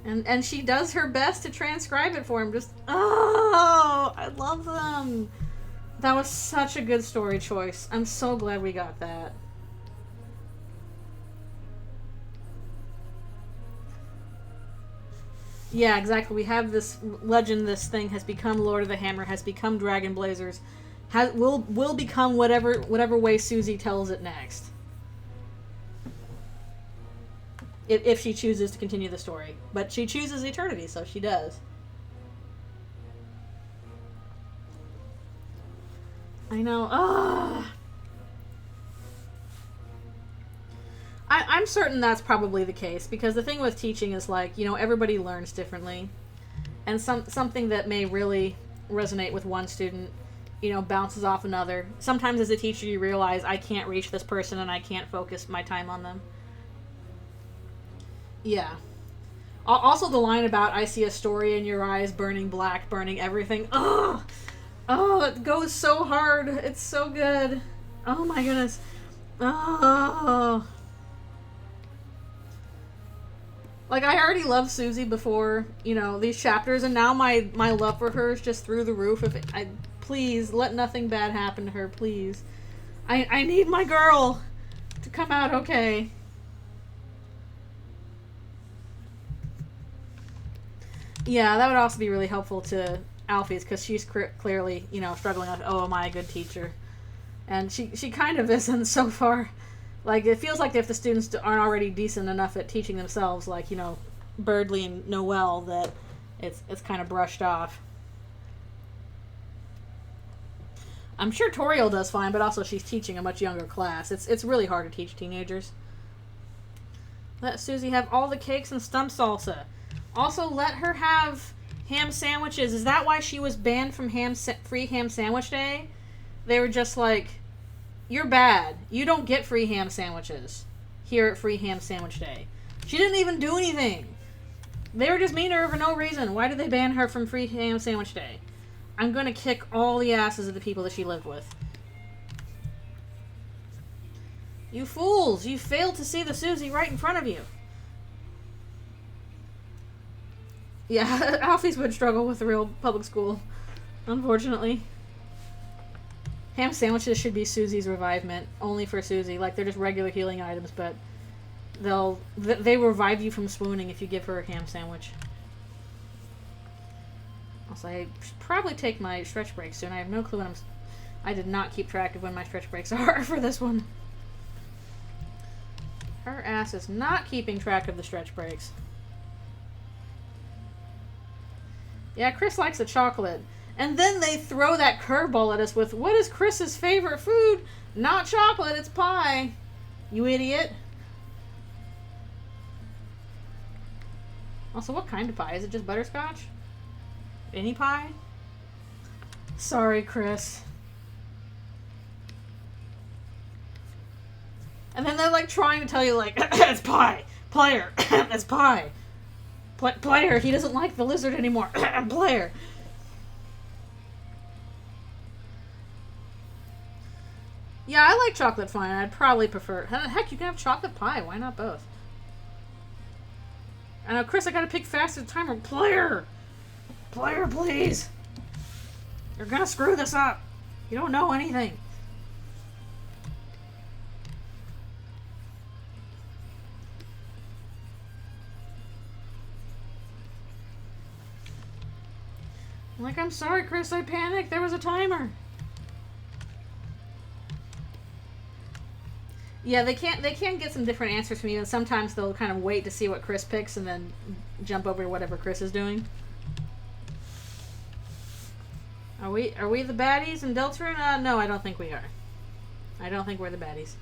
And she does her best to transcribe it for him. Just, I love them. That was such a good story choice. I'm so glad we got that. Yeah, exactly. We have this legend, this thing has become Lord of the Hammer, has become Dragon Blazers, will become whatever way Susie tells it next. If she chooses to continue the story. But she chooses eternity, so she does. I know. I'm certain that's probably the case, because the thing with teaching is, like, everybody learns differently. And something that may really resonate with one student, bounces off another. Sometimes as a teacher you realize, I can't reach this person and I can't focus my time on them. Yeah. Also the line about, I see a story in your eyes, burning black, burning everything. Oh, it goes so hard. It's so good. Oh my goodness. Oh. Like, I already loved Susie before, these chapters, and now my love for her is just through the roof. Please, let nothing bad happen to her, please. I need my girl to come out okay. Yeah, that would also be really helpful to Alfie's, because she's clearly, you know, struggling with, oh, am I a good teacher? And she kind of isn't so far. Like, it feels like if the students aren't already decent enough at teaching themselves, like, you know, Birdley and Noelle, that it's kind of brushed off. I'm sure Toriel does fine, but also she's teaching a much younger class. It's really hard to teach teenagers. Let Susie have all the cakes and stump salsa. Also, let her have ham sandwiches. Is that why she was banned from free ham sandwich day? They were just like, you're bad. You don't get free ham sandwiches here at free ham sandwich day. She didn't even do anything. They were just mean to her for no reason. Why did they ban her from free ham sandwich day? I'm gonna kick all the asses of the people that she lived with. You fools! You failed to see the Susie right in front of you. Yeah, Alfie's would struggle with the real public school, unfortunately. Ham sandwiches should be Susie's revivement, only for Susie. Like, they're just regular healing items, but they revive you from swooning if you give her a ham sandwich. Also, I should probably take my stretch breaks soon. I have no clue when I did not keep track of when my stretch breaks are for this one. Her ass is not keeping track of the stretch breaks. Yeah, Kris likes the chocolate. And then they throw that curveball at us with, what is Kris's favorite food? Not chocolate, it's pie. You idiot. Also, what kind of pie? Is it just butterscotch? Any pie? Sorry, Kris. And then they're like trying to tell you, like, it's pie. Player, it's pie. Player, he doesn't like the lizard anymore. Player. Yeah, I like chocolate fine. I'd probably prefer... Heck, you can have chocolate pie. Why not both? I know, Kris, I gotta pick fast as timer. Player! Player, please! You're gonna screw this up. You don't know anything. Like, I'm sorry, Kris, I panicked. There was a timer. Yeah, they can get some different answers from you, and sometimes they'll kind of wait to see what Kris picks and then jump over to whatever Kris is doing. Are we the baddies in Deltarune? No, I don't think we are. I don't think we're the baddies.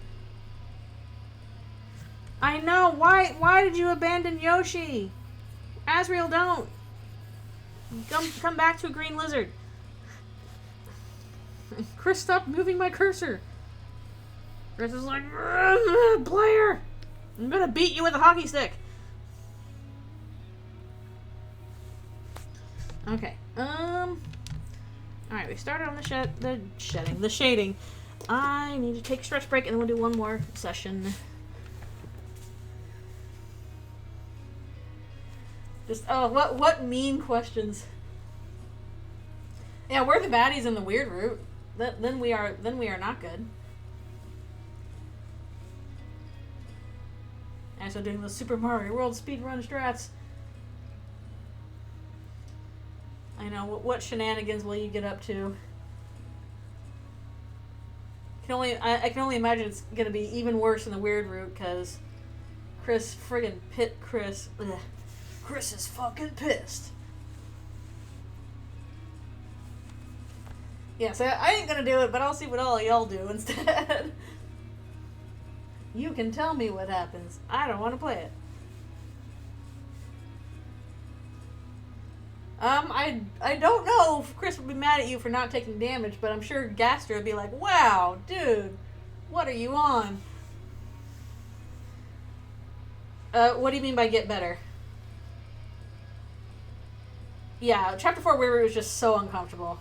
I know. Why did you abandon Yoshi? Asriel, don't. Come back to a green lizard. Kris, stop moving my cursor. Kris is like, player, I'm gonna beat you with a hockey stick. Okay. Alright, we started on the shading. I need to take a stretch break and then we'll do one more session. Just, oh, what mean questions. Yeah, we're the baddies in the weird route. Then we are not good. And so doing the Super Mario World speedrun strats. I know, what shenanigans will you get up to? I can only imagine it's gonna be even worse in the weird route, because Kris friggin' Kris. Ugh. Kris is fucking pissed. Yeah, so I ain't gonna do it, but I'll see what all y'all do instead. You can tell me what happens. I don't want to play it. I don't know if Kris would be mad at you for not taking damage, but I'm sure Gaster would be like, wow, dude, what are you on? What do you mean by get better? Yeah, Chapter 4 Weird was just so uncomfortable.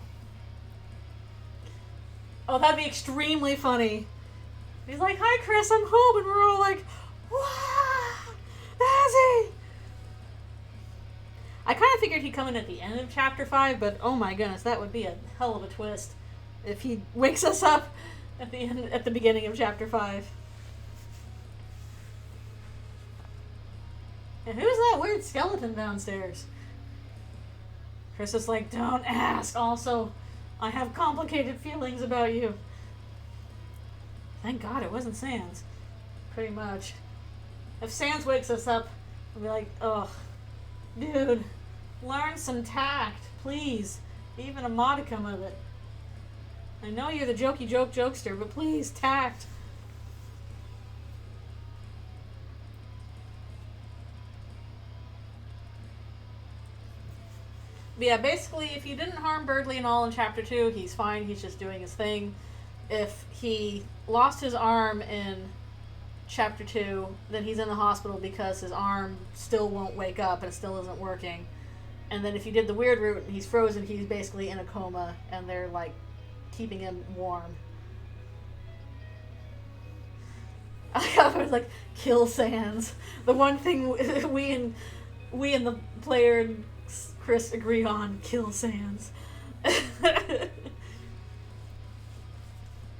Oh, that'd be extremely funny. He's like, hi, Kris, I'm home. And we're all like, wow, Azzy. I kind of figured he'd come in at the end of chapter 5, but oh my goodness, that would be a hell of a twist if he wakes us up at the beginning of chapter 5. And who's that weird skeleton downstairs? Kris is like, don't ask. Also, I have complicated feelings about you. Thank God it wasn't Sans. Pretty much. If Sans wakes us up, I'll be like, ugh. Dude, learn some tact, please. Even a modicum of it. I know you're the jokey jokester, but please, tact. But yeah, basically, if you didn't harm Birdley and all in chapter 2, he's fine. He's just doing his thing. If he lost his arm in chapter 2, then he's in the hospital because his arm still won't wake up and it still isn't working. And then if you did the weird route and he's frozen, he's basically in a coma and they're like keeping him warm. I was like, kill Sans. The one thing we and the player and Kris agree on, kill Sans.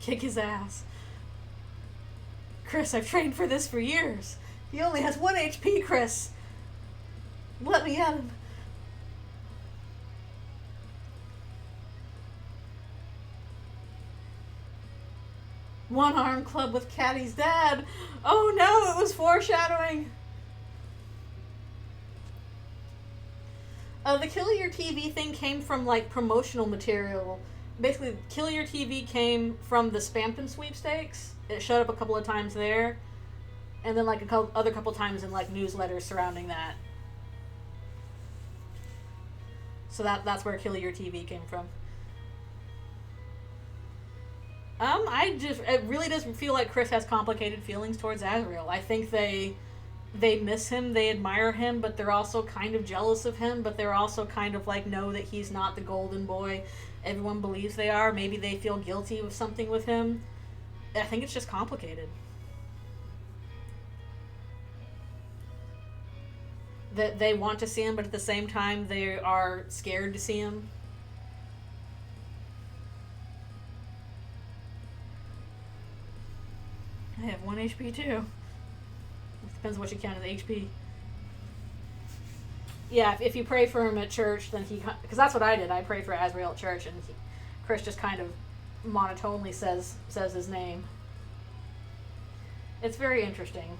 Kick his ass. Kris, I've trained for this for years. He only has 1 HP, Kris. Let me at him. One arm club with Caddy's dad. Oh no, it was foreshadowing. The Kill Your TV thing came from like promotional material. Basically, Kill Your TV came from the Spampton sweepstakes. It showed up a couple of times there, and then like a couple times in like newsletters surrounding that. So that's where Kill Your TV came from. It really does feel like Kris has complicated feelings towards Azrael. I think they miss him, they admire him, but they're also kind of jealous of him, but they're also kind of like know that he's not the golden boy everyone believes they are. Maybe they feel guilty of something with him. I think it's just complicated. That they want to see him, but at the same time they are scared to see him. I have 1 HP too. It depends on what you count as HP. Yeah, if you pray for him at church, then he... Because that's what I did. I prayed for Azrael at church, and Kris just kind of monotonely says his name. It's very interesting.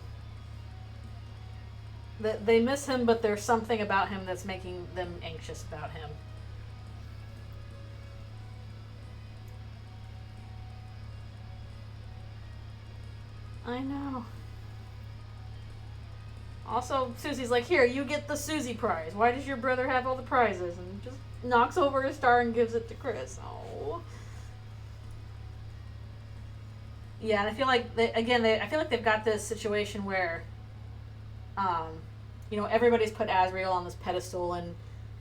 They miss him, but there's something about him that's making them anxious about him. I know. Also, Susie's like, here, you get the Susie prize. Why does your brother have all the prizes? And just knocks over his star and gives it to Kris. Oh. Yeah, and I feel like, I feel like they've got this situation where, everybody's put Azrael on this pedestal and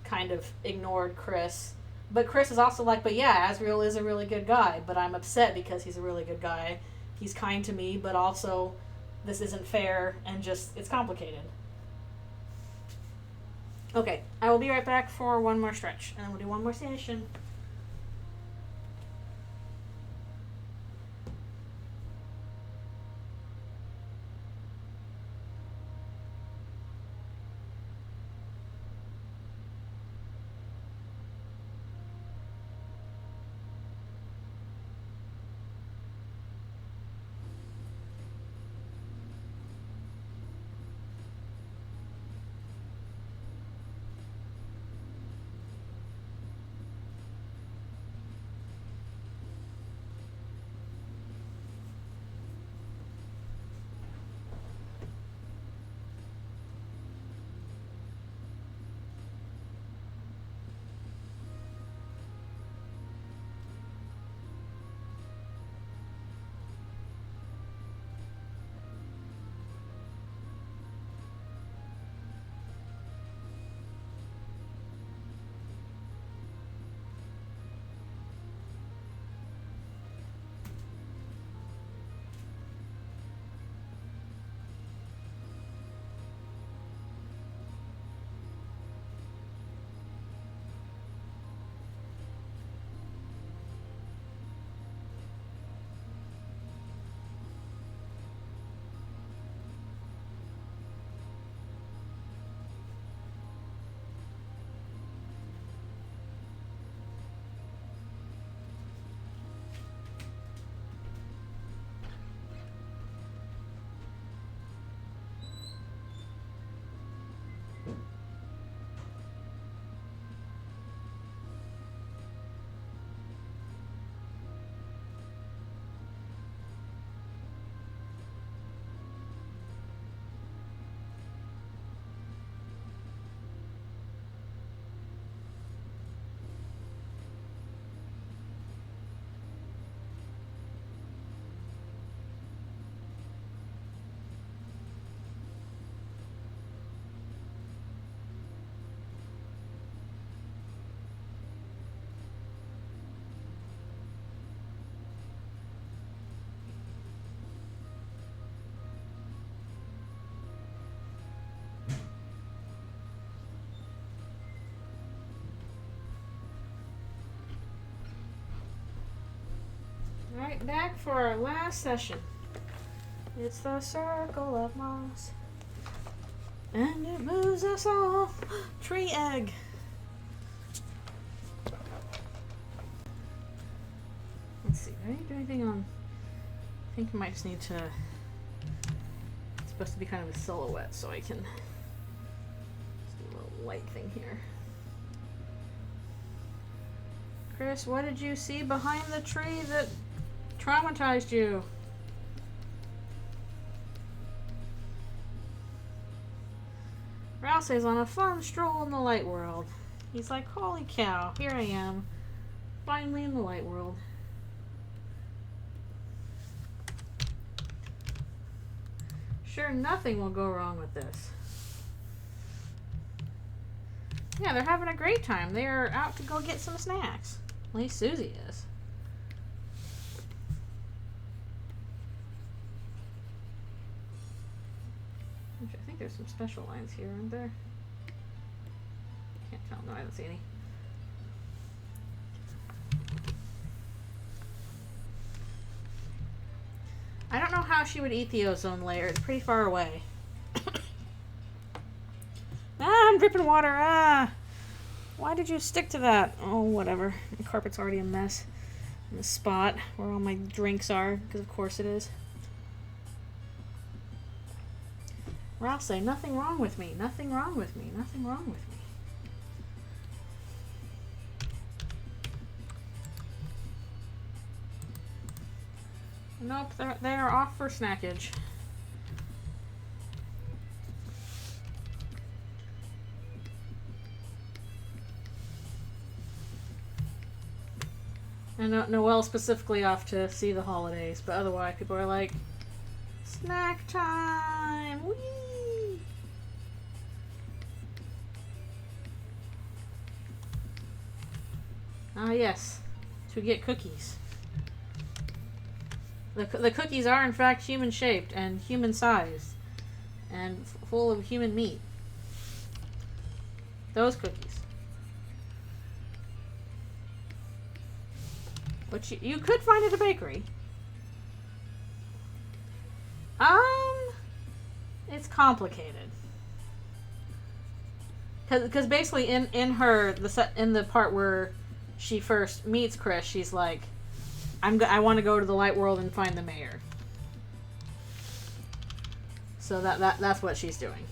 kind of ignored Kris. But Kris is also like, but yeah, Azrael is a really good guy, but I'm upset because he's a really good guy. He's kind to me, but also this isn't fair, and just, it's complicated. Okay, I will be right back for one more stretch, and then we'll do one more session. Right back for our last session. It's the circle of moss. And it moves us all. Tree egg. Let's see, did I do anything on... I think I might just need to... It's supposed to be kind of a silhouette, so I can... Just do a little light thing here. Kris, what did you see behind the tree that traumatized you? Rouse is on a fun stroll in the light world. He's like, holy cow, here I am. Finally in the light world. Sure, nothing will go wrong with this. Yeah, they're having a great time. They are out to go get some snacks. At least Susie is. I think there's some special lines here, aren't there? Can't tell. No, I don't see any. I don't know how she would eat the ozone layer. It's pretty far away. Ah, I'm dripping water. Ah! Why did you stick to that? Oh, whatever. The carpet's already a mess. In the spot where all my drinks are, because of course it is. Ralph say, nothing wrong with me. Nothing wrong with me. Nothing wrong with me. Nope, they're off for snackage. And Noelle specifically off to see the holidays, but otherwise people are like, snack time! Whee! Ah yes, to get cookies. The cookies are in fact human shaped and human sized and full of human meat. Those cookies. Which you could find at a bakery. It's complicated. Cause basically in the part where she first meets Kris, she's like, I want to go to the light world and find the mayor. So that's what she's doing.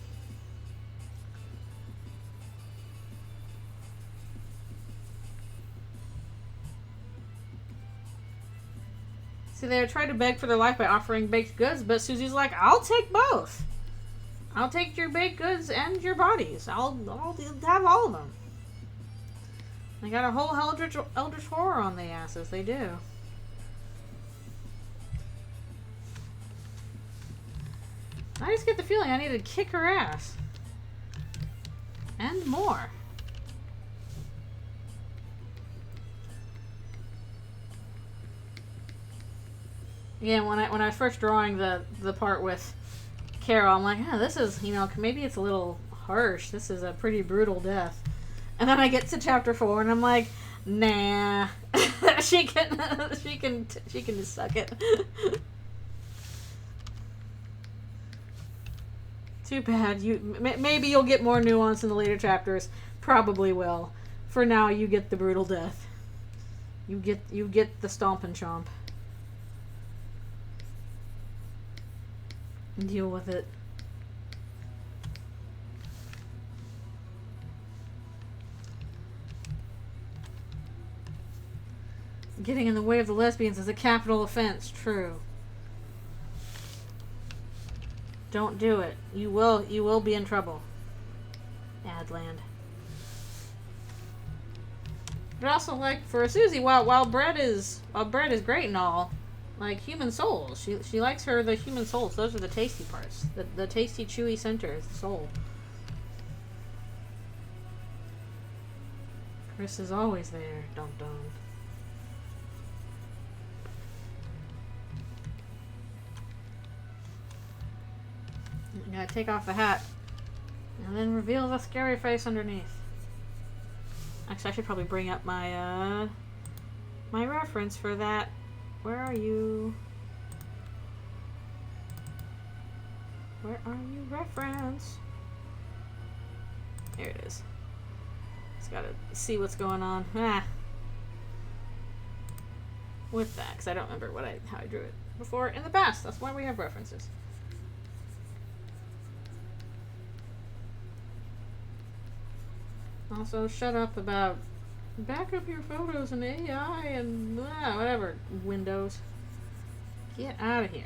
See, they tried to beg for their life by offering baked goods, but Susie's like, I'll take both. I'll take your baked goods and your bodies. I'll have all of them. They got a whole eldritch horror on the asses. They do. I just get the feeling I need to kick her ass. And more. Yeah, when I was first drawing the part with Carol, I'm like, oh, this is, maybe it's a little harsh. This is a pretty brutal death. And then I get to chapter 4 and I'm like, nah. she can just suck it. Too bad. Maybe you'll get more nuance in the later chapters. Probably will. For now, you get the brutal death. You get the stomp and chomp. And deal with it. Getting in the way of the lesbians is a capital offense. True. Don't do it. You will be in trouble. Adland. But also, like, for Susie, while bread is great and all, like human souls, she likes the human souls. Those are the tasty parts. The tasty, chewy center is the soul. Kris is always there. Dum dum. You gotta take off the hat and then reveal the scary face underneath. Actually, I should probably bring up my my reference for that Where are you? Where are you, reference? There it is. Just gotta see what's going on. With that, because I don't remember how I drew it before in the past. That's why we have references. Also, shut up about back up your photos and AI and whatever. Windows. Get out of here.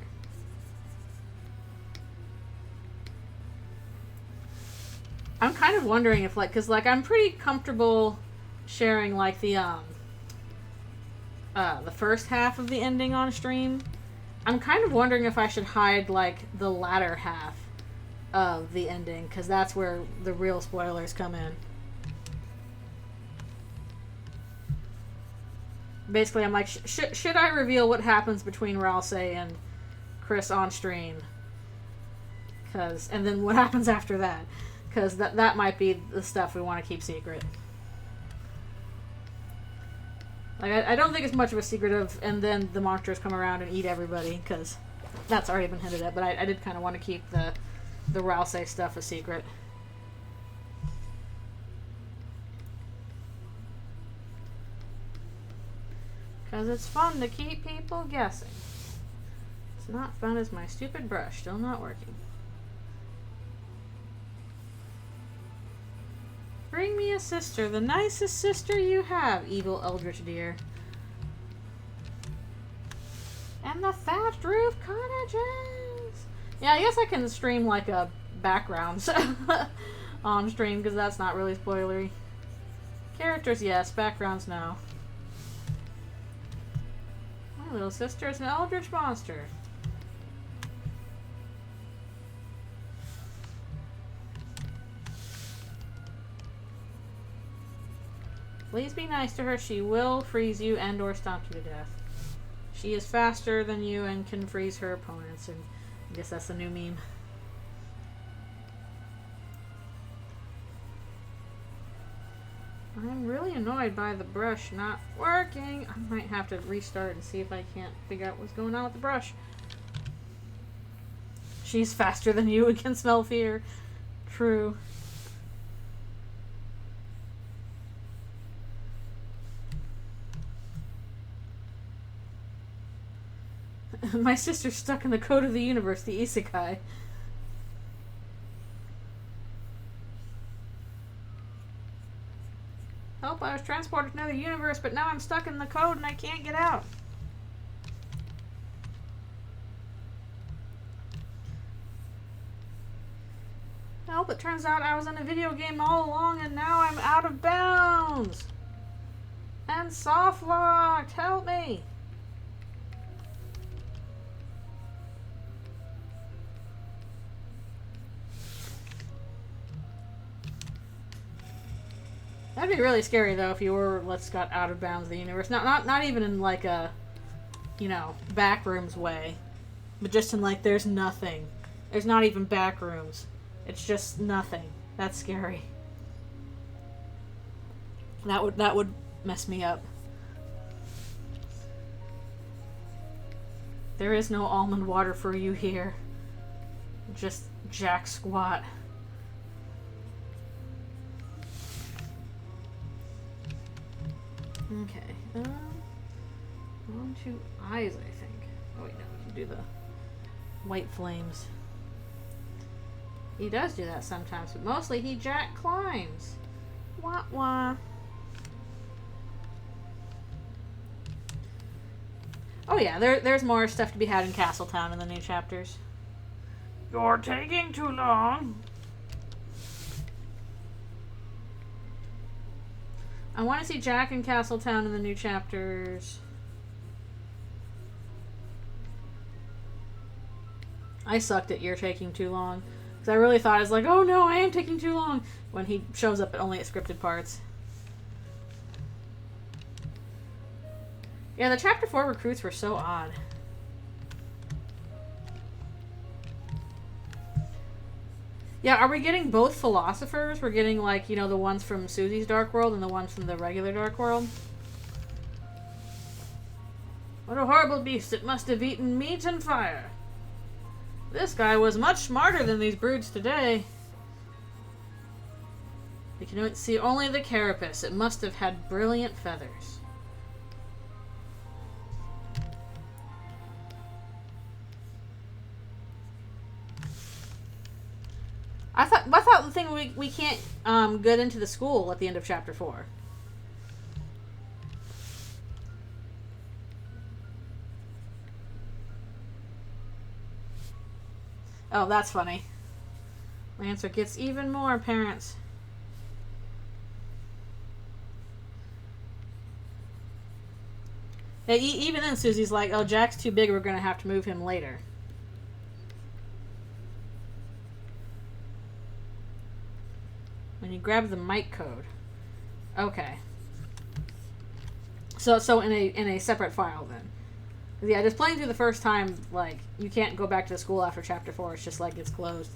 I'm kind of wondering if, like, because, like, I'm pretty comfortable sharing, like, the first half of the ending on stream. I'm kind of wondering if I should hide, like, the latter half of the ending, because that's where the real spoilers come in. Basically, I'm like, should I reveal what happens between Ralse and Kris on stream? And then what happens after that? Because that might be the stuff we want to keep secret. Like, I don't think it's much of a secret of, and then the monsters come around and eat everybody, because that's already been hinted at, but I did kind of want to keep the Ralse stuff a secret. Because it's fun to keep people guessing. It's not fun as my stupid brush, still not working. Bring me a sister, the nicest sister you have, evil Eldritch dear. And the thatched roof cottages. Yeah, I guess I can stream like a background on stream, because that's not really spoilery. Characters, yes. Backgrounds, no. My little sister is an eldritch monster. Please be nice to her. She will freeze you and or stomp you to death. She is faster than you and can freeze her opponents. And I guess that's the new meme. I'm really annoyed by the brush not working. I might have to restart and see if I can't figure out what's going on with the brush. She's faster than you and can smell fear. True. My sister's stuck in the code of the universe, the isekai. Help, I was transported to another universe, but now I'm stuck in the code and I can't get out. Help, it turns out I was in a video game all along and now I'm out of bounds. And soft locked. Help me. That'd be really scary though if you were got out of bounds of the universe. Not even in like a, you know, backrooms way, but just in like there's nothing. There's not even backrooms. It's just nothing. That's scary. That would mess me up. There is no almond water for you here. Just jack squat. Okay. On to eyes, I think. Oh wait, no, we can do the white flames. He does do that sometimes, but mostly he jack climbs. Wah wah. Oh yeah, there's more stuff to be had in Castletown in the new chapters. You're taking too long. I want to see Jack in Castletown in the new chapters. I sucked at You're Taking Too Long. Because I really thought, I was like, oh no, I am taking too long. When he shows up only at scripted parts. Yeah, the chapter 4 recruits were so odd. Yeah, are we getting both philosophers? We're getting, like, you know, the ones from Susie's Dark World and the ones from the regular Dark World? What a horrible beast. It must have eaten meat and fire. This guy was much smarter than these brutes today. We can see only the carapace. It must have had brilliant feathers. I thought the thing we can't get into the school at the end of chapter 4. Oh, that's funny. Lancer gets even more parents. Yeah, even then, Susie's like, oh, Jack's too big, we're going to have to move him later. When you grab the mic code. Okay. So in a separate file then. Yeah, just playing through the first time, like, you can't go back to the school after chapter 4. It's just like it's closed.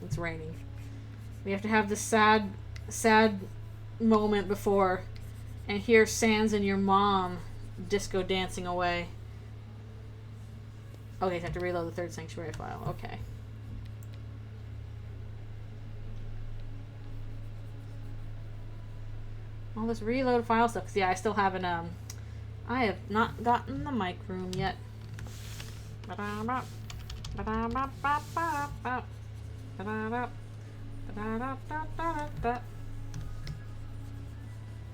It's raining. We have to have this sad moment before, and hear Sans and your mom disco dancing away. Okay, you have to reload the third sanctuary file. Okay. All this reload file stuff. 'Cause, yeah, I still haven't, I have not gotten the mic room yet.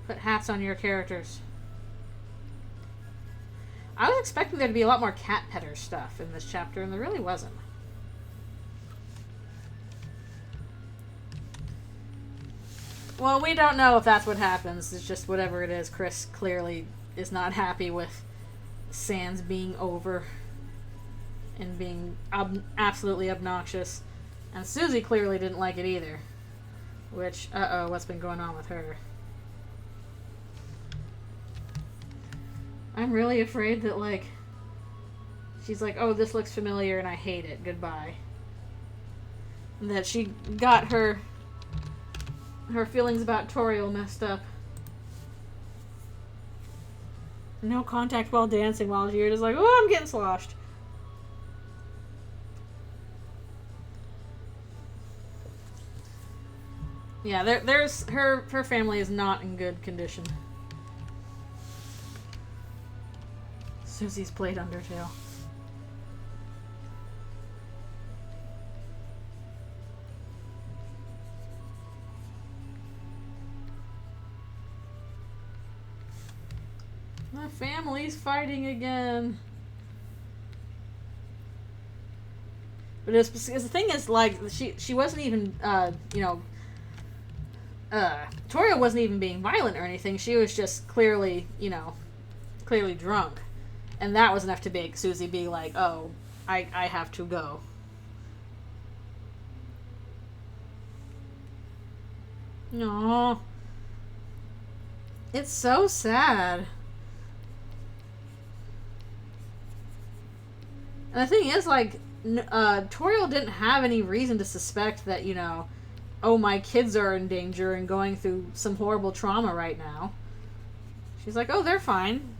Put hats on your characters. I was expecting there to be a lot more cat petter stuff in this chapter, and there really wasn't. Well, we don't know if that's what happens. It's just whatever it is. Kris clearly is not happy with Sans being over and being absolutely obnoxious. And Susie clearly didn't like it either. Which, uh-oh, what's been going on with her? I'm really afraid that, like, she's like, oh, this looks familiar and I hate it. Goodbye. And that she got her feelings about Toriel messed up. No contact while dancing while you're just like, oh, I'm getting sloshed. Yeah, there's her family is not in good condition. Susie's played Undertale. My family's fighting again. But it's because the thing is, like, she wasn't even, you know, Toriel wasn't even being violent or anything. She was just clearly, you know, clearly drunk. And that was enough to make Susie be like, oh, I have to go. Aww. It's so sad. And the thing is, like, Toriel didn't have any reason to suspect that, you know, oh, my kids are in danger and going through some horrible trauma right now. She's like, oh, they're fine.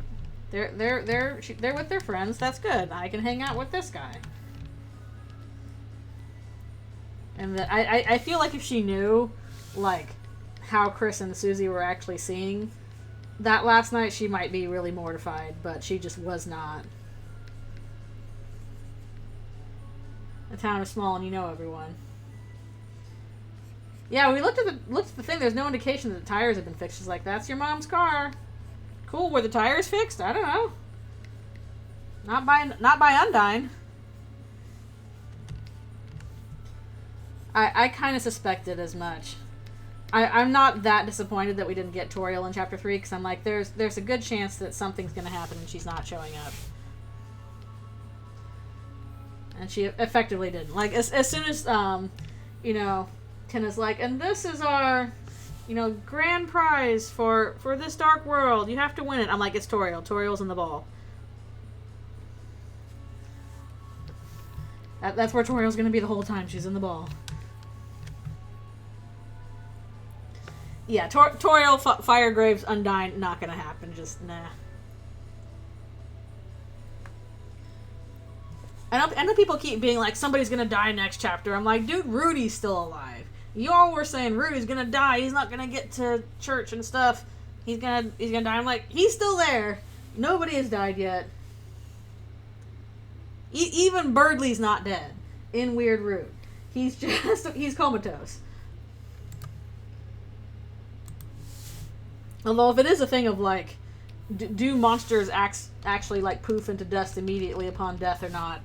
They're with their friends. That's good. I can hang out with this guy. And I feel like if she knew, like, how Kris and Susie were actually seeing that last night, she might be really mortified, but she just was not. The town is small and you know everyone. Yeah, we looked at the thing. There's no indication that the tires have been fixed. She's like, that's your mom's car. Cool. Were the tires fixed? I don't know. Not by Undyne. I kind of suspected as much. I'm not that disappointed that we didn't get Toriel in chapter 3 because I'm like, there's a good chance that something's going to happen and she's not showing up. And she effectively didn't. Like, as soon as, you know, Tina's like, and this is our, you know, grand prize for this dark world. You have to win it. I'm like, it's Toriel. Toriel's in the ball. That's where Toriel's going to be the whole time. She's in the ball. Yeah, Toriel, Firegraves, Undyne, not going to happen. Just, nah. I know people keep being like, somebody's gonna die next chapter. I'm like, dude, Rudy's still alive. You all were saying Rudy's gonna die. He's not gonna get to church and stuff. He's gonna die. I'm like, he's still there. Nobody has died yet. Even Birdley's not dead. In Weird Rude. He's comatose. Although if it is a thing of like, do monsters actually like poof into dust immediately upon death or not,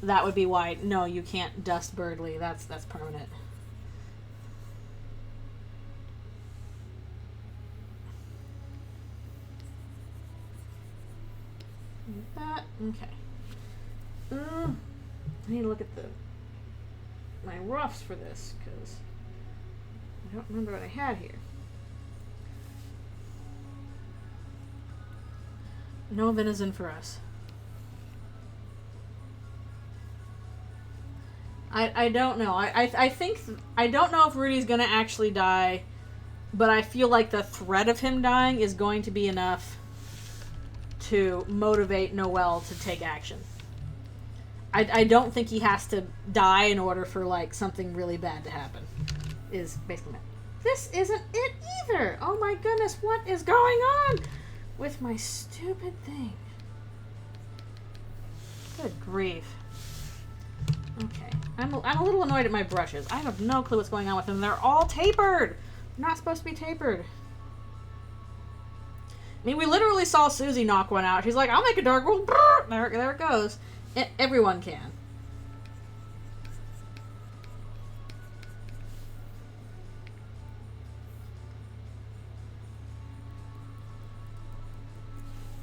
that would be why, no, you can't dust Birdley. That's permanent. That, okay. I need to look at my roughs for this, because I don't remember what I had here. No venison for us. I don't know. I think... I don't know if Rudy's gonna actually die, but I feel like the threat of him dying is going to be enough to motivate Noelle to take action. I don't think he has to die in order for, like, something really bad to happen. Is basically it. This isn't it either! Oh my goodness, what is going on with my stupid thing? Good grief. Okay. I'm a little annoyed at my brushes. I have no clue what's going on with them. They're all tapered! They're not supposed to be tapered. I mean, we literally saw Susie knock one out. She's like, I'll make a dark world. There it goes. Everyone can.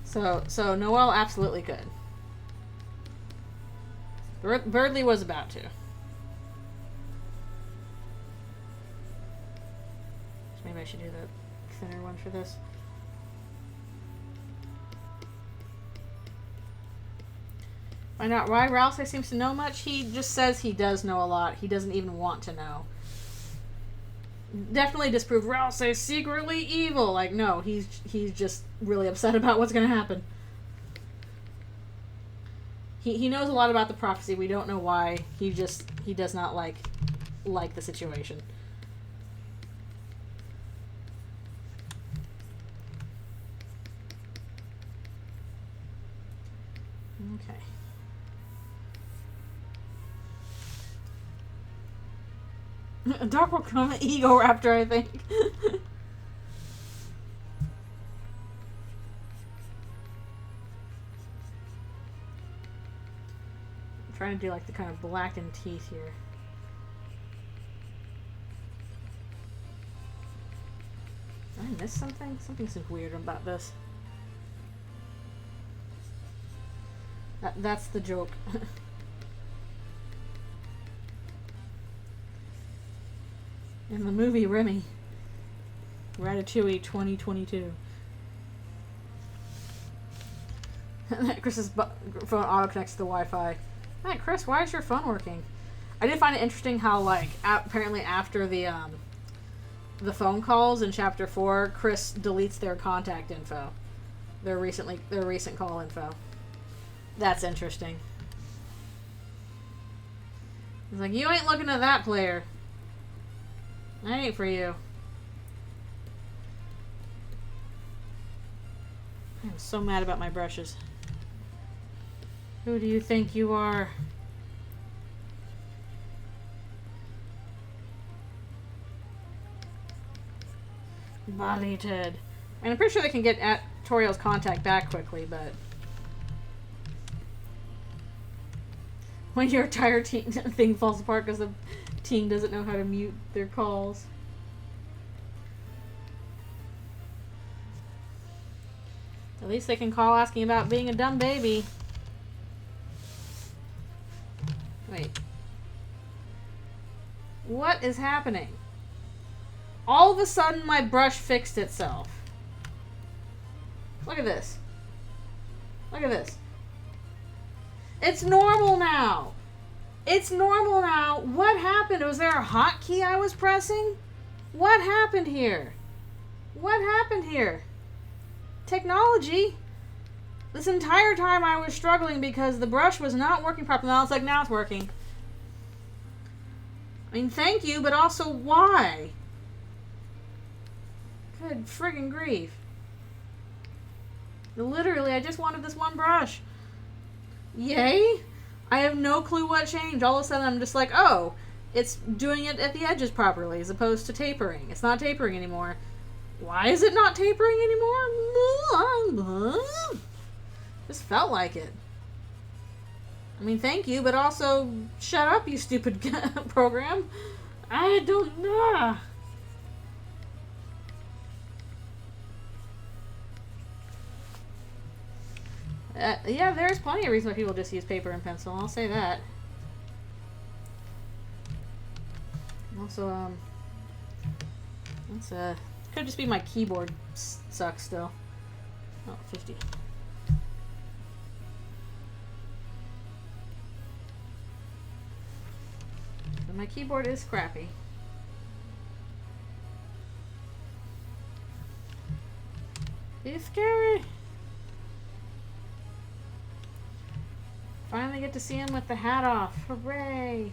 So Noelle absolutely could. Birdley was about to. Maybe I should do the thinner one for this. Find out why Rousey seems to know much. He just says he does know a lot. He doesn't even want to know. Definitely disproved Rousey's secretly evil. Like, no, he's just really upset about what's going to happen. He knows a lot about the prophecy. We don't know why. He does not like the situation. Okay. A dark will come, ego raptor, I think. I'm trying to do like the kind of blackened teeth here. Did I miss something? Something seems weird about this. That's the joke. In the movie Remy. Ratatouille 2022. Chris's phone auto connects to the Wi-Fi. Hey, Chris, why is your phone working? I did find it interesting how, like, apparently after the phone calls in Chapter 4, Kris deletes their contact info. Their recent call info. That's interesting. He's like, you ain't looking at that player. That ain't for you. I'm so mad about my brushes. Who do you think you are? Baleated. And I'm pretty sure they can get at Toriel's contact back quickly, but... when your entire thing falls apart because the team doesn't know how to mute their calls. At least they can call asking about being a dumb baby. Wait. What is happening? All of a sudden my brush fixed itself. Look at this. Look at this. It's normal now. It's normal now. What happened? Was there a hotkey I was pressing? What happened here? What happened here? Technology? This entire time I was struggling because the brush was not working properly. Now it's like, now it's working. I mean, thank you, but also why? Good friggin' grief. Literally, I just wanted this one brush. Yay? I have no clue what changed. All of a sudden, I'm just like, oh, it's doing it at the edges properly as opposed to tapering. It's not tapering anymore. Why is it not tapering anymore? Just felt like it. I mean, thank you, but also shut up, you stupid program. I don't know. Yeah, there's plenty of reasons why people just use paper and pencil. I'll say that. Also, it's could just be my keyboard sucks still. Oh, 50. But my keyboard is crappy. It's scary. Finally get to see him with the hat off. Hooray!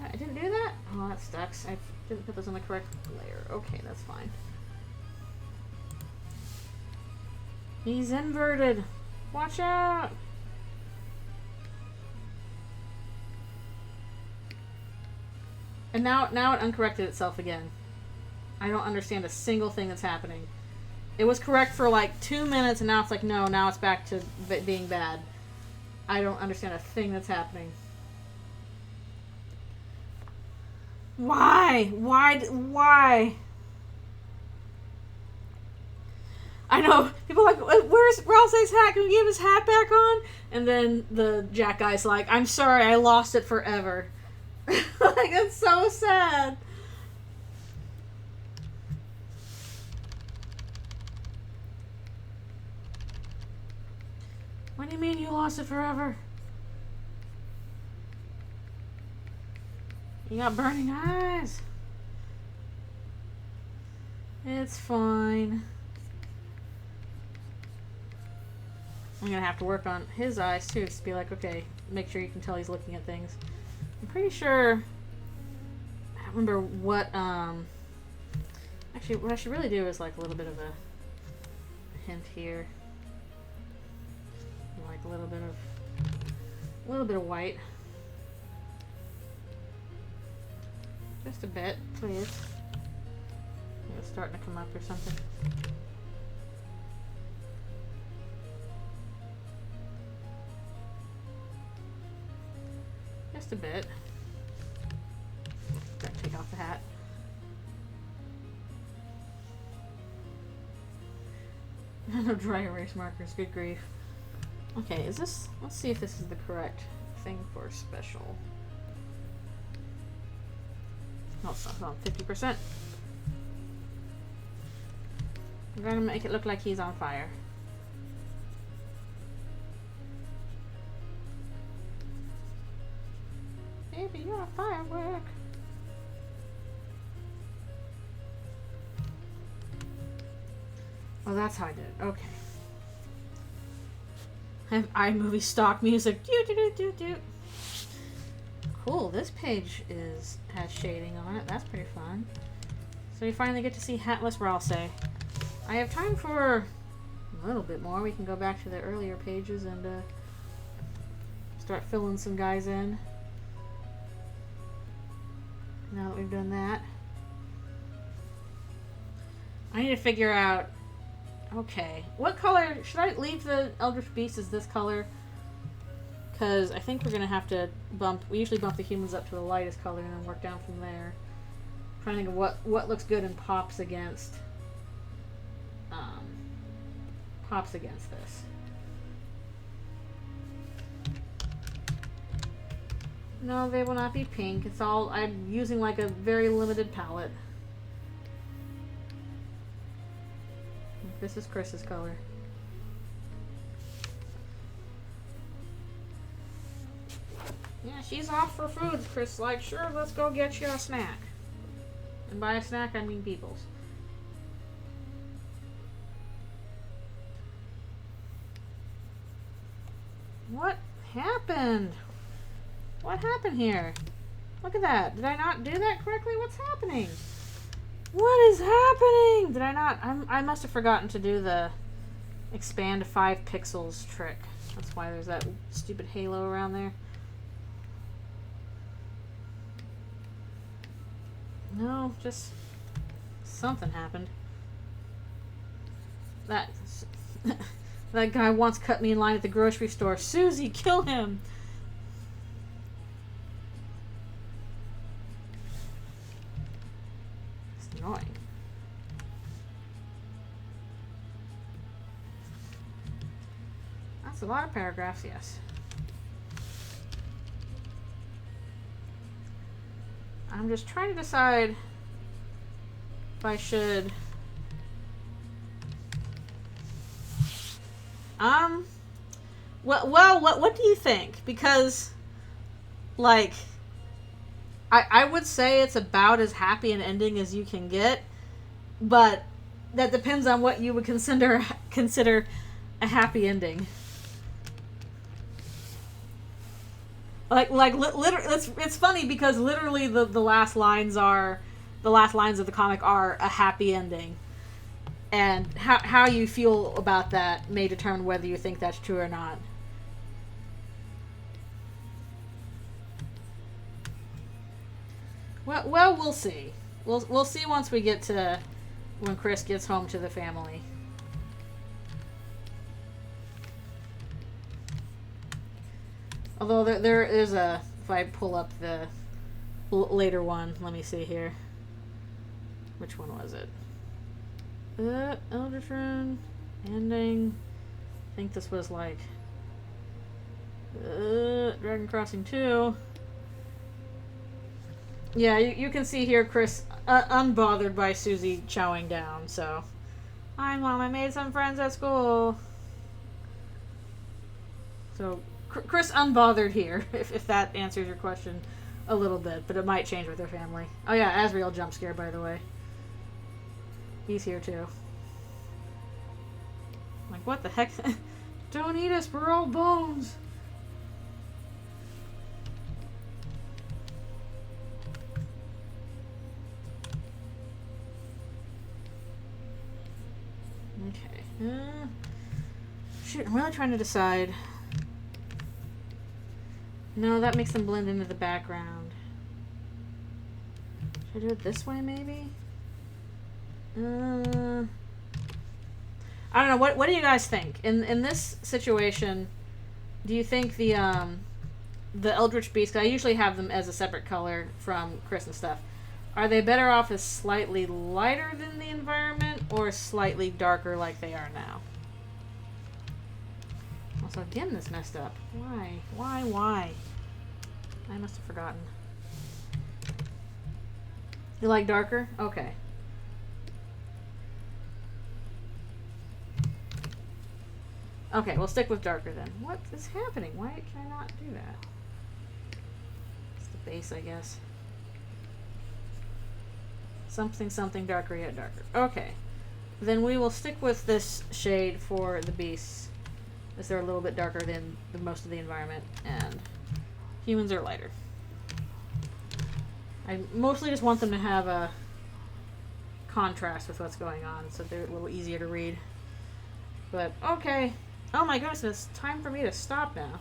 I didn't do that? Oh, that sucks. I didn't put this on the correct layer. Okay, that's fine. He's inverted. Watch out! And now it uncorrected itself again. I don't understand a single thing that's happening. It was correct for like 2 minutes and now it's like, no, now it's back to being bad. I don't understand a thing that's happening. Why? Why? I know. People are like, where's Ralsei's hat? Can we give his hat back on? And then the Jack guy's like, I'm sorry, I lost it forever. Like, it's so sad. What do you mean you lost it forever? You got burning eyes. It's fine. I'm gonna have to work on his eyes too, just to be like, okay, make sure you can tell he's looking at things. I'm pretty sure, I don't remember what, actually what I should really do is like a little bit of a hint here. Like a little bit of white. Just a bit, please. It's starting to come up or something. Just a bit. Gotta take off the hat. No dry erase markers, good grief. Okay, is this, let's see if this is the correct thing for special. No, it's not, 50%. I'm gonna make it look like he's on fire. Baby, you're a firework. Oh, that's how I did it. Okay. I have iMovie stock music. Do do do do do. Cool. This page has shading on it. That's pretty fun. So we finally get to see hatless Ralsei. I have time for a little bit more. We can go back to the earlier pages and start filling some guys in. Now that we've done that, I need to figure out. Okay, what color should I leave the Eldritch Beast as this color? Because I think we're gonna have to bump. We usually bump the humans up to the lightest color and then work down from there. I'm trying to think of what looks good and pops against this. No, they will not be pink. It's all, I'm using like a very limited palette. This is Kris's color. Yeah, she's off for food. Kris like, sure, let's go get you a snack. And by a snack, I mean people's. What happened? What happened here? Look at that. Did I not do that correctly? What's happening? What is happening? Did I not? I must have forgotten to do the expand 5 pixels trick. That's why there's that stupid halo around there. No, just something happened. That that guy once cut me in line at the grocery store. Susie, kill him! It's annoying. That's a lot of paragraphs, yes. I'm just trying to decide if I should... Well, what do you think? Because, like, I would say it's about as happy an ending as you can get, but that depends on what you would consider a happy ending. Literally, it's funny because literally the last lines of the comic are a happy ending. And how you feel about that may determine whether you think that's true or not. Well, we'll see. We'll see once we get to when Kris gets home to the family. Although there is a, if I pull up the later one, let me see here. Which one was it? Eldritchrune ending. I think this was like Dragon Crossing 2. Yeah, you can see here Kris unbothered by Susie chowing down. So, hi Mom, I made some friends at school. So Kris unbothered here, if that answers your question a little bit, but it might change with their family. Oh yeah, Asriel jump scare, by the way. He's here too. Like, what the heck? Don't eat us, we're all bones. Okay. Shoot, I'm really trying to decide. No, that makes them blend into the background. Should I do it this way, maybe? I don't know. What do you guys think? In this situation, do you think the Eldritch Beast, 'cause I usually have them as a separate color from Kris and stuff, are they better off as slightly lighter than the environment or slightly darker like they are now? Also, again, this messed up. Why? Why? I must have forgotten. You like darker? Okay. Okay, we'll stick with darker then. What is happening? Why can I not do that? It's the base, I guess. Something darker yet darker. Okay. Then we will stick with this shade for the beasts, as they're a little bit darker than the most of the environment, and humans are lighter. I mostly just want them to have a contrast with what's going on, so they're a little easier to read. But, okay. Oh my goodness, it's time for me to stop now.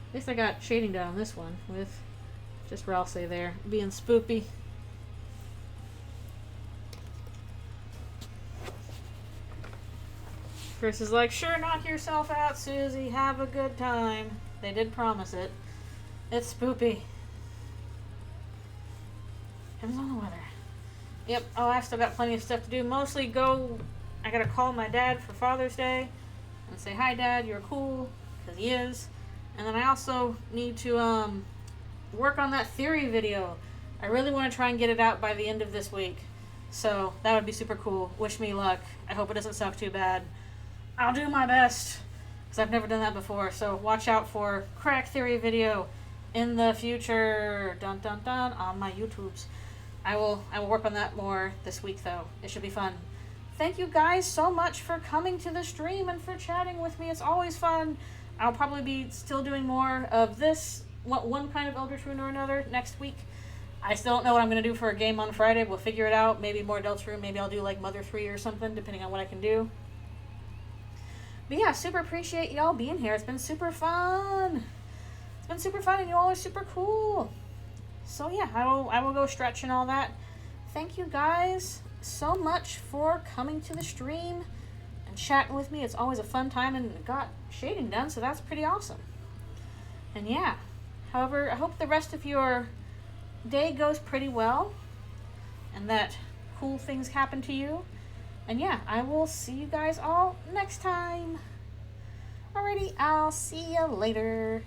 At least I got shading done on this one, with just where I'll say there, being spoopy. Kris is like, sure, knock yourself out, Susie. Have a good time. They did promise it. It's spoopy. Depends on the weather. Yep. Oh, I've still got plenty of stuff to do. Mostly go... I gotta call my dad for Father's Day and say, hi, Dad, you're cool. Because he is. And then I also need to work on that theory video. I really want to try and get it out by the end of this week. So that would be super cool. Wish me luck. I hope it doesn't suck too bad. I'll do my best, because I've never done that before. So watch out for crack theory video in the future. Dun dun dun on my YouTubes. I will work on that more this week though. It should be fun. thank you guys so much for coming to the stream and for chatting with me. It's always fun. I'll probably be still doing more of this, one kind of Eldritchrune or another next week. I still don't know what I'm going to do for a game on Friday. We'll figure it out. Maybe more Deltarune. Maybe I'll do like Mother 3 or something, depending on what I can do. But yeah, super appreciate y'all being here. It's been super fun. It's been super fun, and you all are super cool. So yeah, I will go stretch and all that. Thank you guys so much for coming to the stream and chatting with me. It's always a fun time, and got shading done, so that's pretty awesome. And yeah, however, I hope the rest of your day goes pretty well and that cool things happen to you. And yeah, I will see you guys all next time. Alrighty, I'll see you later.